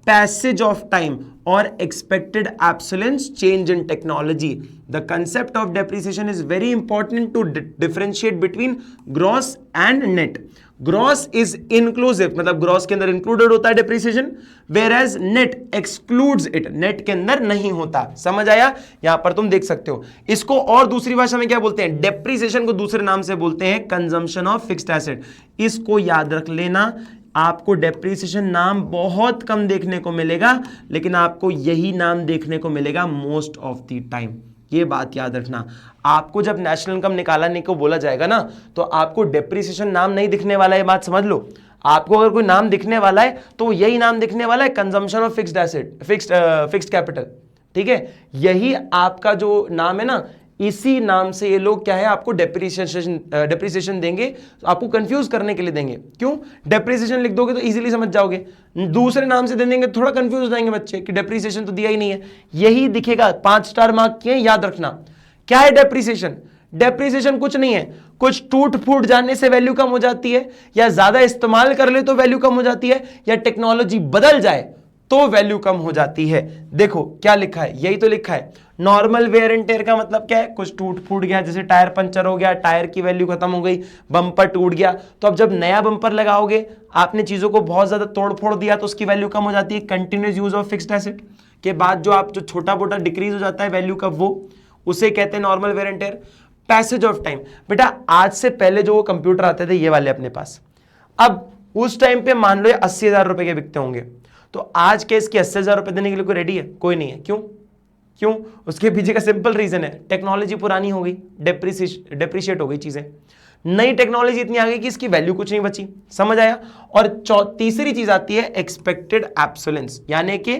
passage of time or expected obsolescence, change in technology. The concept of depreciation is very important to differentiate between gross and net. Gross is inclusive, मतलब gross के अंदर included होता है depreciation, where as net excludes it, net के अंदर नहीं होता। समझ आया? यहां पर तुम देख सकते हो इसको। और दूसरी भाषा में क्या बोलते हैं? डेप्रिसिएशन को दूसरे नाम से बोलते हैं कंजम्पशन ऑफ फिक्स्ड एसेट। इसको याद रख लेना। आपको डेप्रिसिएशन नाम बहुत कम देखने को मिलेगा, लेकिन आपको यही नाम देखने को मिलेगा मोस्ट ऑफ द टाइम। ये बात याद रखना। आपको जब नेशनल इनकम निकालने को बोला जाएगा ना, तो आपको डेप्रिसिएशन नाम नहीं दिखने वाला है, बात समझ लो। आपको अगर कोई नाम दिखने वाला है तो यही नाम दिखने वाला है, consumption of fixed asset, fixed capital, ठीक है। यही आपका जो नाम है ना, इसी नाम से ये लोग क्या है आपको डेप्रिसिएशन देंगे, आपको कंफ्यूज करने के लिए देंगे। क्यों? डेप्रिसिएशन लिख दोगे तो इजीली समझ जाओगे, दूसरे नाम से दे देंगे थोड़ा कंफ्यूज हो जाएंगे बच्चे कि डेप्रिसिएशन तो दिया ही नहीं है। यही दिखेगा, 5 स्टार मार्क किए, याद रखना। क्या है डेप्रिसिएशन? डेप्रिसिएशन कुछ नहीं है, कुछ टूट फूट जाने से वैल्यू कम हो जाती है, या ज्यादा इस्तेमाल कर ले तो वैल्यू कम हो जाती है, या टेक्नोलॉजी बदल जाए तो वैल्यू कम हो जाती है। देखो क्या लिखा है, यही तो लिखा है। नॉर्मल वेयर एंड टेयर का मतलब क्या है? कुछ टूट फूट गया, जैसे टायर पंचर हो गया, टायर की वैल्यू खत्म हो गई, बम्पर टूट गया, तो अब जब नया बम्पर लगाओगे, आपने चीजों को बहुत ज्यादा तोड़ फोड़ दिया तो उसकी वैल्यू कम हो जाती है। Continuous use of fixed asset के बाद जो छोटा मोटा डिक्रीज हो जाता है वैल्यू का, वो उसे कहते हैं normal wear and tear. Passage of time, बेटा आज से पहले जो कंप्यूटर आते थे ये वाले अपने पास, अब उस टाइम पे मान लो 80,000 रुपए के बिकते होंगे, तो आज के इसके 80,000 रुपए देने के लिए कोई रेडी है? कोई नहीं है। क्यों? उसके पीछे का सिंपल रीजन है, टेक्नोलॉजी पुरानी हो गई, डेप्रिशिएट हो गई चीजें, नई टेक्नोलॉजी इतनी आ गई कि इसकी वैल्यू कुछ नहीं बची। समझ आया? और तीसरी चीज आती है एक्सपेक्टेड एब्सोलेंस, यानी कि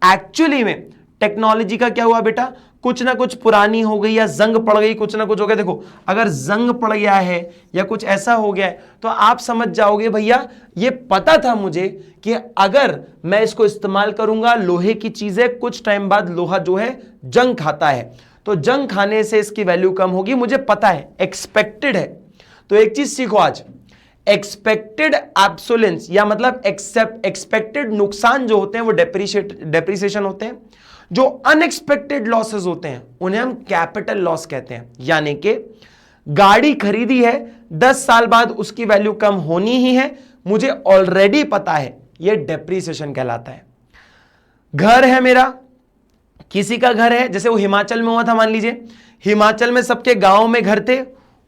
एक्चुअली में टेक्नोलॉजी का क्या हुआ बेटा, कुछ ना कुछ पुरानी हो गई या जंग पड़ गई, कुछ ना कुछ हो गया। देखो अगर जंग पड़ गया है या कुछ ऐसा हो गया है तो आप समझ जाओगे भैया ये पता था मुझे कि अगर मैं इसको इस्तेमाल करूंगा, लोहे की चीजें कुछ टाइम बाद लोहा जो है जंग खाता है, तो जंग खाने से इसकी वैल्यू कम होगी, मुझे पता है, एक्सपेक्टेड है। तो एक चीज सीखो आज, एक्सपेक्टेड एब्सोलेंस या मतलब एक्सपेक्टेड नुकसान जो होते हैं वो डेप्रिसिएशन होते हैं, जो अनएक्सपेक्टेड लॉसेस होते हैं उन्हें हम कैपिटल लॉस कहते हैं। यानी कि गाड़ी खरीदी है, 10 साल बाद उसकी वैल्यू कम होनी ही है, मुझे ऑलरेडी पता है, यह डेप्रिसिएशन कहलाता है। घर है मेरा, किसी का घर है, जैसे वो हिमाचल में हुआ था, मान लीजिए हिमाचल में सबके गांव में घर थे,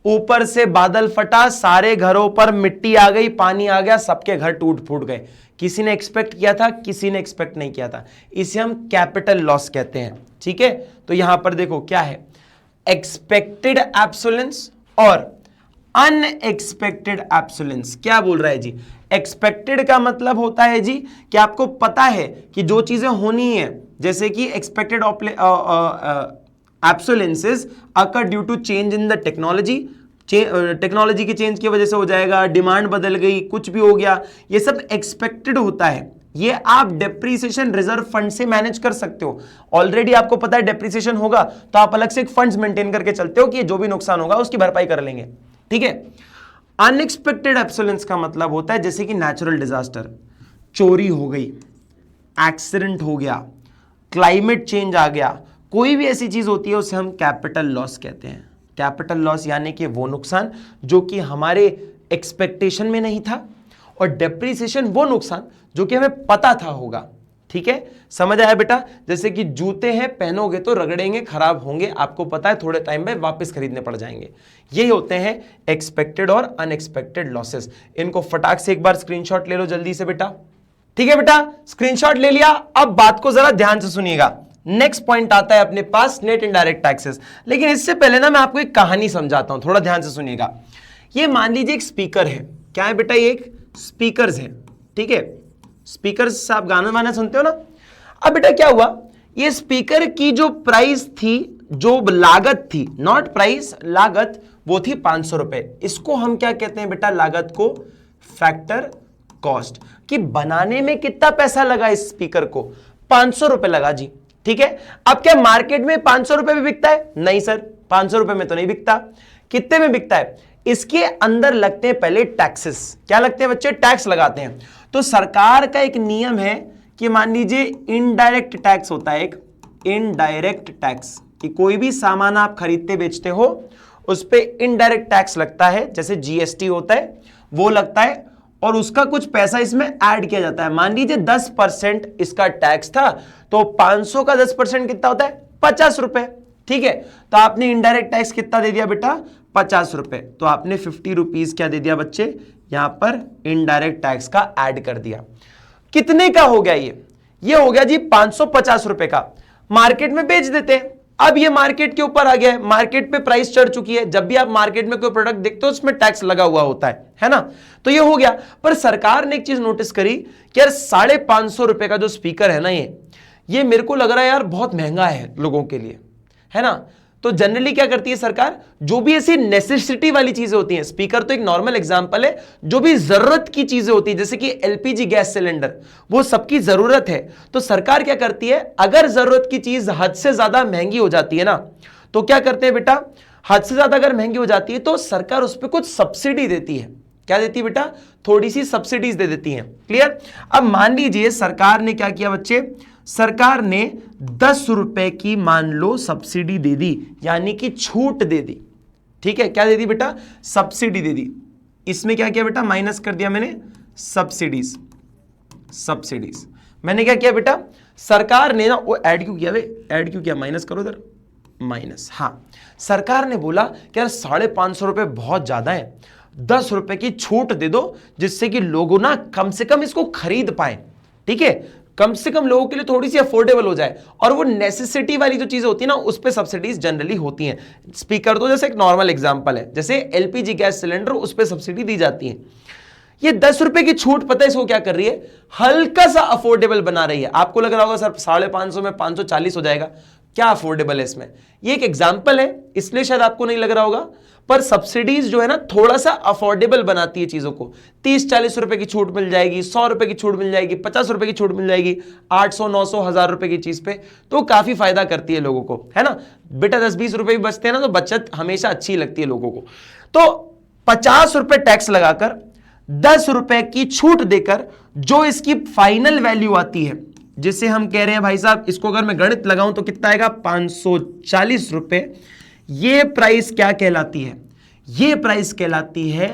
ऊपर से बादल फटा, सारे घरों पर मिट्टी आ गई, पानी आ गया, सबके घर टूट फूट गए। किसी ने एक्सपेक्ट किया था, किसी ने एक्सपेक्ट नहीं किया था, इसे हम कैपिटल लॉस कहते हैं। ठीक है, तो यहां पर देखो क्या है, एक्सपेक्टेड एब्सोलेंस और अनएक्सपेक्टेड एब्सोलेंस। क्या बोल रहा है जी? एक्सपेक्टेड का मतलब होता है जी कि आपको पता है कि जो चीजें होनी है, जैसे कि expected obsolescences occur due to change in the technology, technology की चेंज की वजह से हो जाएगा, डिमांड बदल गई, कुछ भी हो गया, ये सब एक्सपेक्टेड होता है। ये आप डेप्रिसिएशन रिजर्व फंड से मैनेज कर सकते हो। ऑलरेडी आपको पता है डेप्रिसिएशन होगा तो आप अलग से एक फंड्स मेंटेन करके चलते हो कि जो भी नुकसान होगा उसकी भरपाई कर लेंगे। ठीक है। अनएक्सपेक्टेड एब्सोलेंस का मतलब होता है जैसे कि नेचुरल डिजास्टर, चोरी हो गई, एक्सीडेंट हो गया, क्लाइमेट चेंज आ गया, कोई भी ऐसी चीज होती है उसे हम कैपिटल लॉस कहते हैं। कैपिटल लॉस यानी कि वो नुकसान जो कि हमारे एक्सपेक्टेशन में नहीं था, और डेप्रिसिएशन वो नुकसान जो कि हमें पता था होगा। ठीक है, समझ आया बेटा? जैसे कि जूते हैं, पहनोगे तो रगड़ेंगे, खराब होंगे, आपको पता है थोड़े टाइम में वापस खरीदने पड़ जाएंगे। यही होते हैं एक्सपेक्टेड और अनएक्सपेक्टेड लॉसेस। इनको फटाक से एक बार स्क्रीनशॉट ले लो जल्दी से बेटा। ठीक है बेटा, स्क्रीनशॉट ले लिया। अब बात को जरा ध्यान से सुनिएगा। नेक्स्ट पॉइंट आता है अपने पास नेट इनडायरेक्ट टैक्सेस। लेकिन इससे पहले ना मैं आपको एक कहानी समझाता हूं, थोड़ा ध्यान से सुनिएगा। ये मान लीजिए एक स्पीकर है। क्या है बेटा? ये एक स्पीकर्स है। ठीक है, स्पीकर्स आप गाना वाना सुनते हो ना। अब बेटा क्या हुआ, ये स्पीकर की जो प्राइस थी, जो लागत थी, नॉट प्राइस, लागत, वो थी 500 रुपए। इसको हम क्या कहते हैं बेटा? लागत को फैक्टर कॉस्ट, कि बनाने में कितना पैसा लगा इस स्पीकर को? 500 रुपए लगा जी। ठीक है, अब क्या मार्केट में 500 रुपए में बिकता है? नहीं सर, 500 रुपए में तो नहीं बिकता। कितने में बिकता है? इसके अंदर लगते हैं पहले टैक्सेस। क्या लगते हैं बच्चे? टैक्स लगाते हैं। तो सरकार का एक नियम है कि मान लीजिए इनडायरेक्ट टैक्स होता है, एक इनडायरेक्ट टैक्स, कि कोई भी सामान आप खरीदते बेचते हो उस पे इनडायरेक्ट टैक्स लगता है, जैसे जीएसटी होता है वो लगता है, और उसका कुछ पैसा इसमें ऐड किया जाता है। मान लीजिए 10% इसका टैक्स था, तो 500 का 10% कितना होता है? 50 रुपए। ठीक है, तो आपने इनडायरेक्ट टैक्स कितना दे दिया बेटा? 50 रुपए। तो आपने 50 रुपीज क्या दे दिया बच्चे? यहां पर इनडायरेक्ट टैक्स का ऐड कर दिया। कितने का हो गया ये हो गया जी 550 रुपए का। मार्केट में बेच देते हैं, अब ये मार्केट के ऊपर आ गया है, मार्केट पे प्राइस चढ़ चुकी है। जब भी आप मार्केट में कोई प्रोडक्ट देखते हो उसमें टैक्स लगा हुआ होता है ना। तो ये हो गया। पर सरकार ने एक चीज नोटिस करी कि यार 550 रुपए का जो स्पीकर है ना, ये मेरे को लग रहा है यार बहुत महंगा है लोगों के लिए, है ना। तो जनरली क्या करती है सरकार, जो भी ऐसी नेसेसिटी वाली चीजें होती हैं, स्पीकर तो एक नॉर्मल एग्जांपल है, जो भी जरूरत की चीजें होती है जैसे कि एलपीजी गैस सिलेंडर, वो सबकी जरूरत है। तो सरकार क्या करती है, अगर जरूरत की चीज हद से ज्यादा महंगी हो जाती है ना, तो क्या करते हैं बेटा, हद से ज्यादा अगर महंगी हो जाती है तो सरकार उस पर कुछ सब्सिडी देती है। क्या देती है बेटा, थोड़ी सी सब्सिडीज दे देती हैं। क्लियर। अब मान लीजिए सरकार ने क्या किया बच्चे, सरकार ने 10 रुपए की मान लो सब्सिडी दे दी, यानी कि छूट दे दी। ठीक है, क्या दे दी बेटा, सब्सिडी दे दी। इसमें क्या किया बेटा, माइनस कर दिया मैंने सब्सिडीज। मैंने क्या किया बेटा, सरकार ने ना, वो ऐड क्यों किया, ऐड क्यों किया, माइनस करो इधर, माइनस। हाँ, सरकार ने बोला कि यार 550 रुपए बहुत ज्यादा है, 10 रुपए की छूट दे दो, जिससे कि लोगों ना कम से कम इसको खरीद पाए। ठीक है, कम से कम लोगों के लिए थोड़ी सी अफोर्डेबल हो जाए। और वो नेसेसिटी वाली जो चीजें होती है ना, उस पे सब्सिडीज जनरली होती हैं। स्पीकर तो जैसे एक नॉर्मल एग्जांपल है, जैसे एलपीजी गैस सिलेंडर, उस पे सब्सिडी दी जाती है। ये 10 रुपए की छूट, पता है इसको क्या कर रही है, हल्का सा अफोर्डेबल बना रही है। आपको लग रहा होगा सर 550 में 540 हो जाएगा, क्या अफोर्डेबल है इसमें। ये एक एग्जांपल है, इसलिए शायद आपको नहीं लग रहा होगा, पर सब्सिडीज जो है ना थोड़ा सा अफोर्डेबल बनाती है चीजों को। 30-40 रुपए की छूट मिल जाएगी, 100 रुपए की छूट मिल जाएगी, 50 रुपए की छूट मिल जाएगी, 800, 900, 1000 रुपए की चीज पे, तो काफी फायदा करती है लोगों को, है ना। बेटा 10-20 रुपए भी बचते हैं ना, तो बचत हमेशा अच्छी लगती है लोगों को। तो 50 रुपए टैक्स लगाकर 10 रुपए की छूट देकर जो इसकी फाइनल वैल्यू आती है, जिसे हम कह रहे हैं भाई साहब, इसको अगर मैं गणित लगाऊं तो कितना आएगा, 540 रुपए। ये प्राइस क्या कहलाती है, ये प्राइस कहलाती है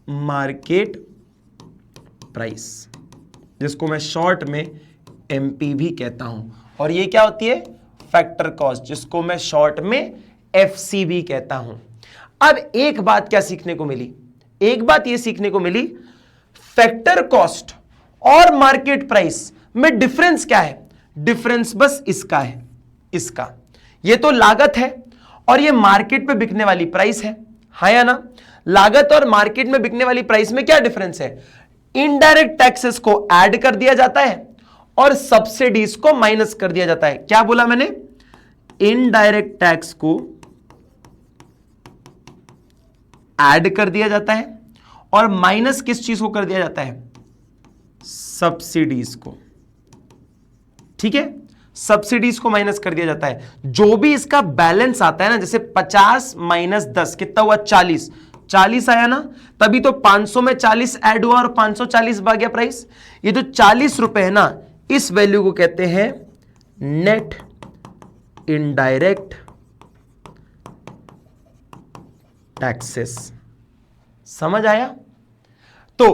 मार्केट प्राइस, जिसको मैं शॉर्ट में एमपी भी कहता हूं। और ये क्या होती है, फैक्टर कॉस्ट, जिसको मैं शॉर्ट में एफसी भी कहता हूं। अब एक बात क्या सीखने को मिली, एक बात ये सीखने को मिली, फैक्टर कॉस्ट और मार्केट प्राइस में डिफरेंस क्या है। डिफरेंस बस इसका है, इसका, ये तो लागत है और ये मार्केट में बिकने वाली प्राइस है, हाँ या ना। लागत और मार्केट में बिकने वाली प्राइस में क्या डिफरेंस है, इनडायरेक्ट टैक्सेस को ऐड कर दिया जाता है और सब्सिडीज को माइनस कर दिया जाता है। क्या बोला मैंने, इनडायरेक्ट टैक्स को ऐड कर दिया जाता है और माइनस किस चीज को कर दिया जाता है, सब्सिडीज को। ठीक है, सब्सिडीज को माइनस कर दिया जाता है। जो भी इसका बैलेंस आता है ना, जैसे 50 माइनस 10 कितना हुआ, 40 आया ना, तभी तो 500 में 40 ऐड हुआ और 540 भाग गया प्राइस। ये जो 40 रुपए है ना, इस वैल्यू को कहते हैं नेट इनडायरेक्ट टैक्सेस। समझ आया। तो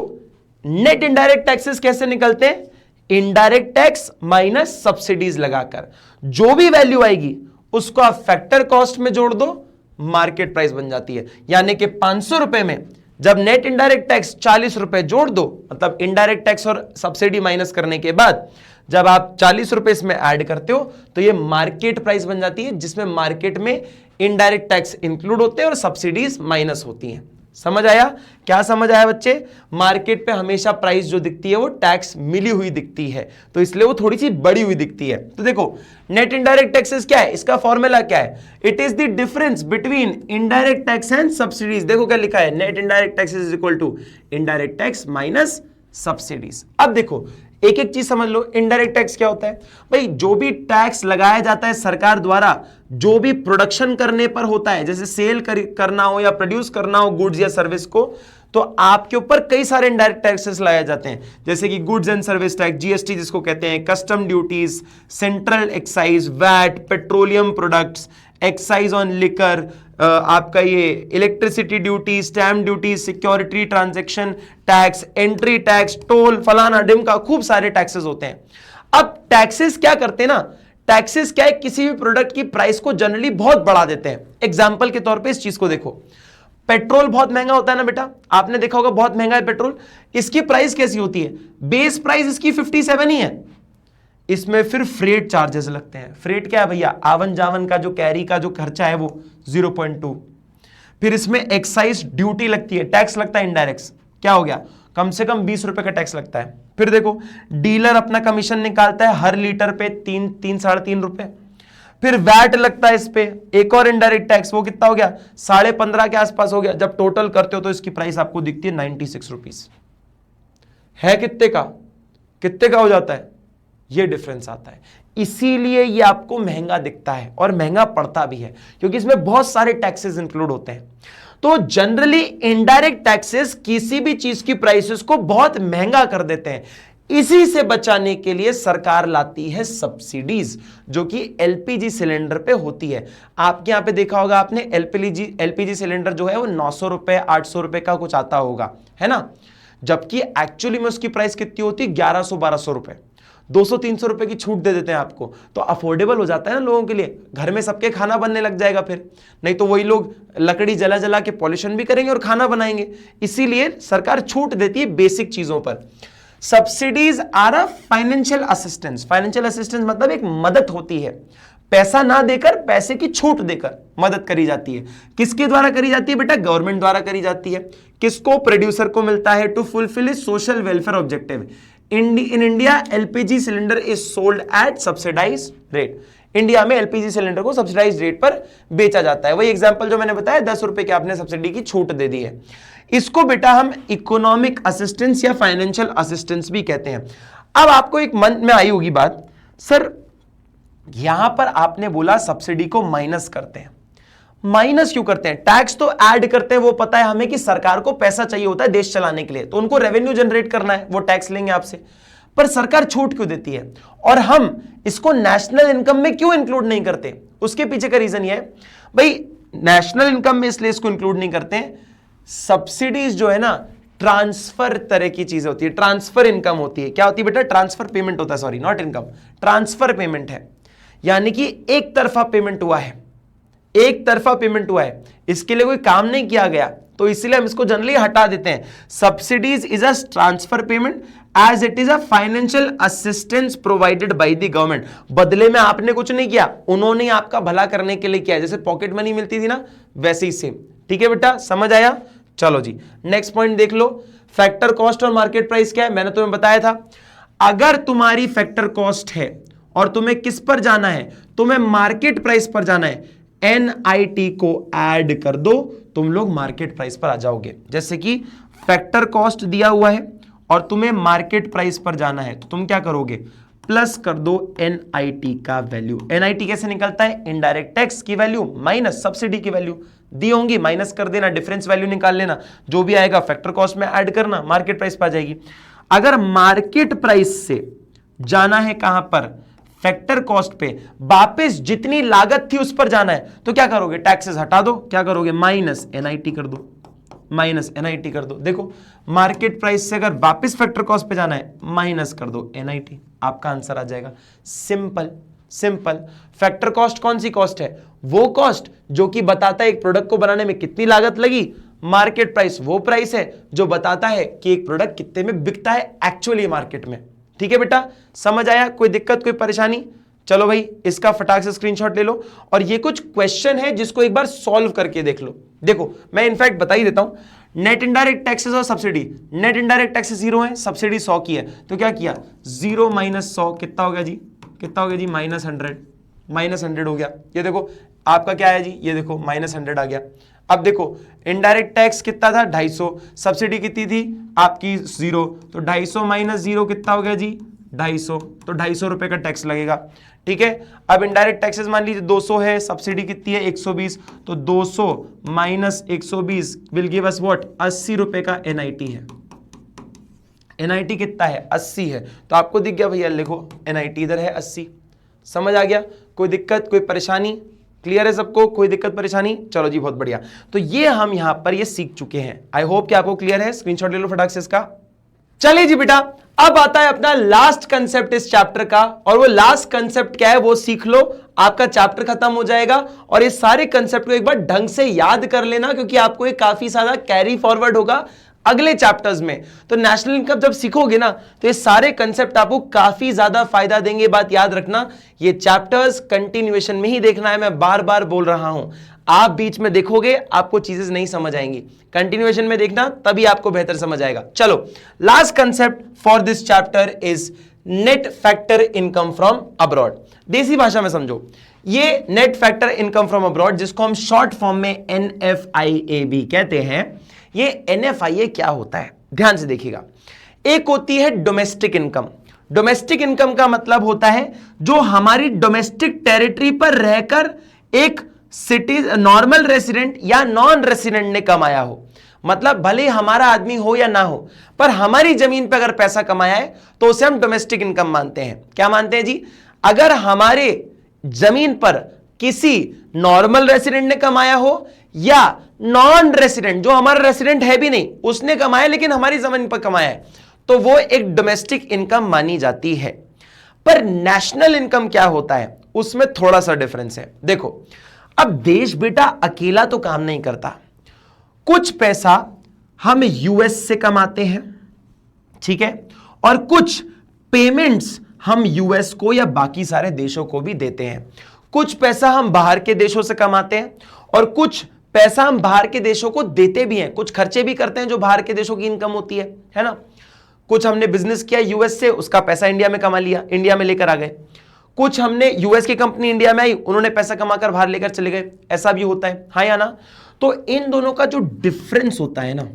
नेट इनडायरेक्ट टैक्सेस कैसे निकलते हैं, इनडायरेक्ट टैक्स माइनस सब्सिडीज लगाकर जो भी वैल्यू आएगी उसको आप फैक्टर कॉस्ट में जोड़ दो, मार्केट प्राइस बन जाती है। यानी कि 500 रुपए में जब नेट इनडायरेक्ट टैक्स 40 रुपए जोड़ दो, मतलब इनडायरेक्ट टैक्स और सब्सिडी माइनस करने के बाद जब आप 40 रुपए इसमें ऐड करते हो तो ये मार्केट प्राइस बन जाती है, जिसमें मार्केट में इनडायरेक्ट टैक्स इंक्लूड होते हैं और सब्सिडीज माइनस होती हैं। समझ आया, क्या समझ आया बच्चे। मार्केट पे हमेशा प्राइस जो दिखती है वो टैक्स मिली हुई दिखती है, तो इसलिए वो थोड़ी सी बड़ी हुई दिखती है। तो देखो नेट इनडायरेक्ट टैक्सेस क्या है, इसका फॉर्मूला क्या है, it is the difference between indirect tax and subsidies. देखो क्या लिखा है, net indirect taxes is equal to indirect tax minus subsidies. अब देखो एक एक चीज समझ लो, इनडायरेक्ट टैक्स क्या होता है भाई, जो भी टैक्स लगाया जाता है सरकार द्वारा, जो भी प्रोडक्शन करने पर होता है, जैसे सेल करना हो या प्रोड्यूस करना हो गुड्स या सर्विस को, तो आपके ऊपर कई सारे इनडायरेक्ट टैक्सेस लगाए जाते हैं, जैसे कि goods and service tax, GST जिसको कहते हैं, custom duties, central excise, VAT, petroleum products, excise on liquor, आपका ये electricity duty, stamp duty, security transaction tax, entry tax, toll, फलाना ढिमका, खूब सारे टैक्सेस होते हैं। अब टैक्सेस क्या करते हैं ना, टैक्सेस क्या है, किसी भी प्रोडक्ट की प्राइस को जनरली बहुत बढ़ा देते हैं। एग्जांपल के तौर पे इस चीज को देखो, पेट्रोल बहुत महंगा होता है ना बेटा, आपने देखा होगा बहुत महंगा है पेट्रोल, इसकी प्राइस कैसी होती है, बेस प्राइस इसकी 57 ही है, इसमें फिर फ्रेट चार्जेस लगते हैं। फ्रेट क्या है भैया? आवन जावन का जो कैरी का जो खर्चा है वो 0.2। फिर इसमें एक्साइज ड्यूटी लगती है, टैक्स लगता है इनडायरेक्ट, क्या हो गया? कम से कम 20 रुपए का टैक्स लगता है। फिर देखो डीलर अपना कमीशन निकालता है हर लीटर पे 3-3.5 रुपए। फिर वैट लगता है इस पे, एक और इनडायरेक्ट टैक्स, वो कितना हो गया? 15.5 के आसपास हो गया। जब टोटल करते हो तो इसकी प्राइस आपको दिखती है 96 रुपीज। है कितने का हो जाता है? ये डिफरेंस आता है। इसीलिए ये आपको महंगा दिखता है और महंगा पड़ता भी है, क्योंकि इसमें बहुत सारे टैक्सेस इंक्लूड होते हैं। तो जनरली इनडायरेक्ट टैक्सेस किसी भी चीज की प्राइसेस को बहुत महंगा कर देते हैं। इसी से बचाने के लिए सरकार लाती है सब्सिडीज, जो कि एलपीजी सिलेंडर पे होती है। आपके यहां पे देखा होगा आपने, एलपीजी सिलेंडर जो है वो 900 रुपए 800 रुपए का कुछ आता होगा, है ना? जबकि एक्चुअली में उसकी प्राइस कितनी होती है? 1100-1200 रुपए। 200-300 रुपए की छूट दे देते हैं आपको, तो अफोर्डेबल हो जाता है ना लोगों के लिए। घर में सबके खाना बनने लग जाएगा फिर, नहीं तो वही लोग लकड़ी जला जला के पॉल्यूशन भी करेंगे और खाना बनाएंगे। इसीलिए सरकार छूट देती है बेसिक चीजों पर। Subsidies are a financial assistance. Financial assistance मतलब एक मदद होती है, पैसा ना देकर पैसे की छूट देकर मदद करी जाती है। किसके द्वारा करी जाती है बेटा? गवर्नमेंट द्वारा करी जाती है। किसको? प्रोड्यूसर को मिलता है to fulfil is social welfare objective. In India LPG cylinder is sold at subsidised rate. India में एलपीजी सिलेंडर को सब्सिडाइज्ड रेट पर बेचा जाता है। वही एग्जांपल जो मैंने बताया, 10 रुपए की आपने सब्सिडी की छूट दे दी है। इसको बेटा हम इकोनॉमिक असिस्टेंस या फाइनेंशियल असिस्टेंस भी कहते हैं। अब आपको एक मन में आई होगी बात, सर यहां पर आपने बोला सब्सिडी को माइनस करते हैं। माइनस क्यों करते हैं? टैक्स तो ऐड करते हैं, वो पता है हमें कि सरकार को पैसा चाहिए होता है देश चलाने के लिए, तो उनको रेवेन्यू जनरेट करना है, वो टैक्स लेंगे आपसे। पर सरकार छूट क्यों देती है? और हम इसको नेशनल इनकम में क्यों इंक्लूड नहीं करते? उसके पीछे का रीजन ये है भाई, नेशनल इनकम में इसलिए इसको इंक्लूड नहीं करते हैं, सब्सिडीज जो है ना ट्रांसफर तरह की चीज होती है, ट्रांसफर इनकम होती है। क्या होती है बेटा? ट्रांसफर पेमेंट होता है, sorry not income, transfer payment है। यानी कि एक तरफा पेमेंट हुआ है, एक तरफा पेमेंट हुआ है, इसके लिए कोई काम नहीं किया गया, तो इसलिए हम इसको जनरली हटा देते हैं। Subsidies is a transfer payment as it is a financial assistance provided by the government. बदले में आपने कुछ नहीं किया, उन्होंने आपका भला करने के लिए किया, जैसे पॉकेट मनी मिलती थी ना, वैसे ही सेम। ठीक है बेटा, समझ आया? चलो जी नेक्स्ट पॉइंट देख लो। फैक्टर कॉस्ट और मार्केट प्राइस क्या है? मैंने तुम्हें बताया था, अगर तुम्हारी फैक्टर कॉस्ट है और तुम्हें किस पर जाना है? तुम्हें मार्केट प्राइस पर जाना है, NIT को ऐड कर दो, तुम लोग मार्केट प्राइस पर आ जाओगे। जैसे कि फैक्टर कॉस्ट दिया हुआ है और तुम्हें मार्केट प्राइस पर जाना है, तो तुम क्या करोगे? प्लस कर दो NIT का वैल्यू। NIT कैसे निकलता है? इनडायरेक्ट टैक्स की वैल्यू माइनस सब्सिडी की वैल्यू दी होंगी, माइनस कर देना, डिफरेंस वैल्यू निकाल लेना, जो भी आएगा फैक्टर कॉस्ट में ऐड करना, मार्केट प्राइस पर आ जाएगी। अगर मार्केट प्राइस से जाना है कहां पर? फैक्टर कॉस्ट पे, वापस जितनी लागत थी उस पर जाना है, तो क्या करोगे? टैक्सेस हटा दो, क्या करोगे? माइनस NIT कर दो, माइनस NIT कर दो। देखो मार्केट प्राइस से अगर वापस फैक्टर कॉस्ट पे जाना है, माइनस कर दो NIT, आपका आंसर आ जाएगा। Simple simple. फैक्टर कॉस्ट कौन सी कॉस्ट है? वो कॉस्ट जो कि बताता है एक प्रोडक्ट को बनाने में कितनी लागत लगी। मार्केट प्राइस वो प्राइस है जो बताता है कि एक प्रोडक्ट कितने में बिकता है एक्चुअली मार्केट में। ठीक है बेटा, समझ आया? कोई दिक्कत, कोई परेशानी? चलो भाई इसका फटाक से स्क्रीनशॉट ले लो, और ये कुछ क्वेश्चन है जिसको एक बार सॉल्व करके देख लो। देखो मैं इनफैक्ट बता ही देता हूं, नेट इनडायरेक्ट टैक्सेस और सब्सिडी। नेट इनडायरेक्ट टैक्सेस 0 है, सब्सिडी 100 की है, तो क्या किया? 0 माइनस 100 कितना हो गया जी? कितना हो गया जी? -100, -100 हो गया। ये देखो आपका क्या है जी? ये देखो -100 आ गया। अब देखो इनडायरेक्ट टैक्स कितना था? 250, सब्सिडी कितनी थी आपकी? 0, तो 250 माइनस 0 कितना हो गया जी? 250, तो 250 रुपए का टैक्स लगेगा। ठीक है, अब इनडायरेक्ट टैक्सेस मान लीजिए 200 है, सब्सिडी कितनी है? 120, तो 200 minus 120 will give us what? 80 रुपए का NIT है। NIT कितना है? 80 है, तो आपको दिख गया भैया, लिखो NIT इधर है 80। समझ आ गया? कोई दिक्कत, कोई परेशानी? क्लियर है सबको? कोई दिक्कत परेशानी? चलो जी बहुत बढ़िया। तो ये हम यहां पर ये सीख चुके हैं। आई होप कि आपको क्लियर है। स्क्रीनशॉट ले लो फटाक से इसका। चलिए जी बेटा, अब आता है अपना लास्ट कंसेप्ट इस चैप्टर का, और वो लास्ट कंसेप्ट क्या है वो सीख लो, आपका चैप्टर खत्म हो जाएगा। और इस सारे कंसेप्ट को एक बार ढंग से याद कर लेना, क्योंकि आपको ये काफी ज्यादा कैरी फॉरवर्ड होगा अगले चैप्टर्स में। तो नेशनल इनकम जब सीखोगे ना तो ये सारे कंसेप्ट आपको काफी ज्यादा फायदा देंगे। बात याद रखना, ये चैप्टर्स कंटिन्यूएशन में ही देखना है, मैं बार बार बोल रहा हूं। आप बीच में देखोगे आपको चीजें नहीं समझ आएंगी, कंटिन्यूएशन में देखना तभी आपको बेहतर समझ आएगा। चलो, last concept for this chapter is net factor income from abroad. देसी भाषा में समझो, ये net factor income from abroad, जिसको हम शॉर्ट फॉर्म में NFIA कहते हैं, ये NFIA क्या होता है ध्यान से देखिएगा। एक होती है डोमेस्टिक इनकम। डोमेस्टिक इनकम का मतलब होता है जो हमारी डोमेस्टिक टेरिटरी पर रहकर एक सिटी नॉर्मल रेसिडेंट या नॉन रेसिडेंट ने कमाया हो। मतलब भले हमारा आदमी हो या ना हो, पर हमारी जमीन पर अगर पैसा कमाया है तो उसे हम डोमेस्टिक इनकम मानते हैं। क्या मानते हैं जी? अगर हमारे जमीन पर किसी नॉर्मल रेसिडेंट ने कमाया हो या नॉन रेसिडेंट, जो हमारा रेसिडेंट है भी नहीं, उसने कमाया लेकिन हमारी जमीन पर कमाया है, तो वो एक डोमेस्टिक इनकम मानी जाती है। पर नेशनल इनकम क्या होता है, उसमें थोड़ा सा डिफरेंस है। देखो, अब देश बेटा अकेला तो काम नहीं करता। कुछ पैसा हम यूएस से कमाते हैं, ठीक है, और कुछ पेमेंट्स हम यूएस को या बाकी सारे देशों को भी देते हैं। कुछ पैसा हम बाहर के देशों से कमाते हैं और कुछ पैसा हम बाहर के देशों को देते भी हैं, कुछ खर्चे भी करते हैं जो बाहर के देशों की इनकम होती है ना। कुछ हमने बिजनेस किया यूएस से, उसका पैसा इंडिया में कमा लिया, इंडिया में लेकर आ गए। कुछ हमने यूएस की कंपनी इंडिया में आई, उन्होंने पैसा कमाकर बाहर लेकर चले गए, ऐसा भी होता है, हाँ या ना। तो इन दोनों का जो डिफरेंस होता है ना,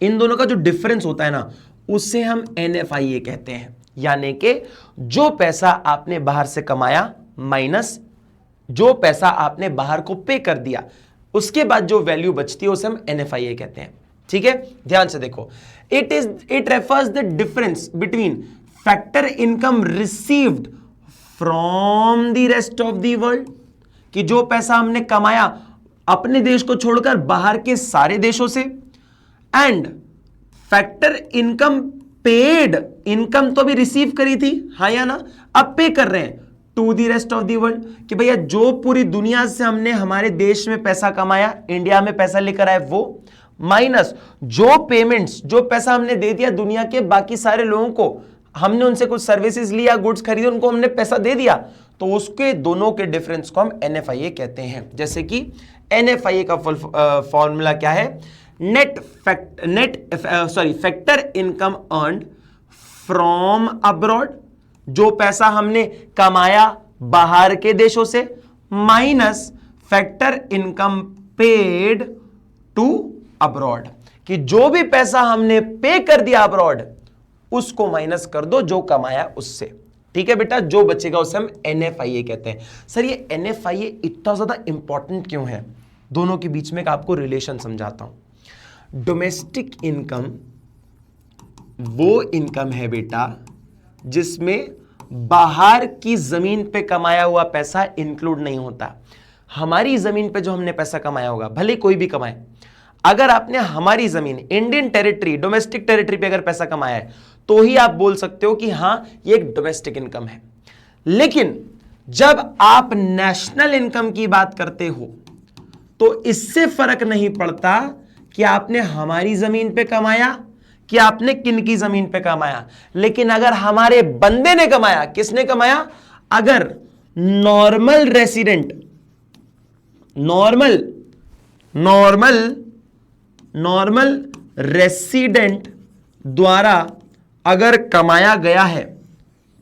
इन दोनों का जो डिफरेंस होता है ना, उससे हम NFIA कहते हैं। यानी कि जो पैसा आपने बाहर से कमाया माइनस जो पैसा आपने बाहर को पे कर दिया, उसके बाद जो वैल्यू बचती है उसे हम NFIA कहते हैं। ठीक है, ध्यान से देखो, it refers the difference between factor income received from the rest of the world, कि जो पैसा हमने कमाया अपने देश को छोड़कर बाहर के सारे देशों से, and factor income paid, income तो भी रिसीव करी थी, हाँ या ना, अब पे कर रहे हैं to the rest of the world, कि भैया जो पूरी दुनिया से हमने हमारे देश में पैसा कमाया, इंडिया में पैसा लेकर आए वो, माइनस जो पेमेंट्स, जो पैसा हमने दे दिया दुनिया के बाकी सारे लोगों को, हमने उनसे कुछ सर्विसेज लिया, गुड्स खरीदे, उनको हमने पैसा दे दिया, तो उसके दोनों के डिफरेंस को हम NFIA कहते हैं। जैसे कि NFIA का फुल फॉर्मूला क्या है? Factor income earned from abroad, जो पैसा हमने कमाया बाहर के देशों से, minus factor income paid to abroad, कि जो भी पैसा हमने पे कर दिया अब्रॉड उसको माइनस कर दो जो कमाया उससे। ठीक है बेटा, जो बचेगा उसे हम NFIA कहते हैं। सर ये NFIA इतना ज्यादा इंपॉर्टेंट क्यों है? दोनों के बीच में आपको रिलेशन समझाता हूं। डोमेस्टिक इनकम वो इनकम है बेटा जिसमें बाहर की जमीन पे कमाया हुआ पैसा इंक्लूड नहीं होता। हमारी जमीन पे जो हमने पैसा कमाया होगा, भले कोई भी कमाए, अगर आपने हमारी जमीन, इंडियन टेरिटरी, डोमेस्टिक टेरिटरी पे अगर पैसा कमाया है तो ही आप बोल सकते हो कि हां ये एक डोमेस्टिक इनकम है। लेकिन जब आप नेशनल इनकम की बात करते हो तो इससे फर्क नहीं पड़ता कि आपने हमारी जमीन पे कमाया कि आपने किन की जमीन पे कमाया, लेकिन अगर हमारे बंदे ने कमाया, किसने कमाया? अगर नॉर्मल रेसिडेंट, नॉर्मल रेसिडेंट द्वारा अगर कमाया गया है,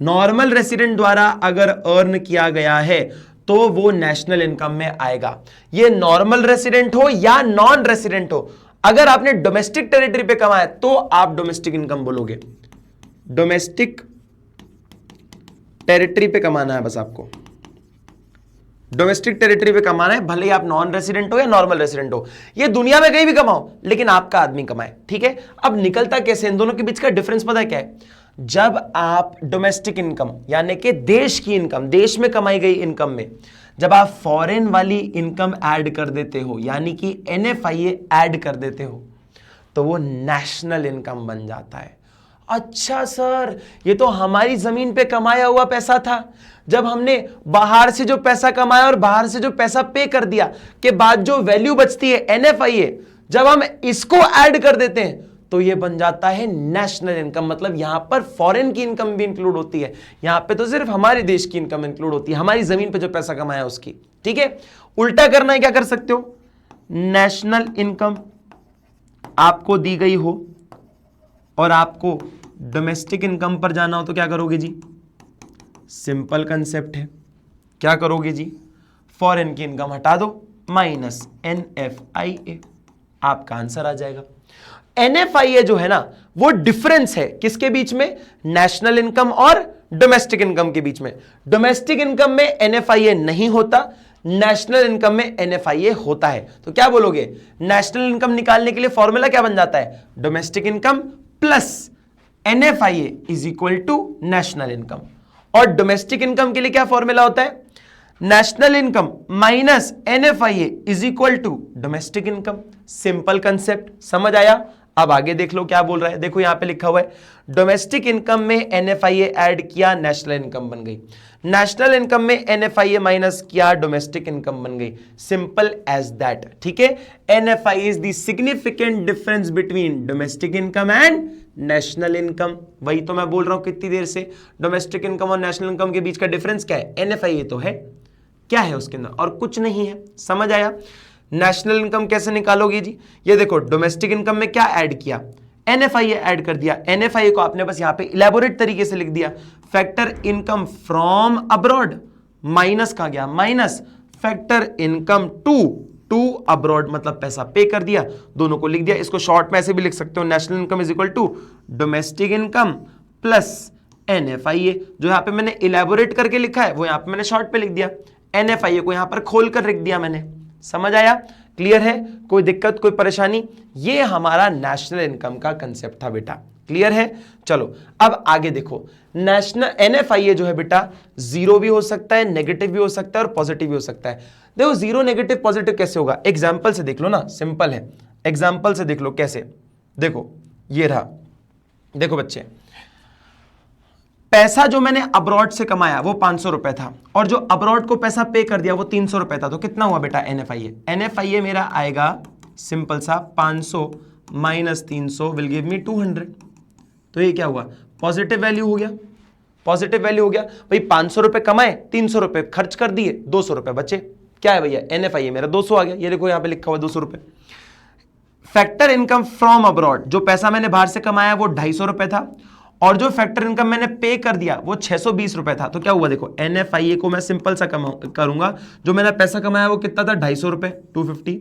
नॉर्मल रेसिडेंट द्वारा अगर अर्न किया गया है तो वो नेशनल इनकम में आएगा। ये नॉर्मल रेसिडेंट हो या नॉन रेसिडेंट हो, अगर आपने डोमेस्टिक टेरिटरी पे कमाया तो आप डोमेस्टिक इनकम बोलोगे। डोमेस्टिक टेरिटरी पे कमाना है, बस आपको डोमेस्टिक टेरिटरी पे कमाना है, भले ही आप नॉन रेसिडेंट हो या नॉर्मल रेसिडेंट हो, ये दुनिया में कहीं भी कमाओ लेकिन आपका आदमी कमाए। ठीक है, अब निकलता कैसे इन दोनों के बीच का डिफरेंस पता है क्या है? जब आप डोमेस्टिक इनकम यानी कि देश की इनकम, देश में कमाई गई इनकम में जब आप फॉरेन वाली इनकम ऐड कर देते हो, यानी कि NFIA ऐड कर देते हो, तो वो नेशनल इनकम बन जाता है। अच्छा सर, ये तो हमारी जमीन पे कमाया हुआ पैसा था, जब हमने बाहर से जो पैसा कमाया और बाहर से जो पैसा पे कर दिया के बाद जो वैल्यू बचती है NFIA, जब हम इसको ऐड कर देते हैं तो ये बन जाता है नेशनल इनकम। मतलब यहां पर फॉरेन की इनकम भी इंक्लूड होती है, यहां पे तो सिर्फ हमारे देश की इनकम इंक्लूड होती है, हमारी जमीन पे जो पैसा कमाया उसकी। ठीक है, उल्टा करना है, क्या कर सकते हो, नेशनल इनकम आपको दी गई हो और आपको डोमेस्टिक इनकम पर जाना हो तो क्या करोगे जी, सिंपल कंसेप्ट है, क्या करोगे जी, फॉरेन की इनकम हटा दो माइनस NFIA, आपका आंसर आ जाएगा। NFIA जो है ना वो डिफरेंस है किसके बीच में, नेशनल इनकम और डोमेस्टिक इनकम के बीच में। डोमेस्टिक इनकम में NFIA नहीं होता, नेशनल इनकम में NFIA होता है। तो क्या बोलोगे, नेशनल इनकम निकालने के लिए फॉर्मूला क्या बन जाता है, domestic income plus NFIA is equal to national income. और डोमेस्टिक इनकम के लिए क्या फॉर्मूला होता है, national income minus NFIA is equal to domestic income. Simple concept, समझ आया। अब आगे देख लो क्या बोल रहा है, देखो यहां पे लिखा हुआ है डोमेस्टिक इनकम में NFIA ऐड किया, नेशनल इनकम बन गई। नेशनल इनकम में NFIA माइनस किया, डोमेस्टिक इनकम बन गई। Simple as that. ठीक है, NFIA is the significant difference between domestic income and national income. वही तो मैं बोल रहा हूं कितनी देर से, डोमेस्टिक इनकम और नेशनल इनकम के बीच का डिफरेंस क्या है, NFIA तो है, क्या है उसके अंदर, और कुछ नहीं है। समझ आया। नेशनल इनकम कैसे निकालोगे जी, ये देखो डोमेस्टिक इनकम में क्या ऐड किया, NFIA ऐड कर दिया। NFIA को आपने बस यहां पे इलेबोरेट तरीके से लिख दिया, factor income from abroad minus कहां गया, minus factor income to abroad, मतलब पैसा पे कर दिया, दोनों को लिख दिया। इसको शॉर्ट में ऐसे भी लिख सकते हो, national income is equal to domestic income plus NFIA। जो यहां पे मैंने इलेबोरेट करके लिखा है वो यहां पे मैंने शॉर्ट पे लिख दिया, NFIA को यहां पर खोल कर लिख दिया मैंने। समझ आया, क्लियर है, कोई दिक्कत कोई परेशानी। ये हमारा नेशनल इनकम का कंसेप्ट था बेटा, क्लियर है। चलो अब आगे देखो, नेशनल NFIA जो है बेटा जीरो भी हो सकता है, नेगेटिव भी हो सकता है और पॉजिटिव भी हो सकता है। देखो जीरो नेगेटिव पॉजिटिव कैसे होगा, एग्जाम्पल से देख लो ना, सिंपल है, एग्जाम्पल से देख लो कैसे। देखो ये रहा, देखो बच्चे, पैसा जो मैंने अब्रॉड से कमाया वो 500 रुपए था और जो अब्रॉड को पैसा पे कर दिया वो 300 रुपए था, तो कितना हुआ बेटा NFIA मेरा आएगा सिंपल सा 500 माइनस 300 विल गिव मी 200। तो ये क्या हुआ, पॉजिटिव वैल्यू हो गया, पॉजिटिव वैल्यू हो गया। भाई 500 रुपए कमाए, 300 रुपए खर्च कर दिए, 200 रुपए बचे, क्या है भैया NFIA मेरा 200 आ गया। ये देखो यहां पे लिखा हुआ 200 रुपए। फैक्टर इनकम फ्रॉम अब्रॉड, जो पैसा मैंने बाहर से कमाया वो 250 रुपए था और जो फैक्टर इनकम मैंने पे कर दिया वो 620 रुपए था। तो क्या हुआ देखो, NFIA को मैं सिंपल सा करूंगा, जो मैंने पैसा कमाया वो कितना था 250 रुपए 250,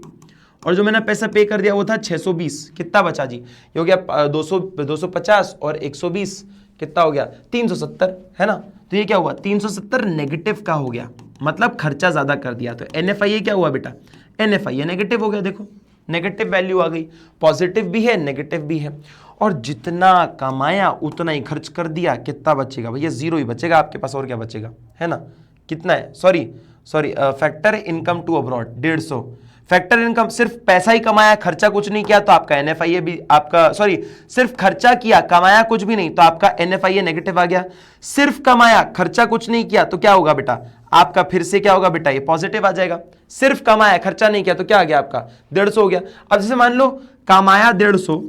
और जो मैंने पैसा पे कर दिया वो था 620, कितना बचा जी, ये हो गया 250 और 120 कितना हो गया 370, है ना। तो ये क्या हुआ 370 नेगेटिव का हो गया, मतलब खर्चा ज्यादा कर दिया। तो NFIA क्या हुआ बेटा, NFIA नेगेटिव हो गया। देखो नेगेटिव वैल्यू आ गई, पॉजिटिव भी है नेगेटिव भी है, और जितना कमाया उतना ही खर्च कर दिया, कितना बचेगा भैया, जीरो ही बचेगा आपके पास, और क्या बचेगा, है ना। कितना है, sorry factor income to abroad 150, factor income सिर्फ पैसा ही कमाया, खर्चा कुछ नहीं किया, तो आपका NFIA भी आपका, सॉरी सिर्फ खर्चा किया कमाया कुछ भी नहीं, तो आपका NFIA नेगेटिव आ गया। सिर्फ कमाया खर्चा कुछ नहीं किया तो क्या होगा बेटा, आपका फिर से क्या होगा बेटा, ये पॉजिटिव आ जाएगा। सिर्फ कमाया खर्चा नहीं किया तो क्या आ गया आपका 150 हो गया। अब जैसे मान लो कमाया 150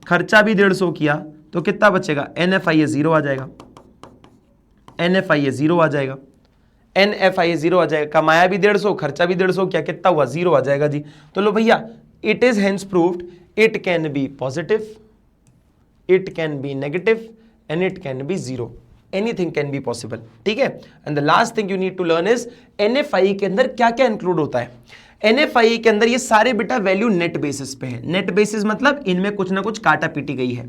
खर्चा भी 150 किया तो कितना बचेगा, NFIA 0 आ जाएगा, NFIA 0 आ जाएगा, NFIA 0 आ जाएगा। कमाया भी 150 खर्चा भी 150 किया, कितना हुआ 0 आ जाएगा जी। तो लो भैया, it is hence proved it can be positive, it can be negative and it can be 0, anything can be possible. ठीक है, and the last thing you need to learn is NFIA के अंदर क्या क्या इंक्लूड होता है। NFIA के अंदर ये सारे बेटा वैल्यू नेट बेसिस पे है। नेट बेसिस मतलब इनमें कुछ ना कुछ काटा पीटी गई है,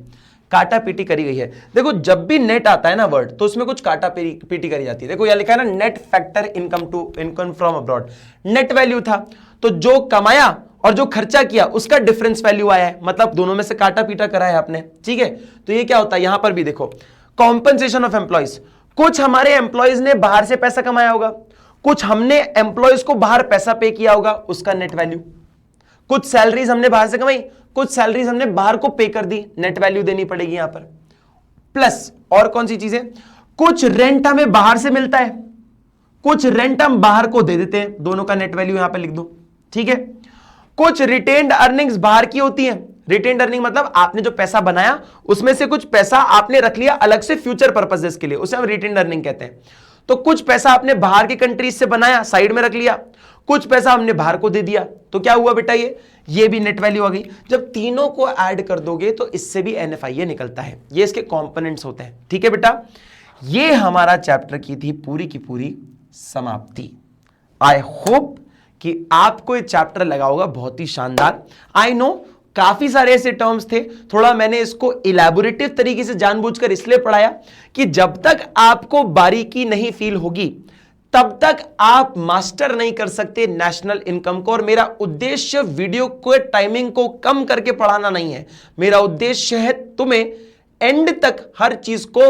काटा पीटी करी गई है। देखो जब भी नेट आता है ना वर्ड, तो उसमें कुछ काटा पीटी करी जाती है। देखो यहां लिखा है ना, net factor income from abroad, net value था, तो जो कमाया और जो खर्चा किया उसका डिफरेंस वैल्यू आया है, मतलब दोनों में से काटा पीटा करा है आपने। ठीक है, तो ये क्या होता है, यहां पर भी देखो कॉम्पनसेशन ऑफ एम्प्लॉइज, कुछ हमारे एम्प्लॉइज ने बाहर से पैसा कमाया होगा, कुछ हमने एम्प्लॉइज को बाहर पैसा पे किया होगा, उसका नेट वैल्यू। कुछ सैलरीज हमने बाहर से कमाई, कुछ सैलरीज हमने बाहर को पे कर दी, नेट वैल्यू देनी पड़ेगी यहां पर। प्लस और कौन सी चीजें, कुछ रेंट हमें बाहर से मिलता है, कुछ रेंट हम बाहर को दे देते हैं, दोनों का नेट वैल्यू यहां पर लिख दो। ठीक है, कुछ रिटेन्ड अर्निंग्स बाहर की होती हैं। रिटेन्ड अर्निंग मतलब आपने जो पैसा बनाया उसमें से कुछ पैसा आपने रख लिया अलग से फ्यूचर पर्पसेस के लिए, उसे हम रिटेन्ड अर्निंग कहते हैं। तो कुछ पैसा आपने बाहर की कंट्रीज से बनाया, साइड में रख लिया, कुछ पैसा हमने बाहर को दे दिया, तो क्या हुआ बेटा, ये भी नेट वैल्यू आ गई। जब तीनों को ऐड कर दोगे तो इससे भी NFIA निकलता है। ये इसके कंपोनेंट्स होते हैं। ठीक है बेटा, ये हमारा चैप्टर की थी पूरी की पूरी समाप्ति। आई होप कि आपको ये चैप्टर लगा होगा बहुत ही शानदार। आई नो काफी सारे ऐसे टर्म्स थे, थोड़ा मैंने इसको इलैबोरेटिव तरीके से जानबूझकर इसलिए पढ़ाया कि जब तक आपको बारीकी नहीं फील होगी तब तक आप मास्टर नहीं कर सकते नेशनल इनकम को। और मेरा उद्देश्य वीडियो को टाइमिंग को कम करके पढ़ाना नहीं है, मेरा उद्देश्य है तुम्हें एंड तक हर चीज को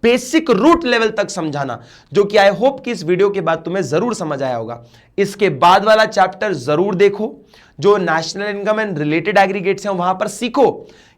बेसिक रूट लेवल तक समझाना, जो कि आई होप कि इस वीडियो के बाद तुम्हें जरूर समझ आया होगा। इसके बाद वाला चैप्टर जरूर देखो, जो national income and related aggregates हैं, वहां पर सीखो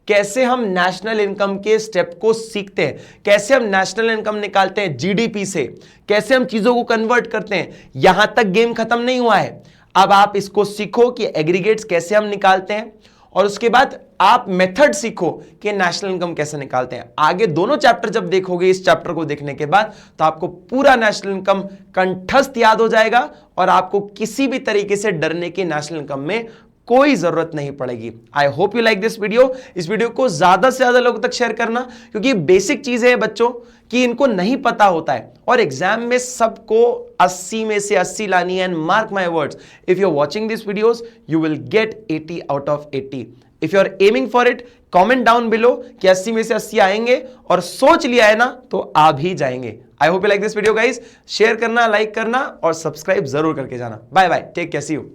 कैसे हम नेशनल इनकम के स्टेप को सीखते हैं, कैसे हम नेशनल इनकम निकालते हैं जीडीपी से, कैसे हम चीजों को कन्वर्ट करते हैं। यहां तक गेम खत्म नहीं हुआ है, अब आप इसको सीखो कि एग्रीगेट्स कैसे हम निकालते हैं, और उसके बाद आप मेथड सीखो कि नेशनल इनकम कैसे निकालते हैं। आगे दोनों चैप्टर जब देखोगे, इस चैप्टर को देखने के बाद, तो आपको पूरा नेशनल इनकम कंठस्थ याद हो जाएगा और आपको किसी भी तरीके से डरने की नेशनल इनकम में कोई जरूरत नहीं पड़ेगी। आई hope you like this video. इस वीडियो को ज्यादा से ज्यादा लोगों तक शेयर करना, क्योंकि बेसिक चीजें हैं बच्चों कि इनको नहीं पता होता है, और एग्जाम में सबको 80 में से 80 लानी है। And mark my words, if you are watching this videos you will get 80 out of 80। If you are aiming for it, comment down below कि 80 में से 80 आएंगे, और सोच लिया है ना तो आ भी जाएंगे। I hope you like this video guys. Share करना, लाइक करना और सब्सक्राइब जरूर करके जाना। Bye bye, take care, see you.